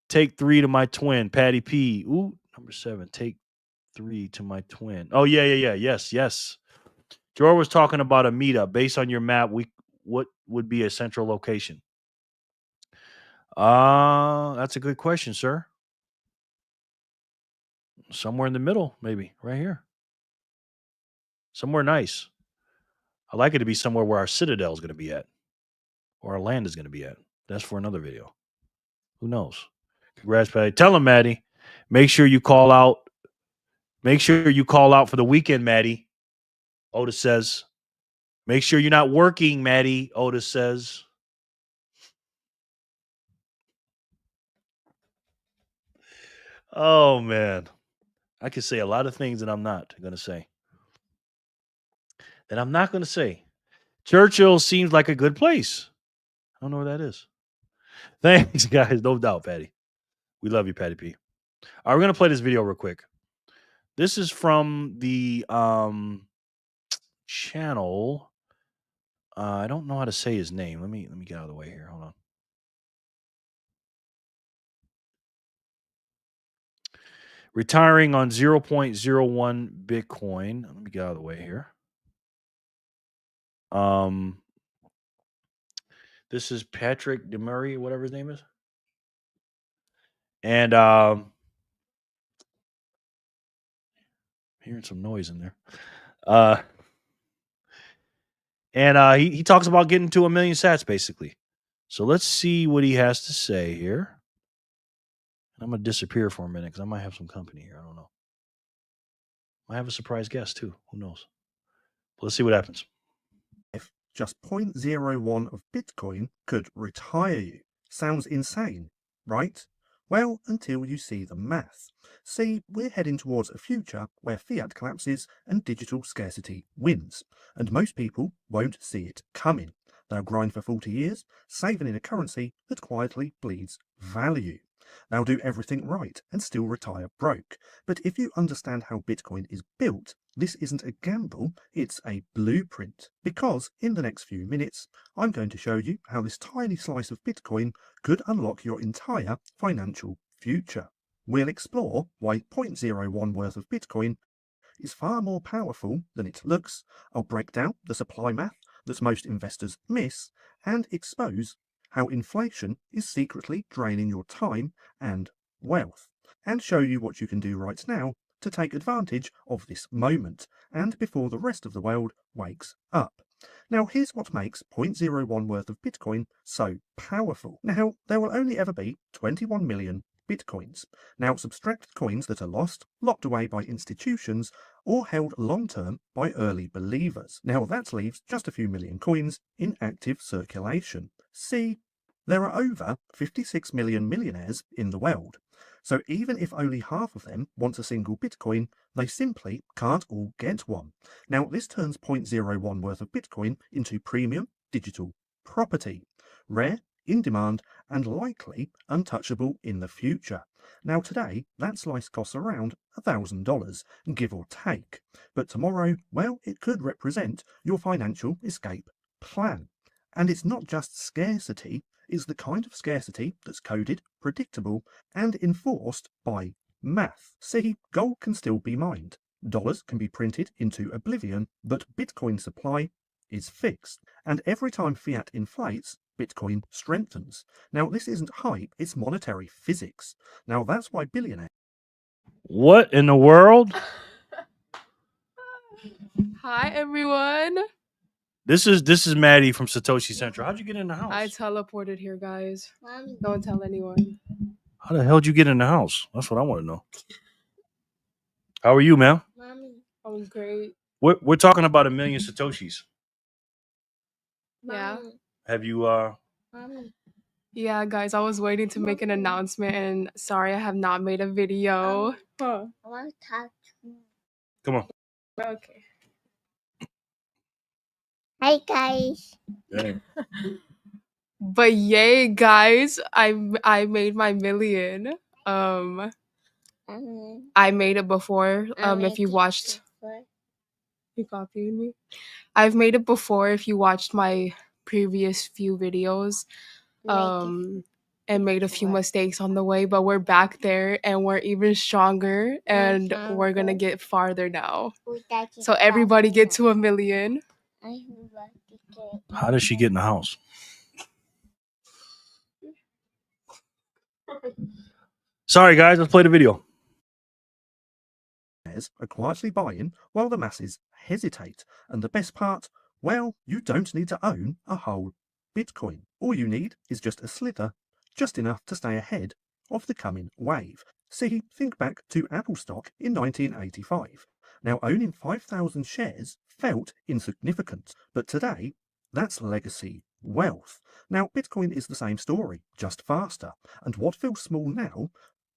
3 to my twin, Patty P. Ooh, number 7, take 3 to my twin. Oh, yeah. Yes. George was talking about a meetup. Based on your map, what would be a central location? That's a good question, sir. Somewhere in the middle, maybe, right here. Somewhere nice. I like it to be somewhere where our citadel is going to be at, or our land is going to be at. That's for another video. Who knows? Congrats, Patty. Tell him, Maddie. Make sure you call out. Make sure you call out for the weekend, Maddie. Otis says. Make sure you're not working, Maddie. Otis says. Oh, man. I could say a lot of things that I'm not going to say. Churchill seems like a good place. I don't know where that is. Thanks, guys. No doubt, Patty. We love you, Patty P. All right, we're going to play this video real quick. This is from the channel. I don't know how to say his name. Let me get out of the way here. Hold on. Retiring on 0.01 Bitcoin. Let me get out of the way here. This is Patrick DeMurray, whatever his name is. And hearing some noise in there. He talks about getting to 1 million sats, basically. So let's see what he has to say here. I'm going to disappear for a minute because I might have some company here. I don't know. I have a surprise guest, too. Who knows? But let's see what happens. If just 0.01 of Bitcoin could retire you. Sounds insane, right? Well, until you see the math. See, we're heading towards a future where fiat collapses and digital scarcity wins, and most people won't see it coming. They'll grind for 40 years, saving in a currency that quietly bleeds value. They'll do everything right and still retire broke. But if you understand how Bitcoin is built, this isn't a gamble, it's a blueprint. Because in the next few minutes, I'm going to show you how this tiny slice of Bitcoin could unlock your entire financial future. We'll explore why 0.01 worth of Bitcoin is far more powerful than it looks. I'll break down the supply math that most investors miss and expose how inflation is secretly draining your time and wealth, and show you what you can do right now to take advantage of this moment and before the rest of the world wakes up. Now, here's what makes 0.01 worth of Bitcoin so powerful. Now, there will only ever be 21 million Bitcoins. Now, subtract coins that are lost, locked away by institutions, or held long-term by early believers. Now, that leaves just a few million coins in active circulation. See, there are over 56 million millionaires in the world. So even if only half of them want a single Bitcoin, they simply can't all get one. Now, this turns 0.01 worth of Bitcoin into premium digital property. Rare, in demand, and likely untouchable in the future. Now, today, that slice costs around $1,000, give or take. But tomorrow, well, it could represent your financial escape plan. And it's not just scarcity, it's the kind of scarcity that's coded, predictable, and enforced by math. See, gold can still be mined. Dollars can be printed into oblivion, but Bitcoin supply is fixed. And every time fiat inflates, Bitcoin strengthens. Now, this isn't hype, it's monetary physics. Now, that's why billionaires... What in the world? Hi everyone. This is Maddie from Satoshi Central. How'd you get in the house? I teleported here, guys. Mommy. Don't tell anyone. How the hell did you get in the house? That's what I want to know. How are you, man? Mommy. I'm great. We're talking about 1 million Satoshis. Yeah. Mommy. Have you Mommy. Yeah, guys, I was waiting to make an announcement and sorry I have not made a video. Huh. I want to talk to you. come on? Okay. Hi, guys. Yeah. But yay, guys, I made my million. I made it before. If you watched, you copied me. I've made it before if you watched my previous few videos. And made a few mistakes on the way, but we're back there and we're even stronger and we're gonna get farther now. So everybody get to 1 million. How does she get in the house? Sorry, guys. Let's play the video. Are quietly buying while the masses hesitate. And the best part, well, you don't need to own a whole Bitcoin. All you need is just a slither, just enough to stay ahead of the coming wave. See, think back to Apple stock in 1985. Now, owning 5,000 shares felt insignificant, but today, that's legacy wealth. Now, Bitcoin is the same story, just faster. And what feels small now,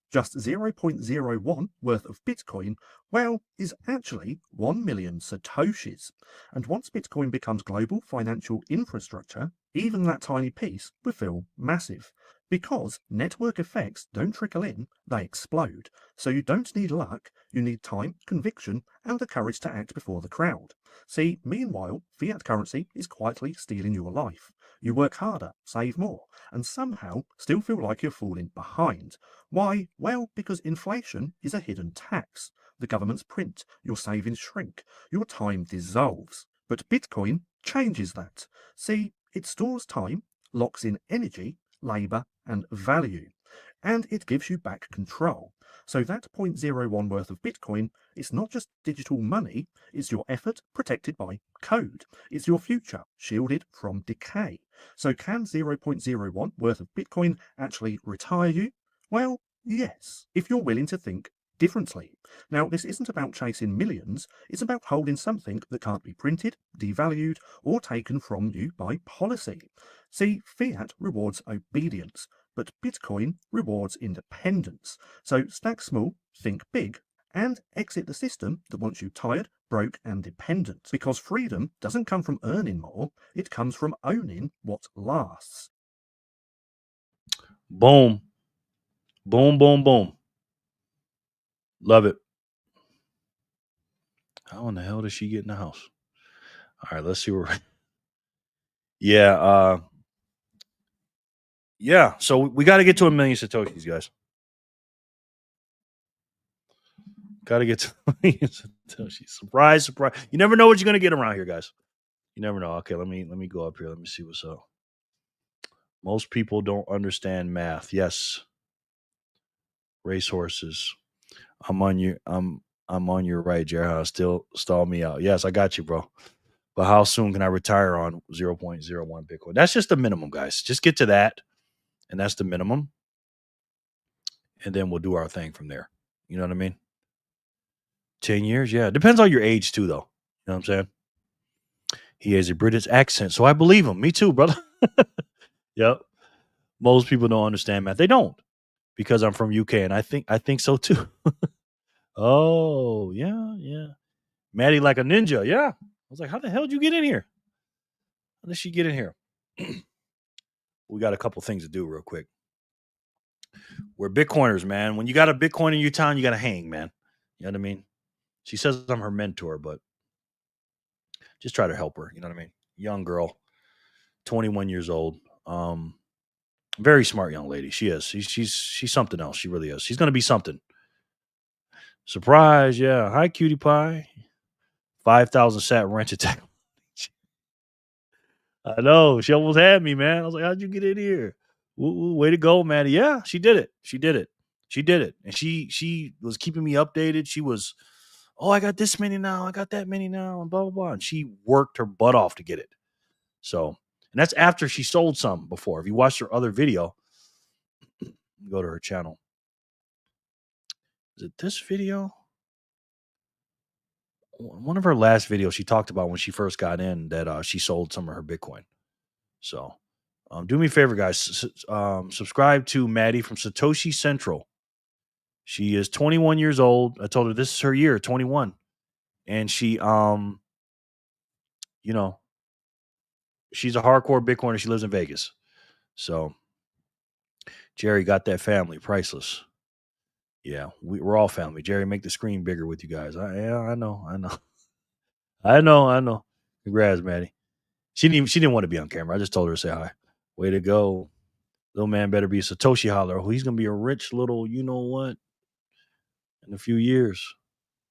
just 0.01 worth of Bitcoin, well, is actually 1 million Satoshis. And once Bitcoin becomes global financial infrastructure, even that tiny piece will feel massive. Because network effects don't trickle in, they explode. So you don't need luck, you need time, conviction, and the courage to act before the crowd. See, meanwhile, fiat currency is quietly stealing your life. You work harder, save more, and somehow still feel like you're falling behind. Why? Well, because inflation is a hidden tax. The governments print, your savings shrink, your time dissolves. But Bitcoin changes that. See, it stores time, locks in energy, labour, and value. And it gives you back control. So that 0.01 worth of Bitcoin is not just digital money, it's your effort protected by code. It's your future shielded from decay. So can 0.01 worth of Bitcoin actually retire you? Well, yes, if you're willing to think differently. Now, this isn't about chasing millions, it's about holding something that can't be printed, devalued, or taken from you by policy. See, fiat rewards obedience. but Bitcoin rewards independence. So stack small, think big, and exit the system that wants you tired, broke, and dependent. Because freedom doesn't come from earning more, it comes from owning what lasts. Boom. Boom, boom, boom. Love it. How in the hell does she get in the house? All right, let's see where. Yeah. Yeah. So we got to get to 1 million Satoshis, guys. Got to get to 1 million Satoshis. Surprise, surprise. You never know what you're going to get around here, guys. You never know. Okay, let me go up here. Let me see what's up. Most people don't understand math. Yes. Racehorses. I'm on your right, Jared. Still stall me out. Yes, I got you, bro. But how soon can I retire on 0.01 Bitcoin? That's just the minimum, guys. Just get to that. And that's the minimum. And then we'll do our thing from there. You know what I mean? 10 years? Yeah. Depends on your age too, though. You know what I'm saying? He has a British accent, so I believe him. Me too, brother. Yep. Most people don't understand math. They don't. Because I'm from UK, and I think so too. Oh, yeah. Maddie like a ninja. Yeah. I was like, how the hell did you get in here? How did she get in here? We got a couple things to do real quick. We're Bitcoiners, man. When you got a Bitcoin in your town, you got to hang, man. You know what I mean? She says I'm her mentor, but just try to help her. You know what I mean? Young girl, 21 years old. Very smart young lady. She is. She's something else. She really is. She's going to be something. Surprise. Yeah. Hi, cutie pie. 5,000 sat rent attack. I know. She almost had me, man. I was like, how'd you get in here? Way to go, Maddie. Yeah, she did it. And she was keeping me updated. She was, oh, I got this many now. I got that many now, and blah, blah, blah. And she worked her butt off to get it. So, and that's after she sold some before. If you watched her other video, go to her channel. Is it this video? One of her last videos, she talked about when she first got in that she sold some of her Bitcoin. So do me a favor, guys. Subscribe to Maddie from Satoshi Central. She is 21 years old. I told her this is her year, 21. And she, she's a hardcore Bitcoiner. She lives in Vegas. So Jerry got that family, priceless. Yeah, we're all family. Jerry, make the screen bigger with you guys. I know. Congrats, Maddie. She didn't want to be on camera. I just told her to say hi. Way to go. Little man better be a Satoshi holler. Oh, he's gonna be a rich little, you know what, in a few years.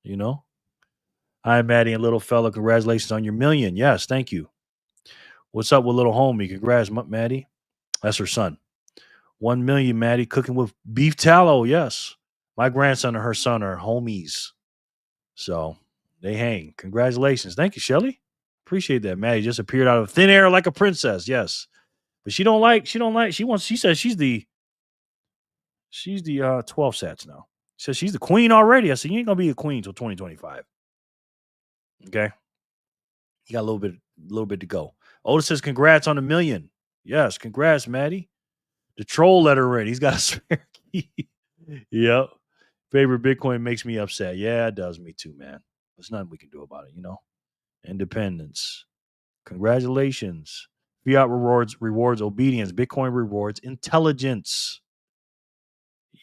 You know? Hi, Maddie and little fella. Congratulations on your 1 million. Yes, thank you. What's up with little homie? Congrats, Maddie. That's her son. 1 million, Maddie, cooking with beef tallow. Yes. My grandson and her son are homies. So they hang. Congratulations. Thank you, Shelly. Appreciate that. Maddie just appeared out of thin air like a princess. Yes. But she says she's the 12 sats now. She says she's the queen already. I said, you ain't gonna be a queen till 2025. Okay. You got a little bit to go. Otis says, congrats on 1 million. Yes, congrats, Maddie. The troll let her in. He's got a spare key. Yep. Favorite Bitcoin makes me upset. Yeah, it does me too, man. There's nothing we can do about it, you know. Independence. Congratulations. Fiat rewards obedience. Bitcoin rewards intelligence.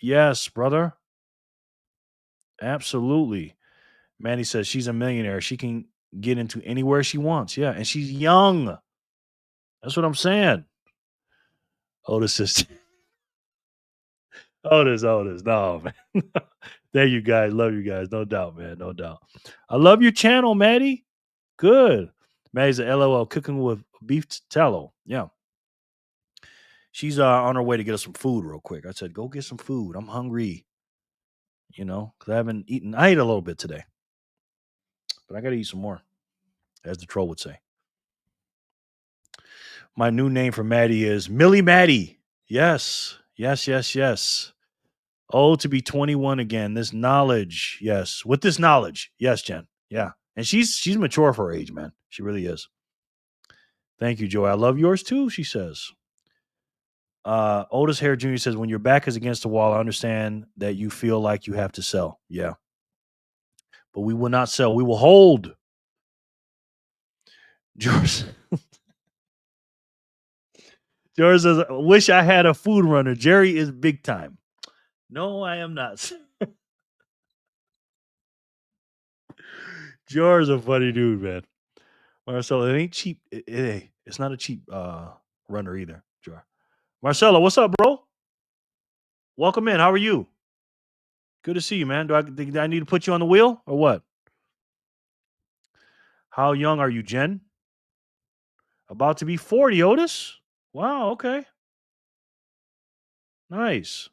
Yes, brother. Absolutely. Manny says she's a millionaire. She can get into anywhere she wants. Yeah, and she's young. That's what I'm saying. Otis says, Otis. No, man. Thank you guys. Love you guys. No doubt, man. No doubt. I love your channel, Maddie. Good. Maddie's a LOL cooking with beef tallow. Yeah. She's on her way to get us some food real quick. I said, go get some food. I'm hungry. You know, because I haven't eaten. I ate a little bit today. But I got to eat some more, as the troll would say. My new name for Maddie is Millie Maddie. Yes. Oh, to be 21 again. This knowledge. Yes. With this knowledge. Yes, Jen. Yeah. And she's mature for her age, man. She really is. Thank you, Joy. I love yours too, she says. Otis Hare Jr. says, when your back is against the wall, I understand that you feel like you have to sell. Yeah. But we will not sell. We will hold. George, George says, wish I had a food runner. Jerry is big time. No, I am not. George is a funny dude, man. Marcelo, it ain't cheap. It's not a cheap runner either, George. Marcelo, what's up, bro? Welcome in. How are you? Good to see you, man. Do I need to put you on the wheel or what? How young are you, Jen? About to be 40, Otis. Wow, okay. Nice.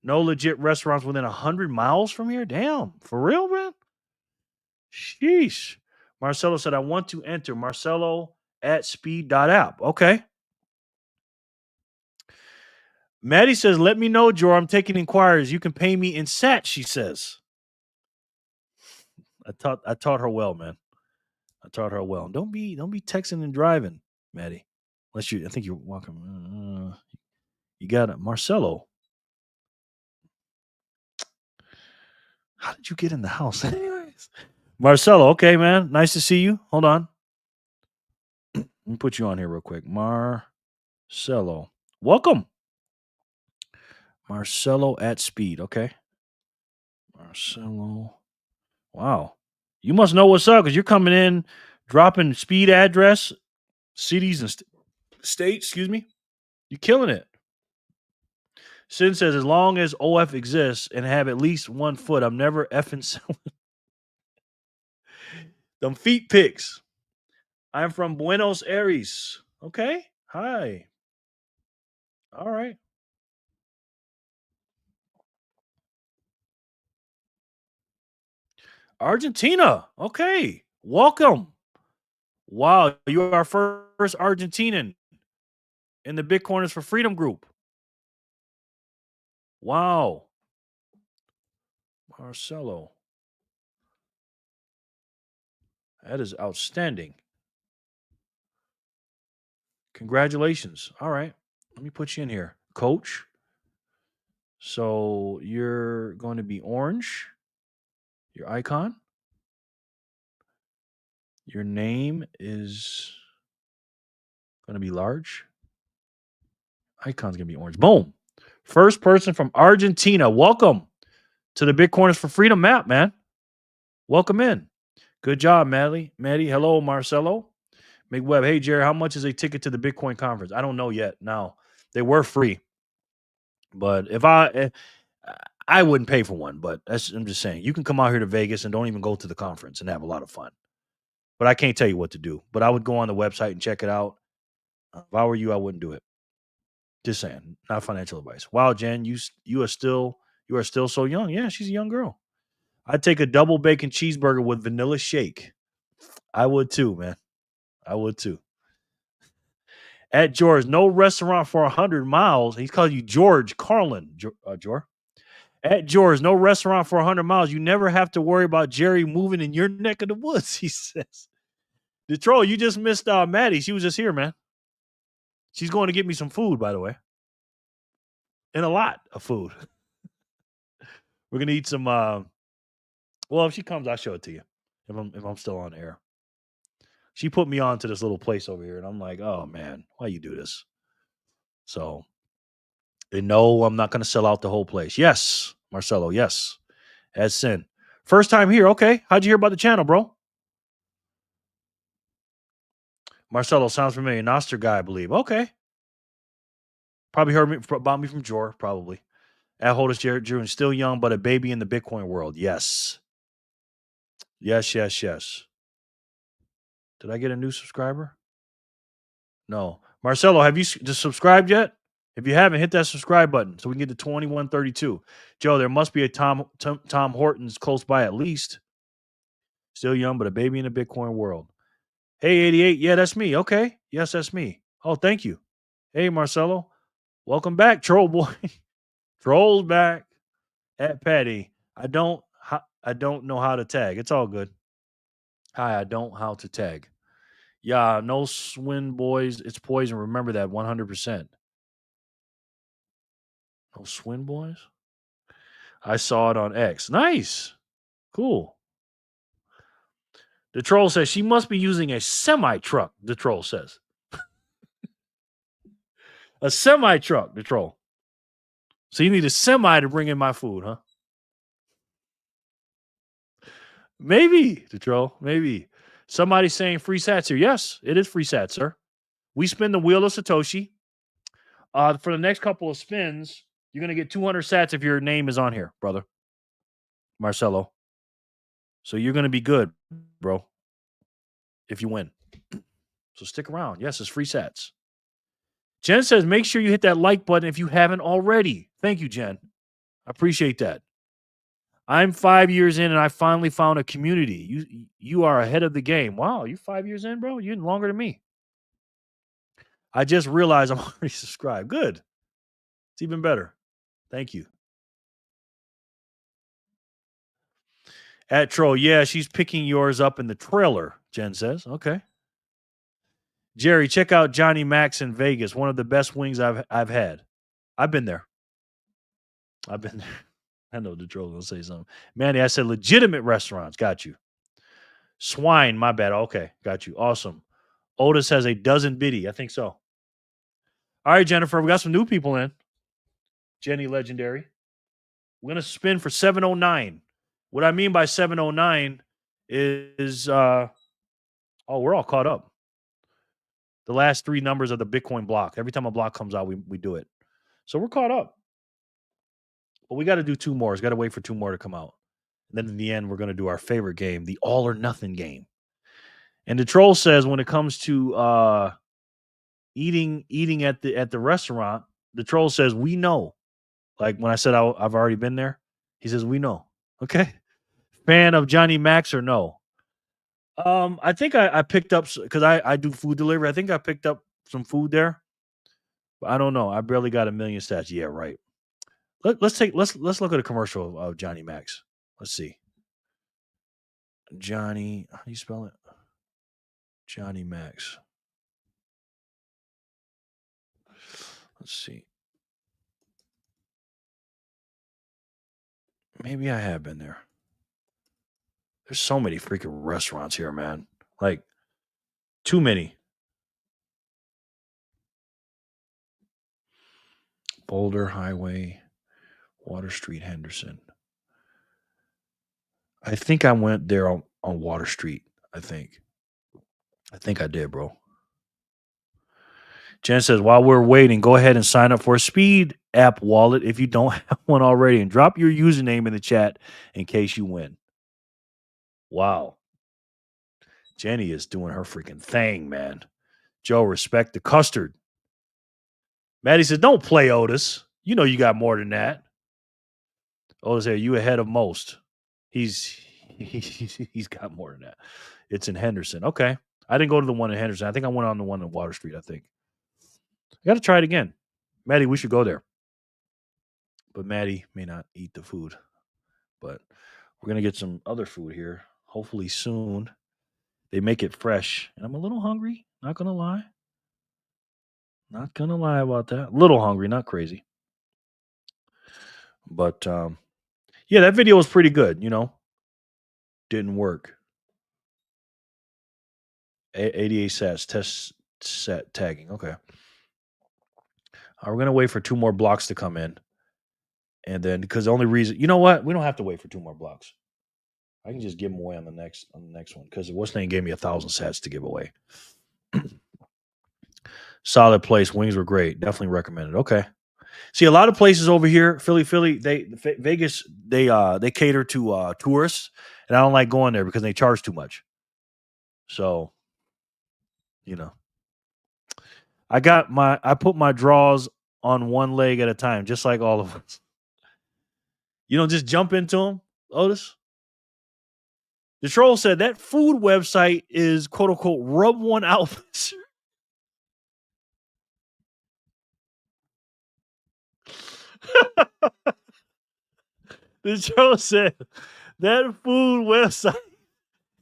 No legit restaurants within 100 miles from here? Damn. For real, man? Sheesh. Marcelo said, I want to enter Marcelo at speed.app. Okay. Maddie says, let me know, Jor. I'm taking inquiries. You can pay me in sat, she says. I taught her well, man. I taught her well. Don't be texting and driving, Maddie. I think you're walking. You got it. Marcelo. How did you get in the house? Anyways. Marcelo, okay, man. Nice to see you. Hold on. Let me put you on here real quick. Marcelo. Welcome. Marcelo at speed. Okay. Marcelo. Wow. You must know what's up because you're coming in, dropping speed address, cities and states. Excuse me. You're killing it. Sin says, as long as OF exists and have at least 1 foot, I'm never effing selling them feet pics. I'm from Buenos Aires. Okay. Hi. All right. Argentina. Okay. Welcome. Wow. You are our first Argentinian in the Bitcoiners for Freedom group. Wow. Marcelo. That is outstanding. Congratulations. All right. Let me put you in here. Coach. So you're going to be orange. Your icon. Your name is going to be large. Icon's going to be orange. Boom. First person from Argentina. Welcome to the Bitcoiners for Freedom map, man. Welcome in. Good job, Maddie. Hello, Marcelo. McWeb. Hey, Jerry, how much is a ticket to the Bitcoin conference? I don't know yet. Now, they were free. But if I wouldn't pay for one, but I'm just saying, you can come out here to Vegas and don't even go to the conference and have a lot of fun. But I can't tell you what to do. But I would go on the website and check it out. If I were you, I wouldn't do it. Just saying, not financial advice. Wow, Jen, you are still so young. Yeah, she's a young girl. I'd take a double bacon cheeseburger with vanilla shake. I would too, man. I would too. At George, no restaurant for 100 miles. He's calling you George Carlin, George. At George, no restaurant for 100 miles. You never have to worry about Jerry moving in your neck of the woods, he says. Detroit, you just missed Maddie. She was just here, man. She's going to get me some food, by the way. And a lot of food. We're going to eat some... well, if she comes, I'll show it to you. If I'm still on air. She put me on to this little place over here, and I'm like, oh, man, why you do this? So, and no, I'm not going to sell out the whole place. Yes, Marcelo, yes. As sin. First time here. Okay. How'd you hear about the channel, bro? Marcelo sounds familiar. Noster guy, I believe. Okay. Probably heard about me from Jor, probably. At Holders Jared Drew, and still young, but a baby in the Bitcoin world. Yes. Yes. Did I get a new subscriber? No. Marcelo, have you just subscribed yet? If you haven't, hit that subscribe button so we can get to 2132. Joe, there must be a Tom Hortons close by at least. Still young, but a baby in the Bitcoin world. Hey, 88. Yeah, that's me. Okay. Yes, that's me. Oh, thank you. Hey, Marcelo. Welcome back, troll boy. Troll's back. At Patty. I don't know how to tag. It's all good. Hi, I don't how to tag. Yeah, no swin boys. It's poison. Remember that 100%. Oh, Swin Boys? I saw it on X. Nice. Cool. The troll says she must be using a semi-truck, the troll says. A semi-truck, the troll. So you need a semi to bring in my food, huh? Maybe, the troll. Maybe. Somebody's saying free sats here. Yes, it is free sats, sir. We spin the wheel of Satoshi. For the next couple of spins, you're going to get 200 sats if your name is on here, brother. Marcelo. So you're going to be good, bro, if you win. So stick around. Yes, it's free sats. Jen says, make sure you hit that like button if you haven't already. Thank you, Jen. I appreciate that. I'm 5 years in and I finally found a community. You are ahead of the game. Wow, you 5 years in, bro? You're longer than me. I just realized I'm already subscribed. Good. It's even better. Thank you. At Troll, yeah, she's picking yours up in the trailer, Jen says. Okay. Jerry, check out Johnny Mac's in Vegas. One of the best wings I've had. I've been there. I know the troll will say something. Manny, I said legitimate restaurants. Got you. Swine, my bad. Okay, got you. Awesome. Otis has a dozen biddy. I think so. All right, Jennifer, we got some new people in. Jenny Legendary. We're going to spin for 709. What I mean by 709 is, we're all caught up. The last three numbers of the Bitcoin block. Every time a block comes out, we do it. So we're caught up. But we got to do two more. It's got to wait for two more to come out. And then in the end, we're going to do our favorite game, the all or nothing game. And the troll says when it comes to eating at the restaurant, the troll says, we know. Like when I said I've already been there, he says, we know. Okay. Fan of Johnny Max or no? I think I picked up, because I do food delivery. I think I picked up some food there. But I don't know. I barely got 1 million stats. Yeah, right. Let's look at a commercial of Johnny Max. Let's see. Johnny, how do you spell it? Johnny Max. Let's see. Maybe I have been there. There's so many freaking restaurants here, man. Like, too many. Boulder Highway, Water Street, Henderson. I think I went there on Water Street. I think I did, bro. Jen says, while we're waiting, go ahead and sign up for a Speed app wallet if you don't have one already, and drop your username in the chat in case you win. Wow. Jenny is doing her freaking thing, man. Joe, respect the custard. Maddie says, don't play, Otis. You know you got more than that. Otis said, you ahead of most. He's got more than that. It's in Henderson. Okay. I didn't go to the one in Henderson. I think I went on the one in Water Street, I think. I got to try it again. Maddie, we should go there. But Maddie may not eat the food. But we're going to get some other food here. Hopefully soon. They make it fresh. And I'm a little hungry. Not going to lie. Not going to lie about that. A little hungry. Not crazy. But, yeah, that video was pretty good, you know. Didn't work. 88 sats. Test set tagging. Okay. We're going to wait for two more blocks to come in. And then, because the only reason, you know what? We don't have to wait for two more blocks. I can just give them away on the next one, because what's name gave me 1,000 sats to give away. Solid place. Wings were great. Definitely recommended. Okay. See, a lot of places over here, Philly, Vegas, they cater to tourists, and I don't like going there because they charge too much. So, you know, I put my draws on one leg at a time, just like all of us. You don't just jump into them, Otis. The troll said that food website is quote unquote rub one out. The troll said that food website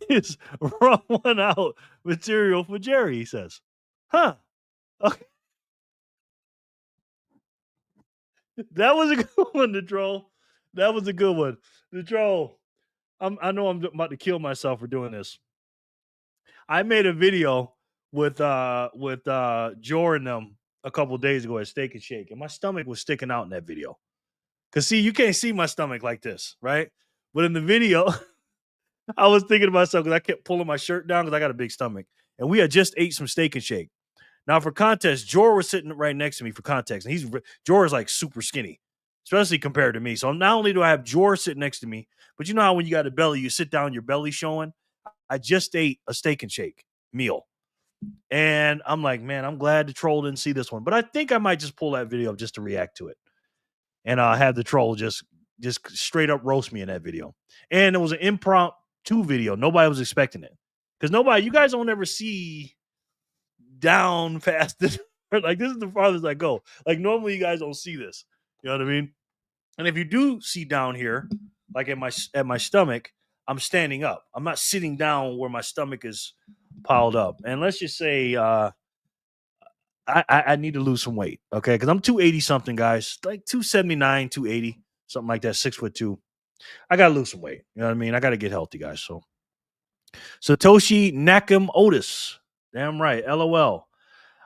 is rub one out material for Jerry, he says. Huh. Okay. That was a good one, the troll. That was a good one. The troll. I know I'm about to kill myself for doing this. I made a video with Jor and them a couple days ago at Steak and Shake, and my stomach was sticking out in that video. Cause see, you can't see my stomach like this, right? But in the video, I was thinking to myself because I kept pulling my shirt down because I got a big stomach, and we had just ate some Steak and Shake. Now, for context, Jor was sitting right next to me for context, and Jor is like super skinny, especially compared to me. So not only do I have Jor sitting next to me, but you know how when you got a belly, you sit down, your belly showing. I just ate a Steak and Shake meal, and I'm like, man, I'm glad the troll didn't see this one, but I think I might just pull that video up just to react to it, and have the troll just straight up roast me in that video. And it was an impromptu video. Nobody was expecting it because you guys don't ever see down past this. Like, this is the farthest I go. Like, normally you guys don't see this. You know what I mean? And if you do see down here, like at my stomach, I'm standing up. I'm not sitting down where my stomach is piled up. And let's just say I need to lose some weight, okay? Because I'm 280 something, guys. Like 279, 280, something like that, 6'2". I gotta lose some weight. You know what I mean? I gotta get healthy, guys. So Satoshi Nakam Otis. Damn right. LOL.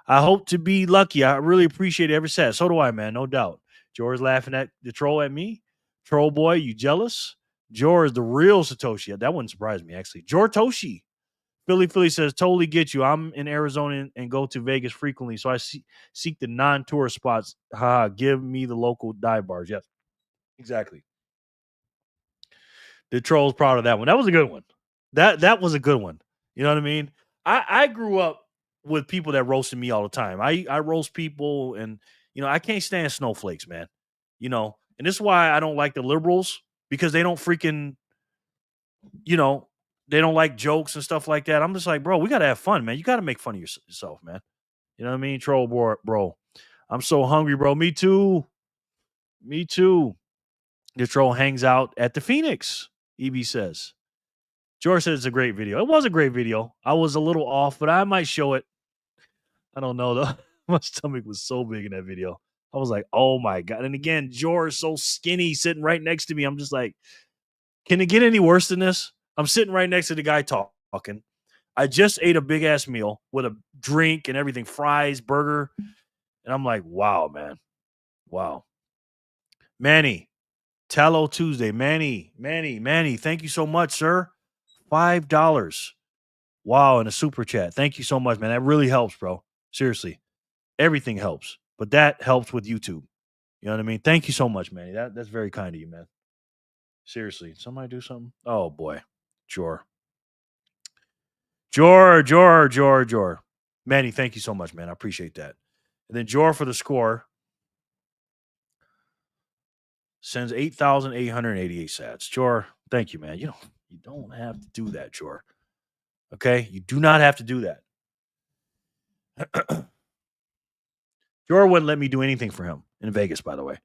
I hope to be lucky. I really appreciate every set. So do I, man. No doubt. George laughing at the troll at me. Troll boy, you jealous? George is the real Satoshi. That wouldn't surprise me, actually. Toshi. Philly says, totally get you. I'm in Arizona and go to Vegas frequently, so I seek the non-tourist spots. Give me the local dive bars. Yes, exactly. The troll's proud of that one. That was a good one. That was a good one. You know what I mean? I grew up with people that roasted me all the time. I roast people, and I can't stand snowflakes, man. And this is why I don't like the liberals, because they don't freaking, they don't like jokes and stuff like that. I'm just like, bro, we gotta have fun, man. You gotta make fun of yourself, man. You know what I mean? Troll bro. I'm so hungry, bro. Me too. The troll hangs out at the Phoenix, EB says. George said it's a great video. It was a great video. I was a little off, but I might show it. I don't know, though. My stomach was so big in that video. I was like, oh my God. And again, George so skinny sitting right next to me. I'm just like, can it get any worse than this? I'm sitting right next to the guy talking. I just ate a big ass meal with a drink and everything, fries, burger. And I'm like, wow, man. Wow. Manny, Tallow Tuesday. Manny, thank you so much, sir. $5. Wow, and a super chat. Thank you so much, man. That really helps, bro. Seriously. Everything helps. But that helps with YouTube. You know what I mean? Thank you so much, Manny. That's very kind of you, man. Seriously. Somebody do something? Oh boy. Jor. Manny, thank you so much, man. I appreciate that. And then Jor for the score sends 8,888 sats. Jor, thank you, man. You don't have to do that, Jor. Okay? You do not have to do that. Jor wouldn't let me do anything for him in Vegas, by the way.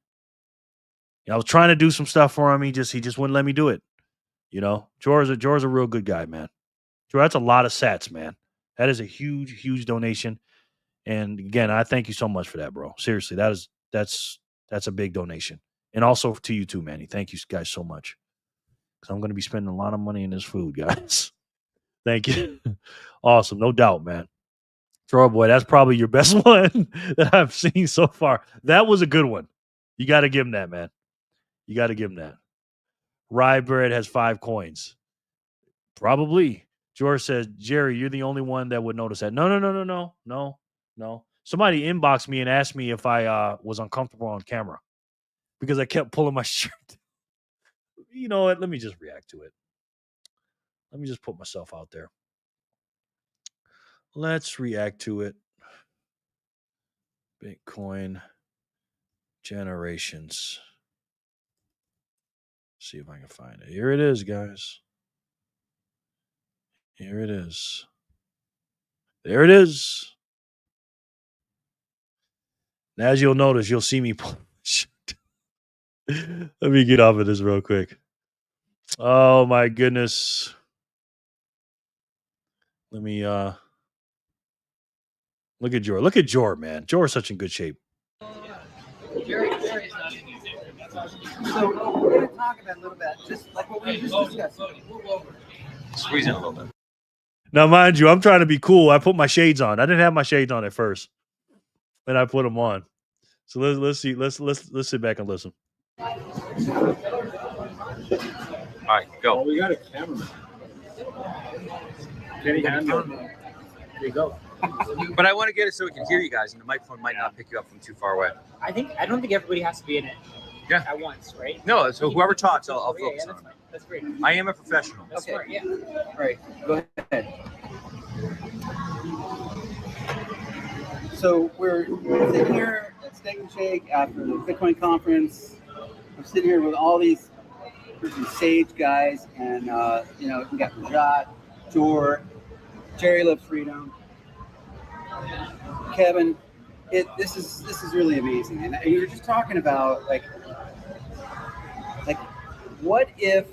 I was trying to do some stuff for him. He just wouldn't let me do it. Jor's a real good guy, man. Jor, that's a lot of sats, man. That is a huge, huge donation. And again, I thank you so much for that, bro. Seriously, that's a big donation. And also to you too, Manny. Thank you guys so much. Because I'm going to be spending a lot of money in this food, guys. Thank you. Awesome. No doubt, man. Troy boy, that's probably your best one that I've seen so far. That was a good one. You got to give him that, man. You got to give him that. Rye Bread has 5 coins. Probably. George says, Jerry, you're the only one that would notice that. No. Somebody inboxed me and asked me if I was uncomfortable on camera because I kept pulling my shirt. You know what? Let me just react to it. Let me just put myself out there. Let's react to it. Bitcoin generations. See if I can find it. Here it is, guys. Here it is. There it is. And as you'll notice, you'll see me pull. Let me get off of this real quick. Oh my goodness. Let me look at Jor. Look at Jor, man. Jor's such in good shape. Jerry's not in So we're going to talk about a little bit, just like what we were just discussing. Squeeze in a little bit. Now, mind you, I'm trying to be cool. I put my shades on. I didn't have my shades on at first, then I put them on. So let's see. Let's sit back and listen. All right, go. Oh, we got a cameraman. Kenny Handler. There you go. But I want to get it so we can hear you guys, and the microphone might not pick you up from too far away. I don't think everybody has to be in it at once, right? No, so whoever talks, I'll focus on. That's great. I am a professional. That's Okay. smart, yeah. All right, go ahead. So we're sitting here at Steak and Shake after the Bitcoin conference. I'm sitting here with all these sage guys, and we got Rajat, Jor, Jerry Loves Freedom, Kevin. This is really amazing, and you were just talking about like what if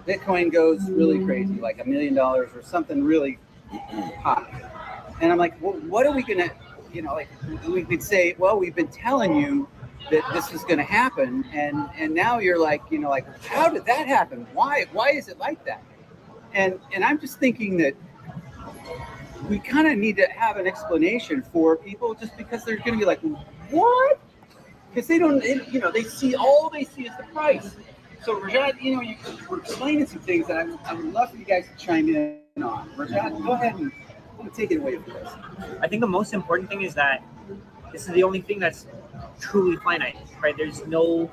Bitcoin goes really crazy, like $1 million or something really high. And I'm like, well, what are we gonna, we could say, well, we've been telling you that this is gonna happen, and now you're like, how did that happen? Why is it like that? And I'm just thinking that we kind of need to have an explanation for people, just because they're gonna be like, what? Because they don't, they see is the price. So Rajat, you were explaining some things that I would love for you guys to chime in on. Rajat, go ahead and take it away from us. I think the most important thing is that this is the only thing that's truly finite, right? There's no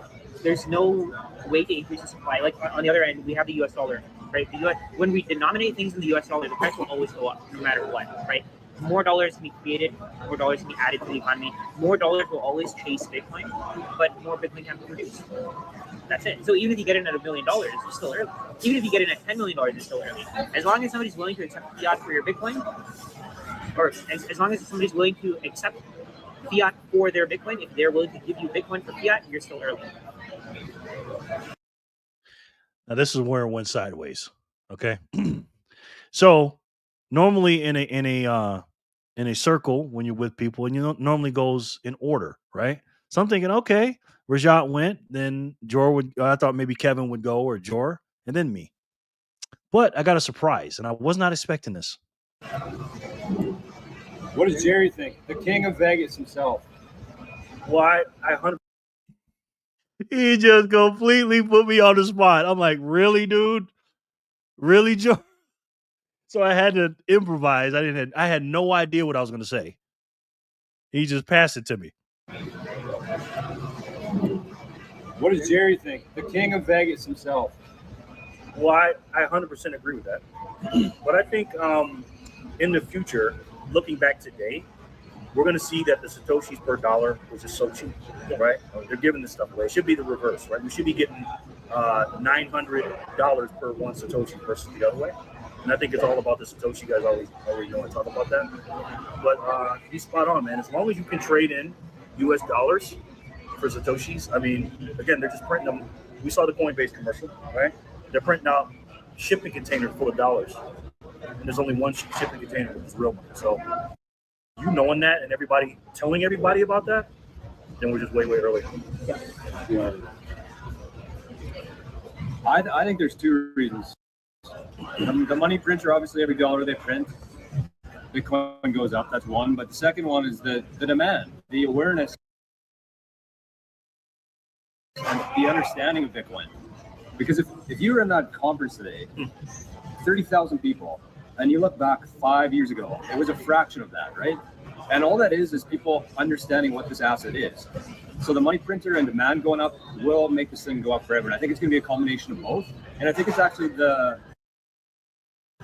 way to increase the supply. Like on the other end, we have the US dollar, right? When we denominate things in the US dollar, the price will always go up no matter what, right? More dollars can be created, more dollars can be added to the economy, more dollars will always chase Bitcoin, but more Bitcoin can be produced. That's it. So even if you get in at $1 million, it's still early. Even if you get in at $10 million, it's still early. As long as somebody's willing to accept fiat for your Bitcoin, or as long as somebody's willing to accept fiat for their Bitcoin, if they're willing to give you Bitcoin for fiat, you're still early. Now this is where it went sideways. Okay, so normally in a circle when you're with people, and normally goes in order, right? So I'm thinking, okay, Rajat went, then I thought maybe Kevin would go, or Jor, and then me. But I got a surprise, and I was not expecting this. What does Jerry think? The king of Vegas himself. Why? He just completely put me on the spot. I'm like, really, dude? Really, Jor? So I had to improvise. I had no idea what I was going to say. He just passed it to me. What does Jerry think? The king of Vegas himself. Well, I 100% agree with that. But I think in the future, looking back today, we're going to see that the Satoshis per dollar was just so cheap, right? They're giving this stuff away. It should be the reverse, right? We should be getting $900 per one Satoshi versus the other way. And I think it's all about the Satoshi. You guys already know I talk about that. But he's spot on, man. As long as you can trade in US dollars for Satoshis, I mean, again, they're just printing them. We saw the Coinbase commercial, right? They're printing out shipping containers full of dollars. And there's only one shipping container which is real money. So you knowing that and everybody telling everybody about that, then we're just way early. Yeah. I think there's two reasons. The money printer, obviously every dollar they print, Bitcoin goes up. That's one. But the second one is the demand, the awareness, and the understanding of Bitcoin. Because if you were in that conference today, 30,000 people, and you look back 5 years ago, it was a fraction of that, right? And all that is people understanding what this asset is. So the money printer and demand going up will make this thing go up forever. And I think it's going to be a combination of both. And I think it's actually the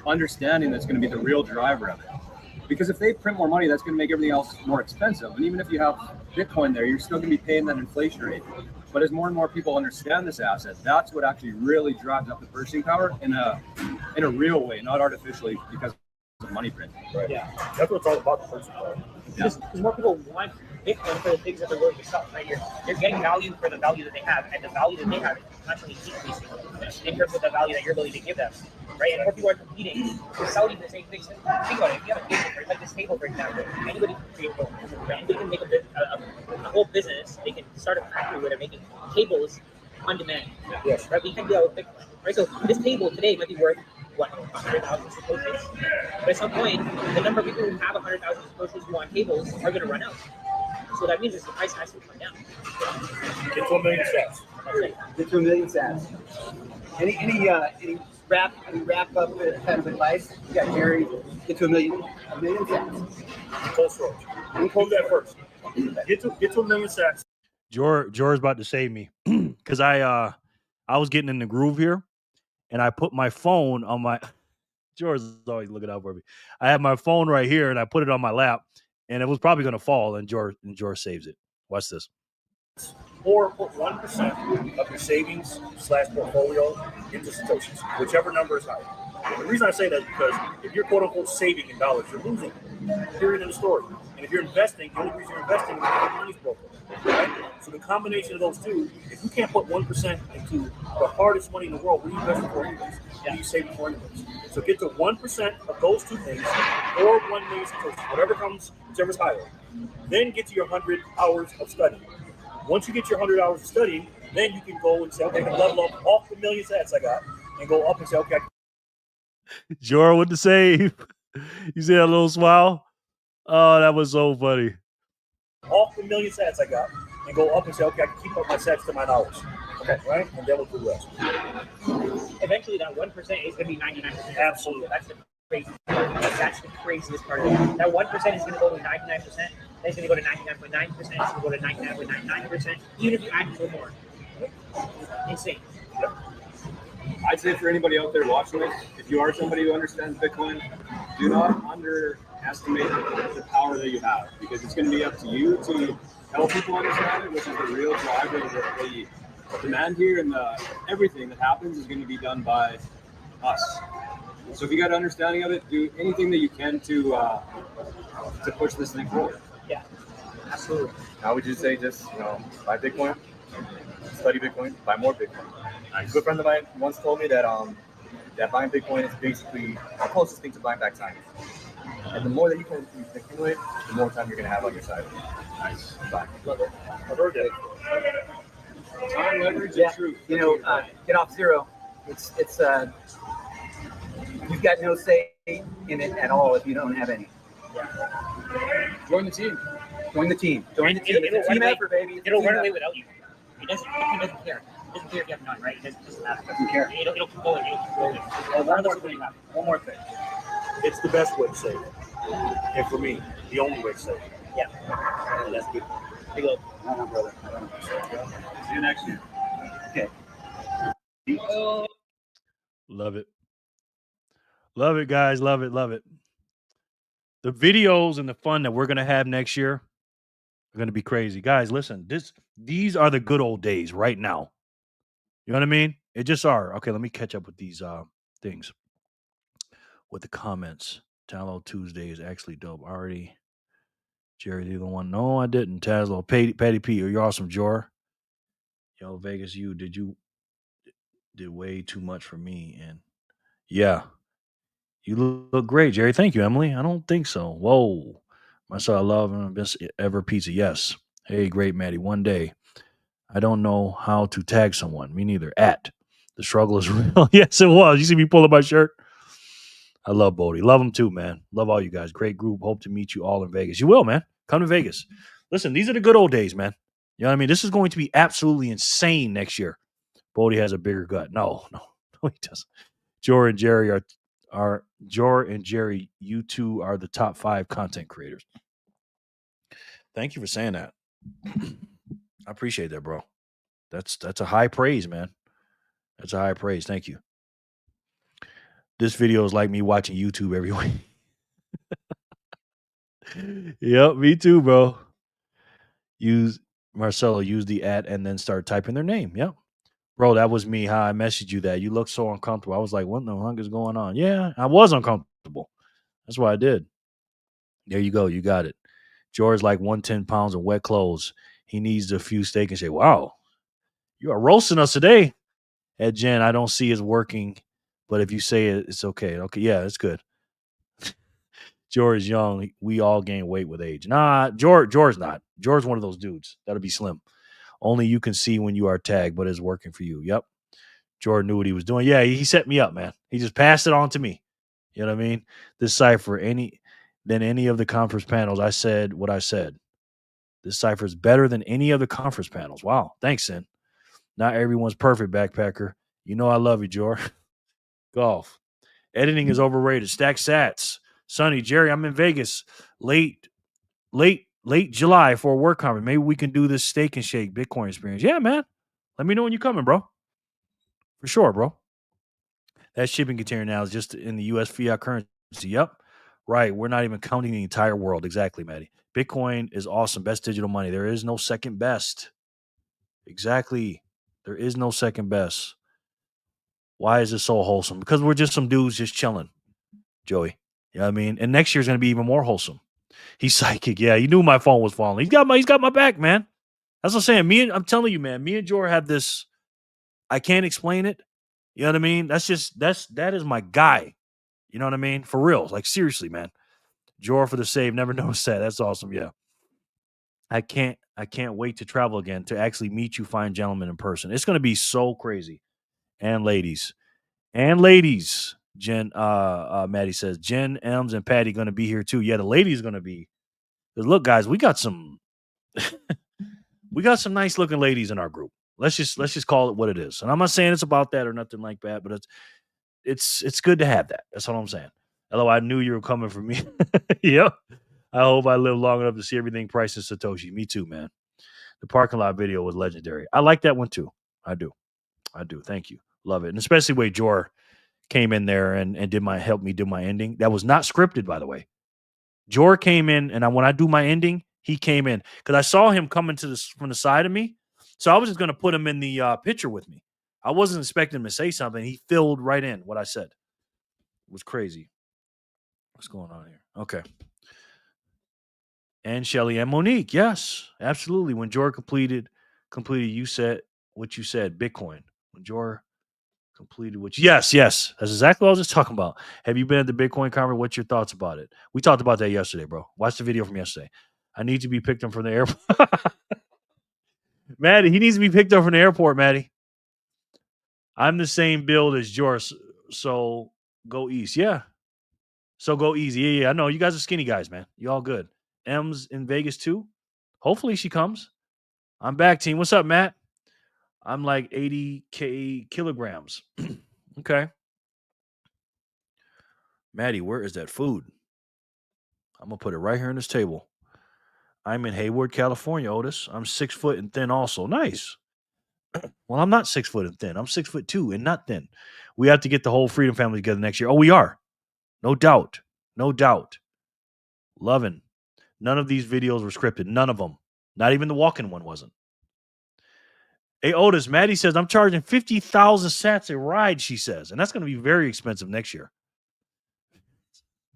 understanding that's going to be the real driver of it. Because if they print more money, that's going to make everything else more expensive. And even if you have Bitcoin there, you're still going to be paying that inflation rate. But as more and more people understand this asset, that's what actually really drives up the purchasing power in a real way, not artificially because of money print. Right. Yeah, that's what it's all about, the purchasing power. Because more people want Bitcoin for the things that they're willing to sell, right? You're getting value for the value that they have, and the value that they have is constantly decreasing in terms of the value that you're willing to give them, right? And more people are competing to sell you the same things. Think about it. If you have a business, like this table, for example, anybody can create a book, right? Anybody can make a whole business. They can start a factory where they're making cables on demand. Yes. Right? We can do that with Bitcoin. Right? So this cable today might be worth what, 100,000 Satoshis? But at some point, the number of people who have 100,000 Satoshis who want cables are going to run out. So that means the price has to come down. Get to 1 million sats. That's it. Get to 1 million sats. Any wrap up kind of advice? Yeah, Jerry, get to a million sats. Cold storage. We close that first. Get to 1 million sats. George about to save me because I was getting in the groove here, and I put my phone on my. George is always looking out for me. I have my phone right here, and I put it on my lap, and it was probably going to fall, and George saves it. Watch this. Or put 1% of your savings / portfolio into Satoshis, whichever number is higher. The reason I say that is because if you're quote unquote saving in dollars, you're losing. Period in the story. And if you're investing, the only reason you're investing is because your money's broken. Right? So the combination of those two, if you can't put 1% into the hardest money in the world, what are you investing for anyways? What are you saving for anyways? So get to 1% of those two things, or 1 million Satoshis, whatever comes, whichever's higher. Then get to your 100 hours of studying. Once you get your 100 hours of studying, then you can go and say, okay, I can level up off the million sats I got and go up and say, okay. Jor with the save. You see that little smile? Oh, that was so funny. Off the million sats I got and go up and say, okay, I can keep up my sats to my hours. Okay, right? And then we'll do the rest. Eventually, that 1% is going to be 99%. Absolutely. That's the crazy part. That's the craziest part of it. That 1% is going to go to 99%. Then it's going to go to 99.9%. It's going to go to 99.99%. Even if you add a little more. Insane. Yep. I'd say for anybody out there watching this, if you are somebody who understands Bitcoin, do not underestimate the power that you have, because it's going to be up to you to help people understand it, which is the real driver of the demand here, and everything that happens is going to be done by us. So if you got an understanding of it, do anything that you can to push this thing forward. Yeah, absolutely. I would just say buy Bitcoin, study Bitcoin, buy more Bitcoin. A good friend of mine once told me that that buying Bitcoin is basically the closest thing to buying back time. And the more that you can accumulate, the more time you're going to have on your side. Nice. Bye. Love it. I've heard that. Time, leverage, Yeah, and truth. get off zero. It's you've got no say in it at all if you don't have any. Join the team. Join the team. Join the team. It's a team effort, baby. It'll run away without you. It doesn't care. It doesn't care if you have none, right? It doesn't matter. Doesn't care. It'll keep going. It'll keep going. One more thing. It's the best way to save it. And for me, the only way to save it. Yeah. And that's good. Big love. Brother. See you next year. Okay. Love it. Love it, guys. Love it. Love it. The videos and the fun that we're going to have next year are going to be crazy. Guys, listen, these are the good old days right now. You know what I mean? It just are. Okay, let me catch up with these things. With the comments. Tallow Tuesday is actually dope. Already. Jerry, the one. No, I didn't. Tazlo. Patty P, you're awesome, Jor. Yo, Vegas, you did way too much for me. And yeah. You look great, Jerry. Thank you, Emily. I don't think so. Whoa. Myself, I love and best ever pizza. Yes. Hey, great, Maddie. One day. I don't know how to tag someone. Me neither. The struggle is real. Yes, it was. You see me pull up my shirt? I love Bodie. Love him too, man. Love all you guys. Great group. Hope to meet you all in Vegas. You will, man. Come to Vegas. Listen, these are the good old days, man. You know what I mean? This is going to be absolutely insane next year. Bodie has a bigger gut. No, he doesn't. Jor and Jerry Jor and Jerry, you two are the top 5 content creators. Thank you for saying that. I appreciate that, bro. That's a high praise, man. That's a high praise. Thank you. This video is like me watching YouTube every week. Yep, me too, bro. Use the ad and then start typing their name. Yep. Bro, that was me. How I messaged you that. You look so uncomfortable. I was like, what in the heck is going on? Yeah, I was uncomfortable. That's what I did. There you go. You got it. George like 110 pounds of wet clothes. He needs a few steak and say, wow, you are roasting us today. Ed Jen, I don't see it working, but if you say it, it's okay. Okay, yeah, it's good. George young. We all gain weight with age. Nah, George's not. George's one of those dudes. That'll be slim. Only you can see when you are tagged, but it's working for you. Yep. George knew what he was doing. Yeah, he set me up, man. He just passed it on to me. You know what I mean? This cipher, any of the conference panels, I said what I said. This cipher is better than any of the conference panels. Wow. Thanks, Sin. Not everyone's perfect, backpacker. You know I love you, George. Golf. Editing is overrated. Stack sats. Sonny, Jerry, I'm in Vegas. Late July for a work conference. Maybe we can do this steak and shake Bitcoin experience. Yeah, man. Let me know when you're coming, bro. For sure, bro. That shipping container now is just in the U.S. fiat currency. Yep. Right. We're not even counting the entire world. Exactly, Maddie. Bitcoin is awesome. Best digital money. There is no second best. Exactly. There is no second best. Why is it so wholesome? Because we're just some dudes just chilling, Joey. You know what I mean? And next year's going to be even more wholesome. He's psychic. Yeah, he knew my phone was falling. He's got my back, man. That's what I'm saying. I'm telling you, man, me and Jor have this. I can't explain it. You know what I mean? That is my guy. You know what I mean? For real. Like, seriously, man. Jor for the save. Never noticed that. That's awesome. Yeah. I can't wait to travel again to actually meet you fine gentlemen in person. It's going to be so crazy. And ladies. Jen, Maddie says, Jen, Ems, and Patty going to be here too. Yeah, the ladies going to be. Look, guys, we got some nice looking ladies in our group. Let's just call it what it is. And I'm not saying it's about that or nothing like that, but it's good to have that. That's all I'm saying. Hello, I knew you were coming for me. Yep. I hope I live long enough to see everything priced in Satoshi. Me too, man. The parking lot video was legendary. I like that one too. I do. Thank you. Love it. And especially the way Jor came in there and helped me do my ending. That was not scripted, by the way. Jor came in, and when I do my ending, he came in because I saw him coming from the side of me. So I was just going to put him in the picture with me. I wasn't expecting him to say something. He filled right in what I said. It was crazy. What's going on here? Okay. And Shelly and Monique. Yes, absolutely. When Jor completed, you said what you said, Bitcoin. When Jor completed what you, yes. That's exactly what I was just talking about. Have you been at the Bitcoin conference? What's your thoughts about it? We talked about that yesterday, bro. Watch the video from yesterday. I need to be picked up from the airport. Maddie, he needs to be picked up from the airport, Maddie. I'm the same build as Jor, so go east. Yeah. So go easy. Yeah. I know. You guys are skinny guys, man. You all good. M's in Vegas too. Hopefully she comes. I'm back, team. What's up, Matt? I'm like 80 kilograms. Okay. Maddie, where is that food? I'm going to put it right here on this table. I'm in Hayward, California, Otis. I'm 6 foot and thin also. Nice. Well, I'm not 6 foot and thin. I'm 6'2" and not thin. We have to get the whole Freedom family together next year. Oh, we are. No doubt. Loving. None of these videos were scripted. None of them. Not even the walking one wasn't. Hey, Otis, Maddie says, I'm charging 50,000 sats a ride, she says. And that's going to be very expensive next year.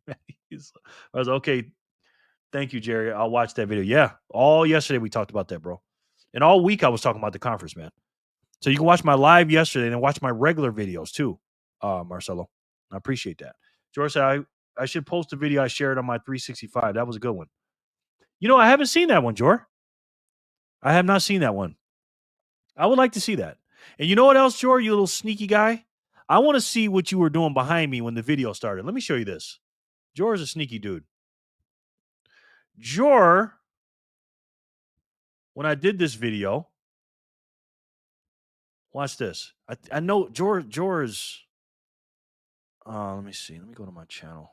I was okay. Thank you, Jerry. I'll watch that video. Yeah. All yesterday we talked about that, bro. And all week I was talking about the conference, man. So you can watch my live yesterday and watch my regular videos too, Marcelo. I appreciate that. George said, I should post a video I shared on my 365. That was a good one. You know, I haven't seen that one, George. I have not seen that one. I would like to see that. And you know what else, George, you little sneaky guy? I want to see what you were doing behind me when the video started. Let me show you this. George is a sneaky dude. George, when I did this video, watch this. I know George is, let me see. Let me go to my channel.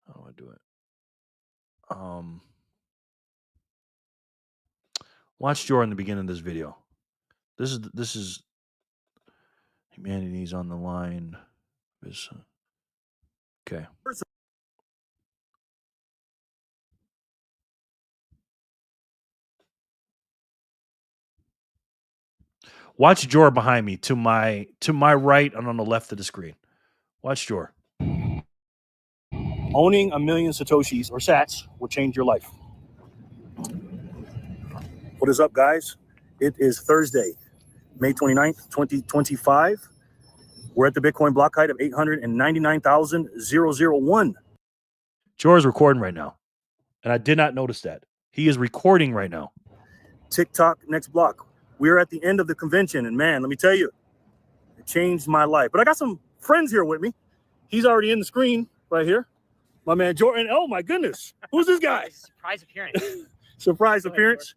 How do I do it? Watch George in the beginning of this video. This is humanity's on the line. Okay. Watch Jor behind me to my right and on the left of the screen. Watch Jor. Owning 1 million Satoshis or sats will change your life. What is up, guys? It is Thursday, May 29th, 2025. We're at the Bitcoin block height of 899,001. Jor's recording right now. And I did not notice that. He is recording right now. TikTok next block. We're at the end of the convention. And man, let me tell you, it changed my life. But I got some friends here with me. He's already in the screen right here. My man Jordan. Oh my goodness. Who's this guy? Surprise appearance. Surprise appearance.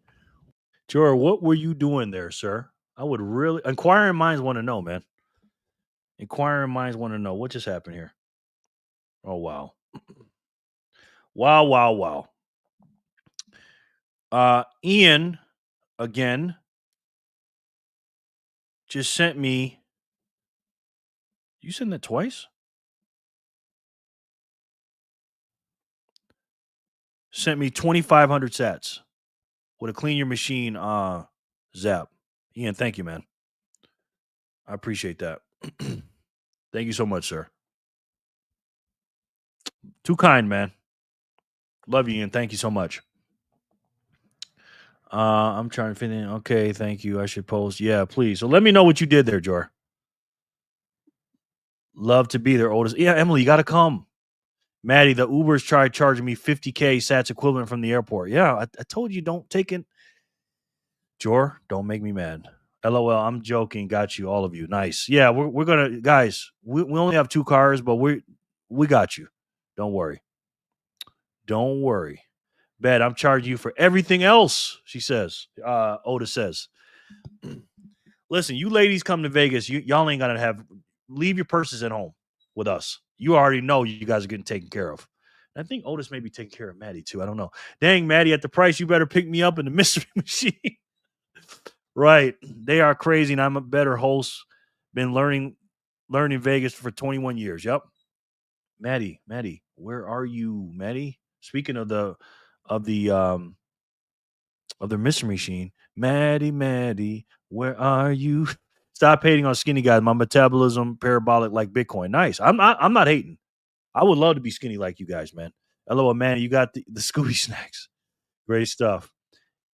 Jor, what were you doing there, sir? I would really... Inquiring minds want to know, man. Inquiring minds want to know. What just happened here? Oh, wow. Wow. Ian, again, just sent me... You sent that twice? Sent me 2,500 sats with a clean your machine zap. Ian, thank you, man. I appreciate that. Thank you so much, sir. Too kind, man. Love you, Ian. Thank you so much. I'm trying to fit in. Okay, thank you. I should post. Yeah, please. So let me know what you did there, Jor. Love to be there, Otis. Yeah, Emily, you got to come. Maddie, the Ubers tried charging me 50K sats equivalent from the airport. Yeah, I told you don't take it. Jor, don't make me mad. LOL, I'm joking. Got you, all of you. Nice. Yeah, we're going to, guys, we only have 2 cars, but we got you. Don't worry. Don't worry. Bet I'm charging you for everything else, she says. Otis says. Listen, you ladies come to Vegas, y'all ain't gonna leave your purses at home with us. You already know you guys are getting taken care of. And I think Otis may be taking care of Maddie too. I don't know. Dang, Maddie, at the price, you better pick me up in the mystery machine. Right. They are crazy, and I'm a better host. Been learning Vegas for 21 years. Yep. Maddie, where are you, Maddie? Speaking of the mystery machine, Maddie, where are you? Stop hating on skinny guys. My metabolism parabolic like Bitcoin. Nice. I'm not hating. I would love to be skinny like you guys, man. LOL, man. You got the Scooby snacks. Great stuff.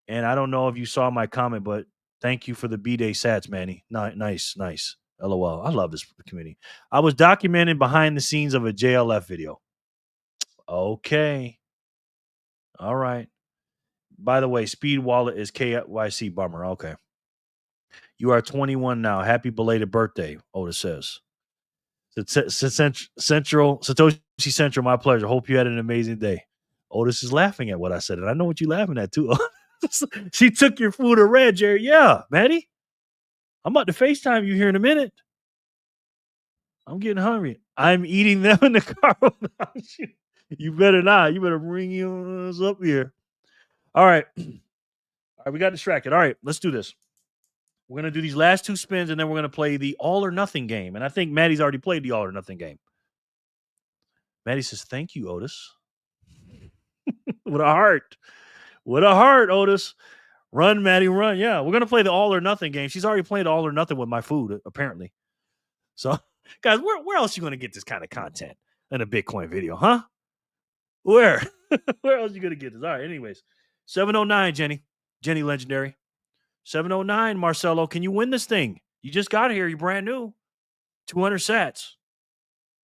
And I don't know if you saw my comment, but thank you for the B-Day sats, Manny. Nice. LOL. I love this community. I was documenting behind the scenes of a JLF video. Okay. All right. By the way, Speed Wallet is KYC bummer. Okay. You are 21 now. Happy belated birthday, Otis says. Satoshi Central, my pleasure. Hope you had an amazing day. Otis is laughing at what I said, and I know what you're laughing at too. She took your food or red, Jerry. Yeah, Maddie. I'm about to FaceTime you here in a minute. I'm getting hungry. I'm eating them in the car without you. You better not. You better bring yours up here. All right. All right, we got distracted. All right, let's do this. We're going to do these last 2 spins, and then we're going to play the all or nothing game. And I think Maddie's already played the all or nothing game. Maddie says, thank you, Otis. What a heart. What a heart, Otis. Run, Maddie, run. Yeah, we're going to play the all or nothing game. She's already played all or nothing with my food, apparently. So, guys, where else are you going to get this kind of content in a Bitcoin video, huh? Where? Where else are you going to get this? All right, anyways. 709, Jenny. Jenny Legendary. 709, Marcelo. Can you win this thing? You just got here. You're brand new. 200 sats.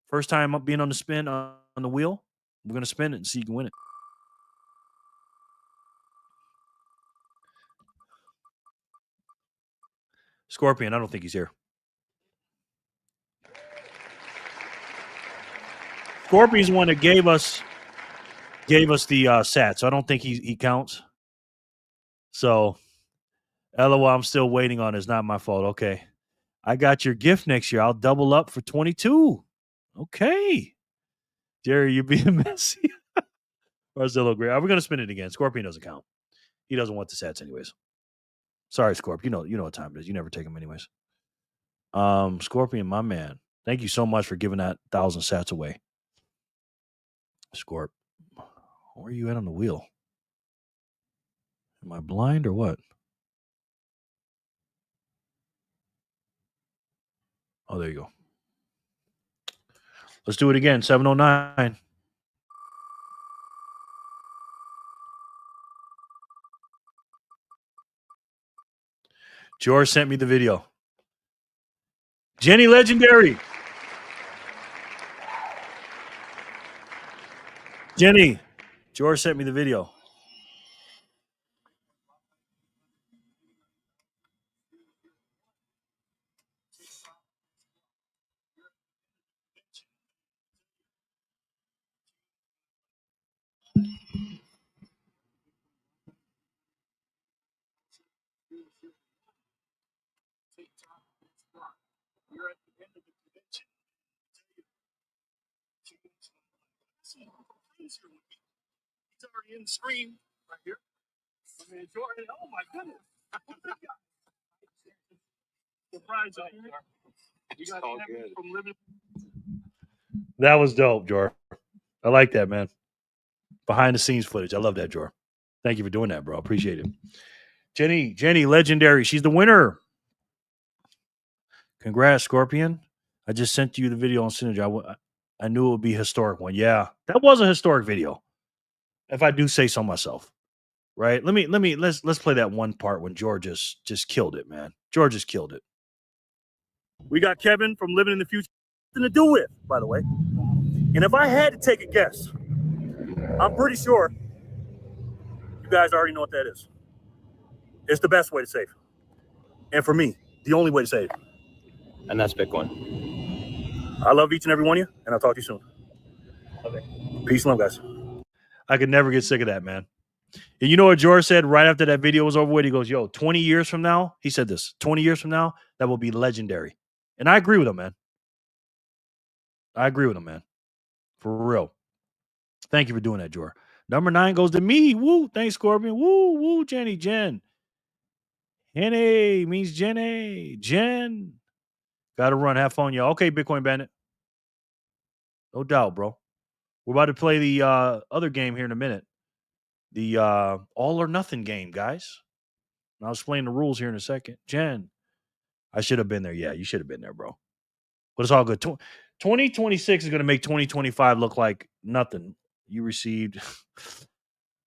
First time being on the spin on the wheel. We're going to spin it and see if you can win it. Scorpion, I don't think he's here. Scorpion's the one that gave us the sats. So I don't think he counts. So, LOL, I'm still waiting on it. It's not my fault. Okay. I got your gift next year. I'll double up for 22. Okay. Jerry, you're being messy. Marcelo, great. We're going to spin it again. Scorpion doesn't count. He doesn't want the sats anyways. Sorry, Scorp. You know what time it is. You never take them anyways. Scorpion, my man. Thank you so much for giving that 1,000 sats away. Scorp. Where are you at on the wheel? Am I blind or what? Oh, there you go. Let's do it again. 709. George sent me the video. Jenny Legendary. Jenny, George sent me the video. He's already in the screen right here. I mean, Jordan, oh my goodness. Surprise on you, sir. You guys have from living. That was dope, Jor. I like that, man. Behind the scenes footage. I love that, Jor. Thank you for doing that, bro. Appreciate it. Jenny, legendary. She's the winner. Congrats, Scorpion. I just sent you the video on Synergy. I knew it would be a historic one. Yeah, that was a historic video. If I do say so myself. Right? Let's play that one part when George just killed it, man. George just killed it. We got Kevin from Living in the Future. Nothing to do with, by the way. And if I had to take a guess, I'm pretty sure you guys already know what that is. It's the best way to save. And for me, the only way to save. And that's Bitcoin. I love each and every one of you, and I'll talk to you soon. Okay. Peace and love, guys. I could never get sick of that, man. And you know what George said right after that video was over with? He goes, yo, 20 years from now, he said this, 20 years from now, that will be legendary. And I agree with him, man. For real. Thank you for doing that, George. Number 9 goes to me. Woo. Thanks, Scorpion. Woo, Jenny, Jen. Henny means Jenny. Jen. Got to run. Have fun, y'all. Okay, Bitcoin Bandit. No doubt, bro. We're about to play the other game here in a minute. The all or nothing game, guys. And I'll explain the rules here in a second. Jen, I should have been there. Yeah, you should have been there, bro. But it's all good. 2026 is going to make 2025 look like nothing. You received,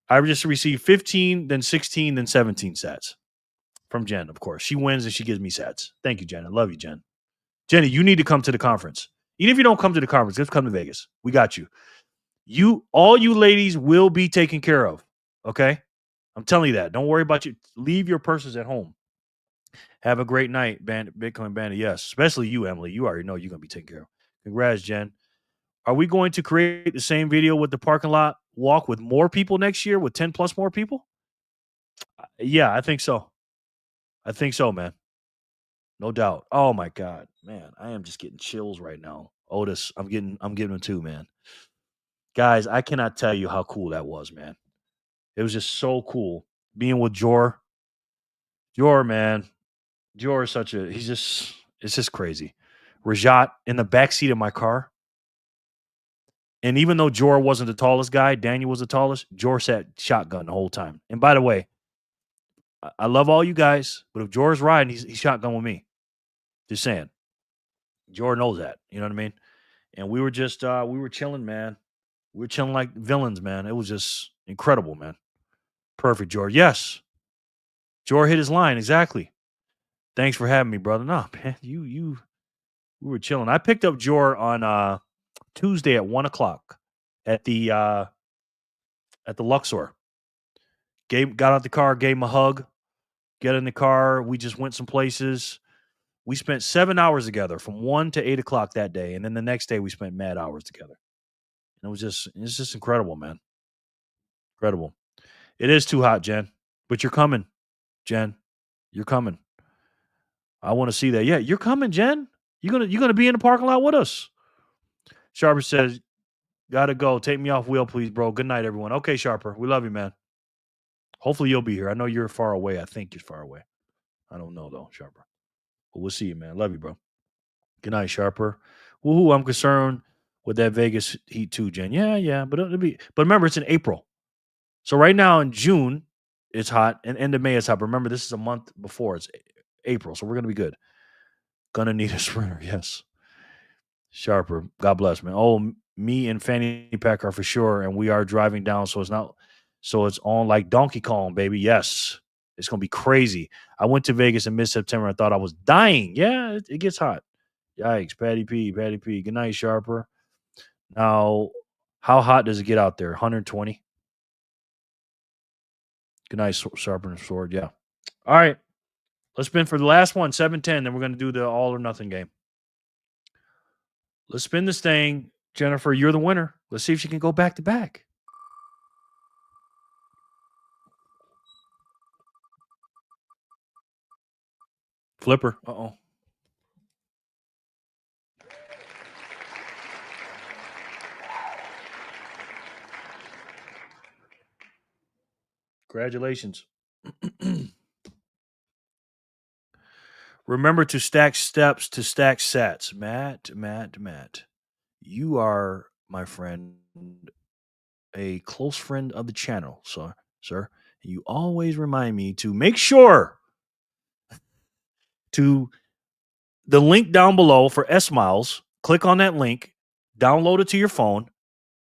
I just received 15, then 16, then 17 sats from Jen, of course. She wins and she gives me sats. Thank you, Jen. I love you, Jen. Jenny, you need to come to the conference. Even if you don't come to the conference, just come to Vegas. We got you. All you ladies will be taken care of. Okay? I'm telling you that. Don't worry about you. Leave your purses at home. Have a great night, Bitcoin Bandit. Yes, especially you, Emily. You already know you're going to be taken care of. Congrats, Jen. Are we going to create the same video with the parking lot walk with more people next year, with 10 plus more people? Yeah, I think so. Man. No doubt. Oh my God, man. I am just getting chills right now. Otis, I'm getting them too, man. Guys, I cannot tell you how cool that was, man. It was just so cool being with Jor. Jor, man. Jor is it's just crazy. Rajat in the backseat of my car. And even though Jor wasn't the tallest guy, Daniel was the tallest, Jor sat shotgun the whole time. And by the way, I love all you guys, but if Jor's riding, he's shotgun with me. Just saying. Jor knows that. You know what I mean? And we were just, we were chilling, man. We were chilling like villains, man. It was just incredible, man. Perfect, Jor. Yes. Jor hit his line. Exactly. Thanks for having me, brother. No, man, we were chilling. I picked up Jor on Tuesday at 1:00 at the Luxor. Got out the car, gave him a hug. Get in the car. We just went some places. We spent 7 hours together from 1 to 8 o'clock that day, and then the next day we spent mad hours together. And it's just incredible, man. Incredible. It is too hot, Jen, but you're coming, Jen. You're coming. I want to see that. Yeah, you're coming, Jen. You're gonna be in the parking lot with us. Sharper says, "Gotta go. Take me off wheel, please, bro. Good night, everyone." Okay, Sharper. We love you, man. Hopefully you'll be here. I know you're far away. I think you're far away. I don't know though, Sharper. But we'll see you, man. Love you, bro. Good night, Sharper. Woohoo! I'm concerned with that Vegas heat too, Jen. Yeah. But remember, it's in April. So right now in June, it's hot, and end of May it's hot. But remember, this is a month before. It's April, so we're gonna be good. Gonna need a sprinter, yes. Sharper, God bless, man. Oh, me and Fanny Pack are for sure, and we are driving down, so it's on like Donkey Kong, baby. Yes, it's gonna be crazy. I went to Vegas in mid-September. I thought I was dying. Yeah, it gets hot. Yikes, Patty P. Good night, Sharper. Now, How hot does it get out there? 120. Good night, sharpener sword. Yeah. All right. Let's spin for the last one, 710. Then we're going to do the all or nothing game. Let's spin this thing. Jennifer, you're the winner. Let's see if she can go back to back. Flipper. Uh-oh. Congratulations. Remember to stack steps to stack sats. Matt. You are, my friend, a close friend of the channel, sir. You always remind me to make sure to the link down below for S Miles. Click on that link, download it to your phone,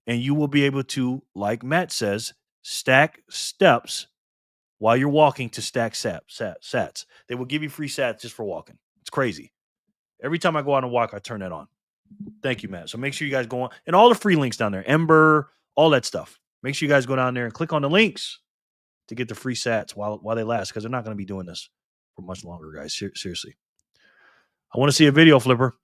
and you will be able to, like Matt says, stack steps while you're walking to stack sats. They will give you free sats just for walking. It's crazy. Every time I go out and walk, I turn that on. Thank you, Matt. So make sure you guys go on. And all the free links down there, Ember, all that stuff. Make sure you guys go down there and click on the links to get the free sats while they last, because they're not going to be doing this for much longer, guys. Seriously. I want to see a video, Flipper.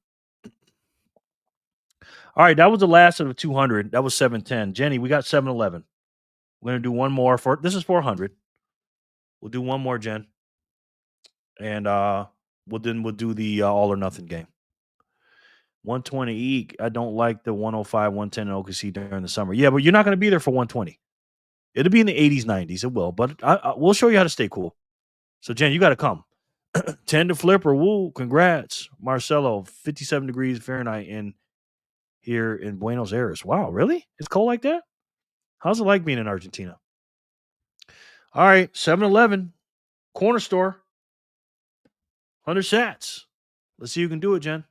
All right, that was the last of the 200. That was 710. Jenny, we got 711. We're going to do one more. This is 400. We'll do one more, Jen. And we'll do the all or nothing game. 120 eek. I don't like the 105, 110 in OKC during the summer. Yeah, but you're not going to be there for 120. It'll be in the 80s, 90s. It will. But we'll show you how to stay cool. So, Jen, you got to come. 10 to Flipper. Woo. Congrats. Marcelo, 57 degrees Fahrenheit here in Buenos Aires. Wow, really? It's cold like that? How's it like being in Argentina? All right, 7-Eleven, corner store, 100 sats. Let's see who can do it, Jen.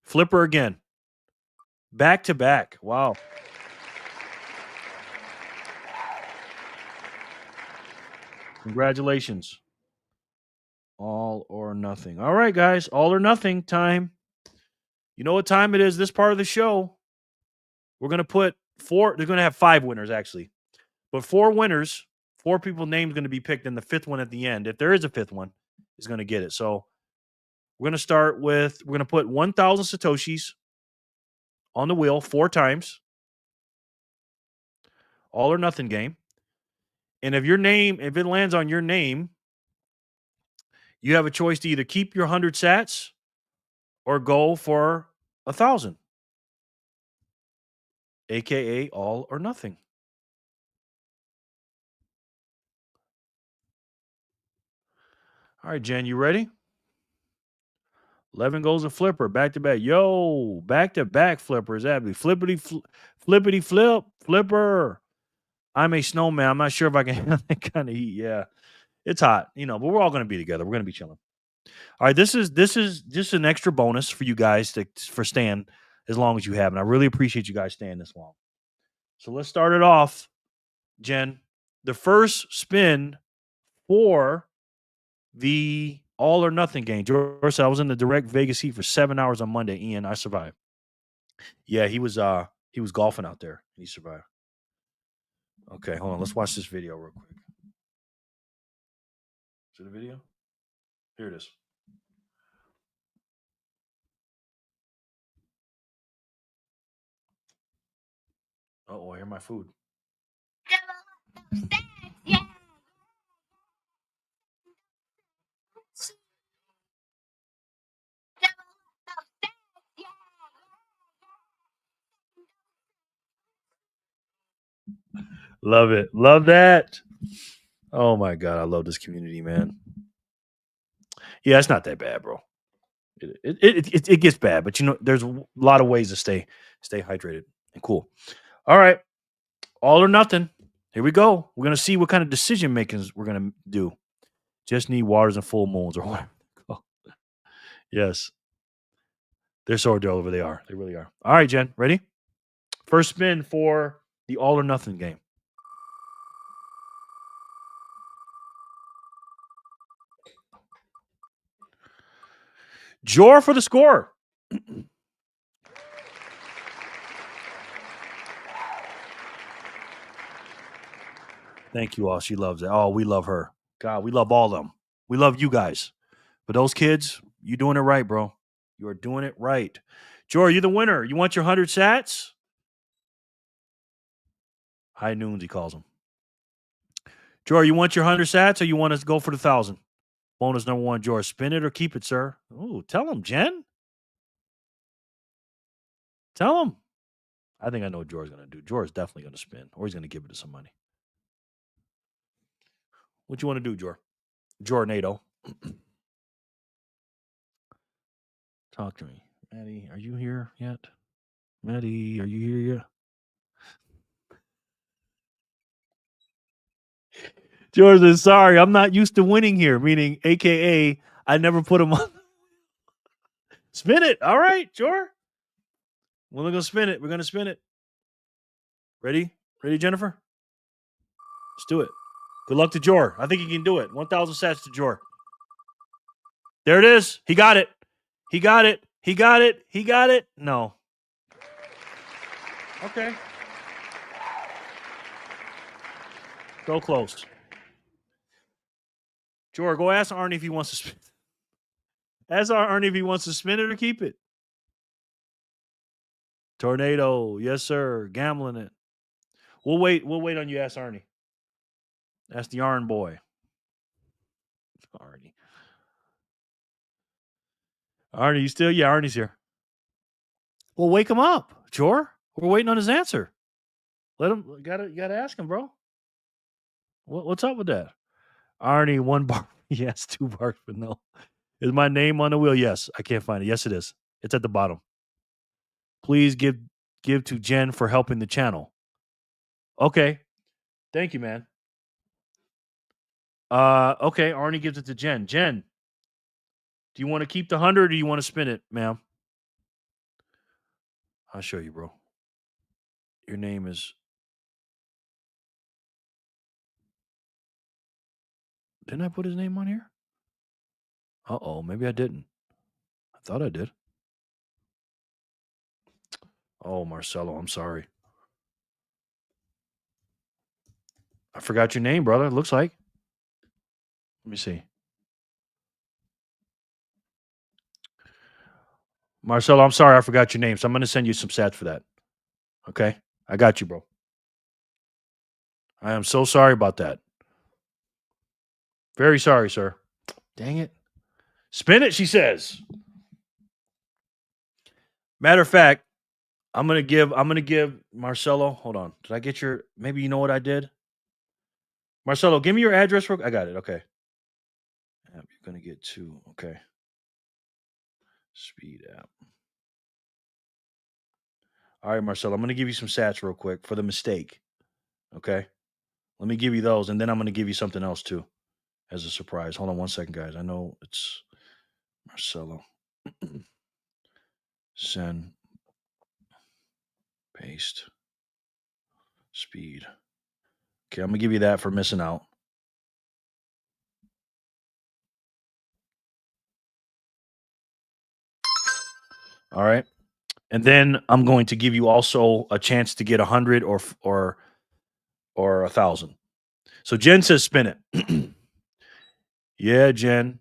Flipper again. Back to back. Wow. Congratulations. All or nothing. All right, guys. All or nothing time. You know what time it is? This part of the show. We're going to put they're going to have 5 winners, actually. But 4 winners, 4 people's names going to be picked, and the 5th one at the end, if there is a 5th one, is going to get it. So we're going to start with, we're going to put 1,000 Satoshis on the wheel 4 times. All or nothing game. And if it lands on your name, you have a choice to either keep your 100 sats or go for 1,000. AKA all or nothing. All right, Jen, you ready? 11 goes a Flipper, back to back. Yo, back to back Flippers. Flippity flip, Flipper. I'm a snowman. I'm not sure if I can handle that kind of heat. Yeah, it's hot, but we're all going to be together. We're going to be chilling. All right, this is just an extra bonus for you guys for staying as long as you have, and I really appreciate you guys staying this long. So let's start it off, Jen. The first spin for the all or nothing game. George said I was in the direct Vegas heat for 7 hours on Monday. Ian, I survived. Yeah, he was golfing out there. He survived. Okay, hold on. Let's watch this video real quick. Is it a video? Here it is. Oh, I hear my food. Love it. Love that. Oh my God. I love this community, man. Yeah, it's not that bad, bro. It gets bad, but there's a lot of ways to stay hydrated and cool. All right. All or nothing. Here we go. We're going to see what kind of decision makings we're going to do. Just need waters and full moons or whatever. Yes. They're so adorable. They are. They really are. All right, Jen. Ready? First spin for the all or nothing game. Jor for the score. Thank you all. She loves it. Oh, we love her. God, we love all of them. We love you guys. But those kids, you doing it right, bro. You are doing it right. Jor, you're the winner. You want your 100 sats? High noons, he calls them. Jor, you want your 100 sats or you want us to go for the 1,000? Bonus number 1, Jor. Spin it or keep it, sir. Ooh, tell him, Jen. Tell him. I think I know what Jor's going to do. Jor is definitely going to spin, or he's going to give it to somebody. What you want to do, Jor? Jornado. Talk to me. Maddie, are you here yet? Maddie, are you here yet? George is sorry. I'm not used to winning here, meaning AKA I never put him on. Spin it. All right, George. We're going to spin it. We're going to spin it. Ready? Ready, Jennifer? Let's do it. Good luck to Jor. I think he can do it. 1,000 sats to Jor. There it is. He got it. He got it. He got it. He got it. No. Okay. So close. Jor, go ask Arnie if he wants to spin. Ask Arnie if he wants to spin it or keep it. Tornado. Yes, sir. Gambling it. We'll wait. We'll wait on you. Ask Arnie. That's the Yarn boy. Arnie. Arnie, you still? Yeah, Arnie's here. Well, wake him up, Jor. We're waiting on his answer. Let him. Gotta ask him, bro. What's up with that? Arnie, 1 bar. Yes, 2 bars, but no. Is my name on the wheel? Yes. I can't find it. Yes, it is. It's at the bottom. Please give to Jen for helping the channel. Okay. Thank you, man. Okay. Arnie gives it to Jen. Jen, do you want to keep the 100 or do you want to spin it, ma'am? I'll show you, bro. Your name is. Didn't I put his name on here? Uh-oh, maybe I didn't. I thought I did. Oh, Marcelo, I'm sorry. I forgot your name, brother. It looks like. Let me see. Marcelo, I'm sorry I forgot your name, so I'm going to send you some sats for that. Okay? I got you, bro. I am so sorry about that. Very sorry, sir. Dang it. Spin it, she says. Matter of fact, I'm gonna give Marcelo. Hold on. Did I get your? Maybe you know what I did. Marcelo, give me your address. I got it. Okay. You're gonna get 2. Okay. Speed app. All right, Marcelo. I'm gonna give you some sats real quick for the mistake. Okay. Let me give you those, and then I'm gonna give you something else too, as a surprise. Hold on 1 second, guys. I know it's Marcelo. Send. Paste. Speed. Okay, I'm going to give you that for missing out. All right. And then I'm going to give you also a chance to get 100 or 1,000. So Jen says spin it. Yeah, Jen.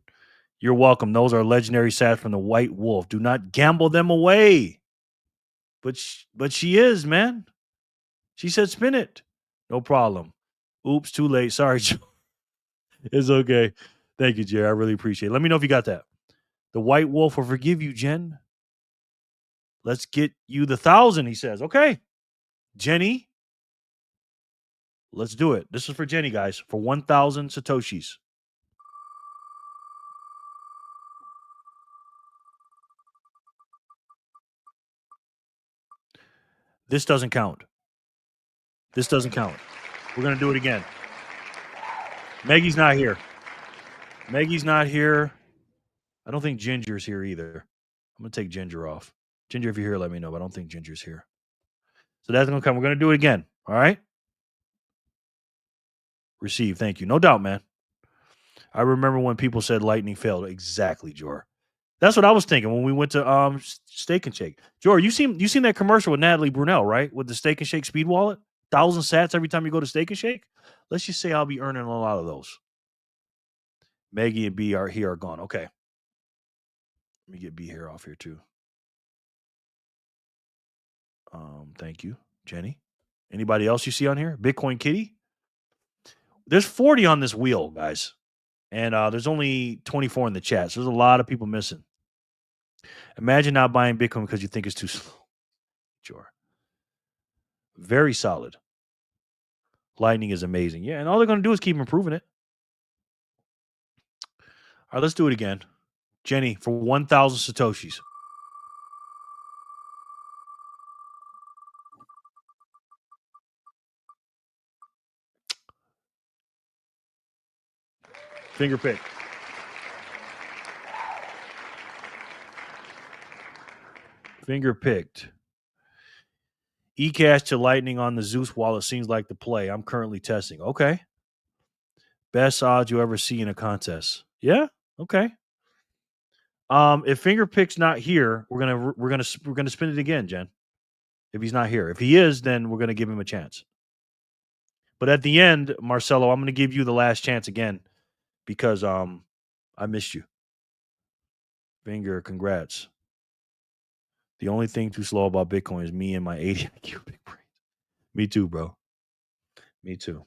You're welcome. Those are legendary sats from the White Wolf. Do not gamble them away. But she is, man. She said spin it. No problem. Oops, too late. Sorry, Joe. It's okay. Thank you, Jerry. I really appreciate it. Let me know if you got that. The White Wolf will forgive you, Jen. Let's get you the 1,000, he says. Okay. Jenny. Let's do it. This is for Jenny, guys, for 1,000 Satoshis. This doesn't count. This doesn't count. We're going to do it again. Maggie's not here. Maggie's not here. I don't think Ginger's here either. I'm going to take Ginger off. Ginger, if you're here, let me know, but I don't think Ginger's here. So that's going to come. We're going to do it again. All right? Receive. Thank you. No doubt, man. I remember when people said lightning failed. Exactly, Jor. That's what I was thinking when we went to Steak and Shake. George, you seen that commercial with Natalie Brunell, right? With the Steak and Shake speed wallet, 1,000 sats every time you go to Steak and Shake. Let's just say I'll be earning a lot of those. Maggie and B are gone. Okay, let me get B here off here too. Thank you, Jenny. Anybody else you see on here? Bitcoin Kitty. There's 40 on this wheel, guys, and there's only 24 in the chat. So there's a lot of people missing. Imagine not buying Bitcoin because you think it's too slow. Sure. Very solid. Lightning is amazing. Yeah, and all they're going to do is keep improving it. All right, let's do it again. Jenny, for 1,000 Satoshis. Finger pick. Finger picked. eCash to Lightning on the Zeus wallet seems like the play. I'm currently testing. Okay. Best odds you ever see in a contest. Yeah. Okay. If finger pick's not here, we're gonna spin it again, Jen. If he's not here, if he is, then we're gonna give him a chance. But at the end, Marcelo, I'm gonna give you the last chance again because I missed you. Finger, congrats. The only thing too slow about Bitcoin is me and my 80 IQ big brain. Me too, bro. Me too.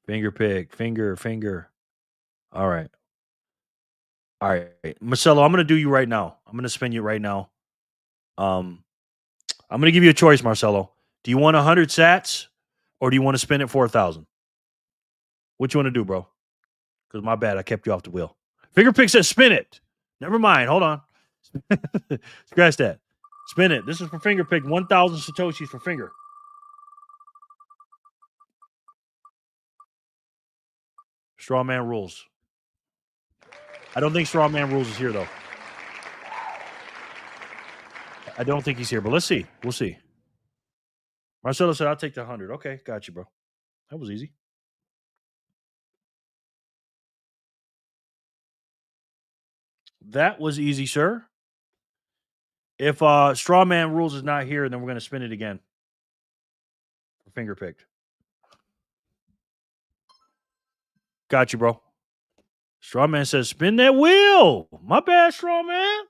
Finger pick, finger. All right. Marcelo, I'm going to do you right now. I'm going to spin you right now. I'm going to give you a choice, Marcelo. Do you want 100 sats or do you want to spin it for 1,000? What you want to do, bro? Because my bad, I kept you off the wheel. Finger pick says spin it. Never mind. Hold on. Scratch that. Spin it. This is for finger pick. 1,000 Satoshis for finger. Strawman rules. I don't think Strawman rules is here, though. I don't think he's here, but let's see. We'll see. Marcelo said, I'll take the 100. Okay, got you, bro. That was easy. That was easy, sir. If Strawman rules is not here, then we're going to spin it again. Finger picked. Got you, bro. Strawman says, spin that wheel. My bad, Strawman.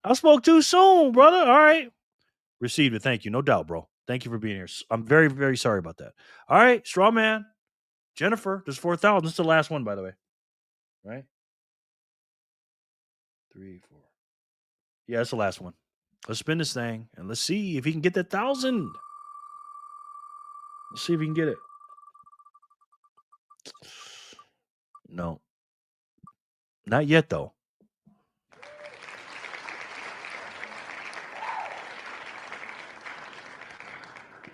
I spoke too soon, brother. All right. Received it. Thank you. No doubt, bro. Thank you for being here. I'm very, very sorry about that. All right, Strawman. Jennifer, there's 4,000. This is the last one, by the way. Right? 3, 4. Yeah, that's the last one. Let's spin this thing and let's see if he can get that 1,000. Let's see if he can get it. No. Not yet, though.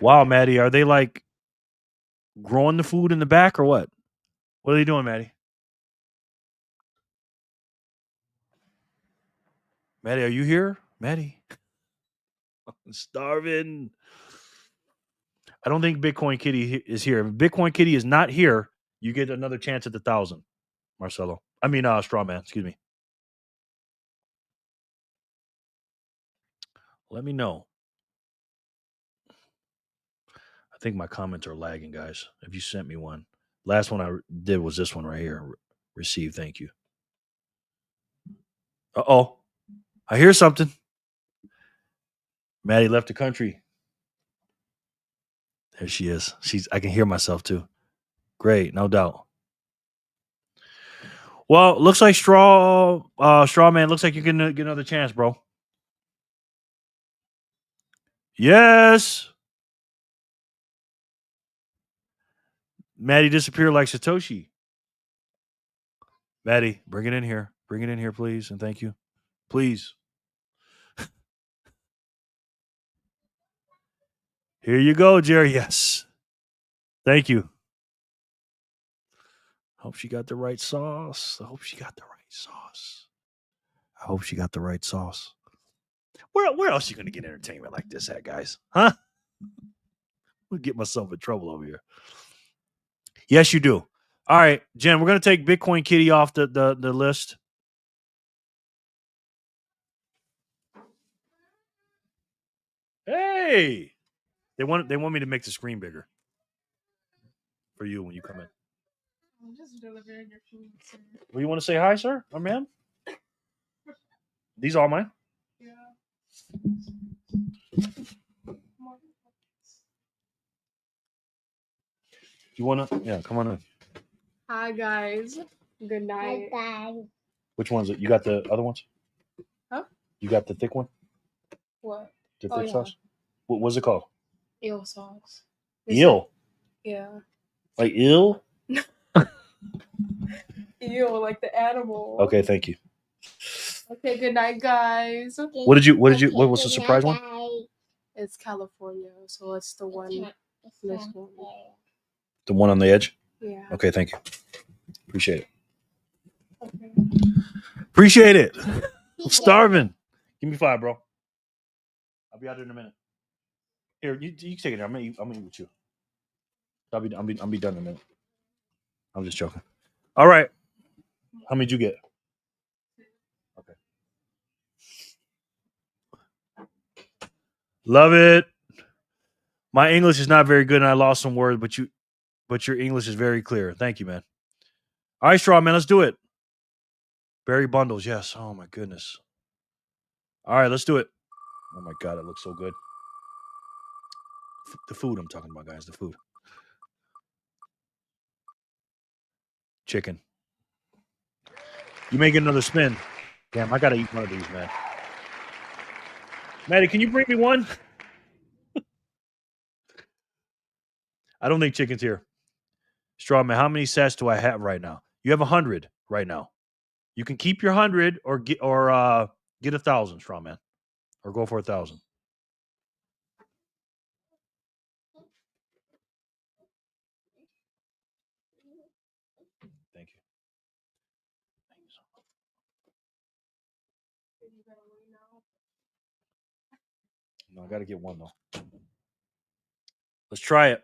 Wow, Maddie, are they like growing the food in the back or what? What are they doing, Maddie? Maddie, are you here? Maddie. I'm starving. I don't think Bitcoin Kitty is here. If Bitcoin Kitty is not here, you get another chance at the 1,000, Marcelo. I mean, Strawman, excuse me. Let me know. I think my comments are lagging, guys. If you sent me one. Last one I did was this one right here. Receive, thank you. Uh-oh. I hear something. Maddie left the country. There she is. I can hear myself too. Great, no doubt. Well, looks like Strawman, looks like you're gonna get another chance, bro. Yes. Maddie disappeared like Satoshi. Maddie, bring it in here. Bring it in here, please, and thank you. Please. Here you go, Jerry. Yes. Thank you. Hope she got the right sauce. I hope she got the right sauce. Where else are you going to get entertainment like this at, guys? Huh? I'll get myself in trouble over here. Yes, you do. All right, Jen, we're going to take Bitcoin Kitty off the list. Hey, they want me to make the screen bigger for you when you come in. I'm just delivering your food, sir. Well, you want to say hi, sir or ma'am? These are mine. Yeah. You want to? Yeah, come on in. Hi guys. Good night. Hi, guys. Which ones? You got the other ones? Huh? You got the thick one? What? The Oh, thick yeah. sauce? What's it called? Eel sauce. Eel? Yeah. Like eel? Eel, like the animal. Okay, thank you. Okay, good night, guys. What was the surprise one? It's California, so it's the one. This one. The one on the edge? Yeah. Okay, thank you. Appreciate it. Okay. Appreciate it. I'm starving. Give me 5, bro. I'll be out there in a minute. Here, you take it. I'm gonna eat with you. I'll be done in a minute. I'm just joking. All right. How many did you get? Okay. Love it. My English is not very good, and I lost some words, but your English is very clear. Thank you, man. All right, Straw Man, let's do it. Berry bundles, yes. Oh my goodness. All right, let's do it. Oh my god, it looks so good. The food I'm talking about, guys. The food. Chicken. You may get another spin. Damn, I gotta eat one of these, man. Maddie, can you bring me one? I don't think chicken's here. Straw Man, how many sats do I have right now? You have 100 right now. You can keep your 100 or get 1,000, Straw Man, or go for 1,000. Thank you. Thank you so much. No, I got to get one though. Let's try it.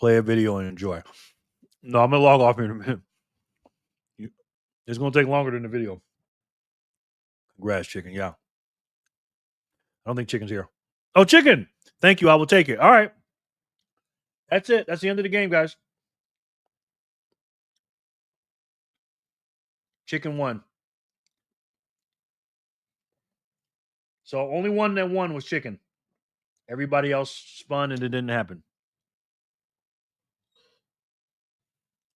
Play a video and enjoy. No, I'm gonna log off here in a minute. It's gonna take longer than the video. Congrats, chicken. Yeah. I don't think chicken's here. Oh, chicken. Thank you. I will take it. All right. That's it. That's the end of the game, guys. Chicken won. So only one that won was chicken. Everybody else spun and it didn't happen.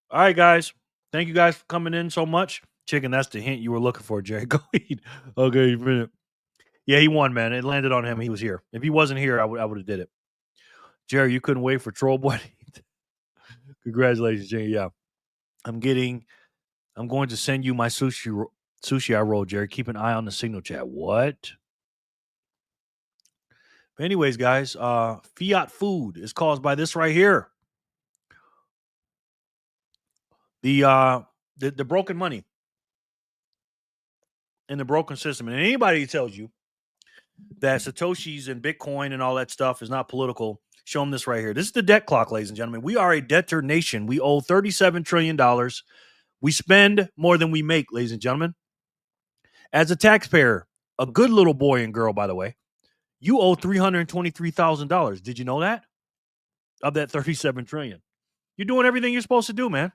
All right, guys. Thank you guys for coming in so much. Chicken, that's the hint you were looking for, Jerry. Go eat. Okay, minute. Yeah, he won, man. It landed on him. He was here. If he wasn't here, I would have did it. Jerry, you couldn't wait for Troll Boy. Congratulations, Jerry. Yeah. I'm going to send you my sushi I rolled, Jerry. Keep an eye on the signal chat. What? But anyways, guys, fiat food is caused by this right here. The broken money and the broken system. And anybody who tells you that Satoshis and Bitcoin and all that stuff is not political, show them this right here. This is the debt clock, ladies and gentlemen. We are a debtor nation. We owe $37 trillion. We spend more than we make, ladies and gentlemen. As a taxpayer, a good little boy and girl, by the way, you owe $323,000. Did you know that? Of that $37 trillion. You're doing everything you're supposed to do, man.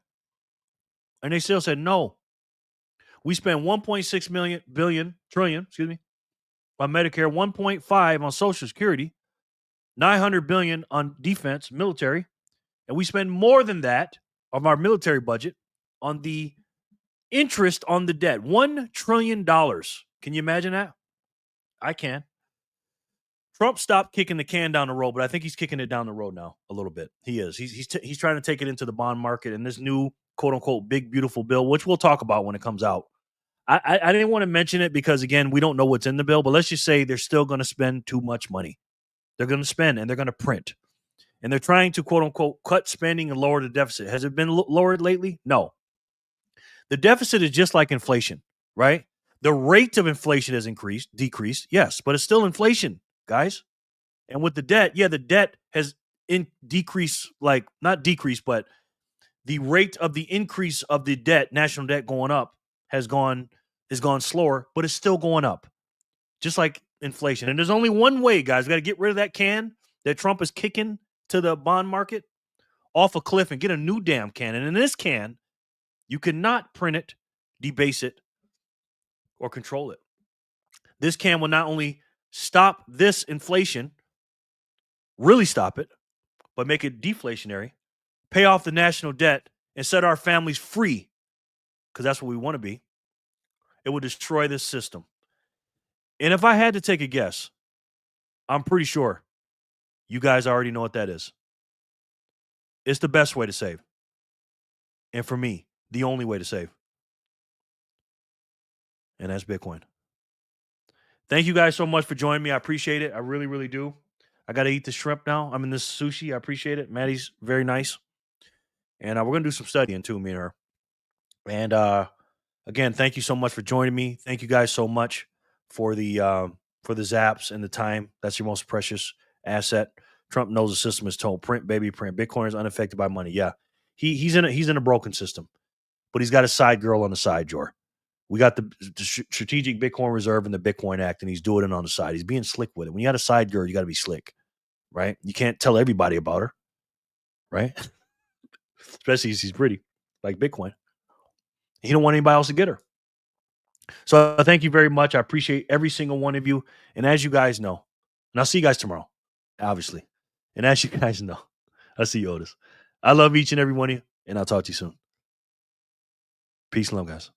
And they still said no. We spent 1.6 trillion on Medicare, 1.5 on Social Security, 900 billion on defense, military, and we spend more than that of our military budget on the interest on the debt. $1 trillion. Can you imagine that? I can. Trump stopped kicking the can down the road, but I think he's kicking it down the road now a little bit. He is. He's trying to take it into the bond market, and this new quote unquote big beautiful bill, which we'll talk about when it comes out. I didn't want to mention it because again, we don't know what's in the bill, but let's just say they're still going to spend too much money. They're going to spend and they're going to print, and they're trying to quote unquote cut spending and lower the deficit. Has it been lowered lately? No. The deficit is just like inflation, right? The rate of inflation has decreased, yes, but it's still inflation, guys. And with the debt, the debt has decreased, like not decreased, but the rate of the increase of the debt, national debt going up, has gone slower, but it's still going up, just like inflation. And there's only one way, guys. We got to get rid of that can that Trump is kicking to the bond market off a cliff and get a new damn can. And in this can, you cannot print it, debase it, or control it. This can will not only stop this inflation, really stop it, but make it deflationary, pay off the national debt, and set our families free, because that's what we want to be. It will destroy this system. And if I had to take a guess, I'm pretty sure you guys already know what that is. It's the best way to save. And for me, the only way to save. And that's Bitcoin. Thank you guys so much for joining me. I appreciate it. I really, really do. I got to eat the shrimp now. I'm in this sushi. I appreciate it. Maddie's very nice. And we're going to do some studying too, me and her. And again, thank you so much for joining me. Thank you guys so much for the zaps and the time. That's your most precious asset. Trump knows the system is told. Print, baby, print. Bitcoin is unaffected by money. Yeah. He's in a broken system. But he's got a side girl on the side, Jor. We got the Strategic Bitcoin Reserve and the Bitcoin Act, and he's doing it on the side. He's being slick with it. When you got a side girl, you got to be slick, right? You can't tell everybody about her, right? Especially if she's pretty, like Bitcoin. He don't want anybody else to get her. So thank you very much. I appreciate every single one of you. And as you guys know, and I'll see you guys tomorrow, obviously. And as you guys know, I'll see you, Otis. I love each and every one of you, and I'll talk to you soon. Peace and love, guys.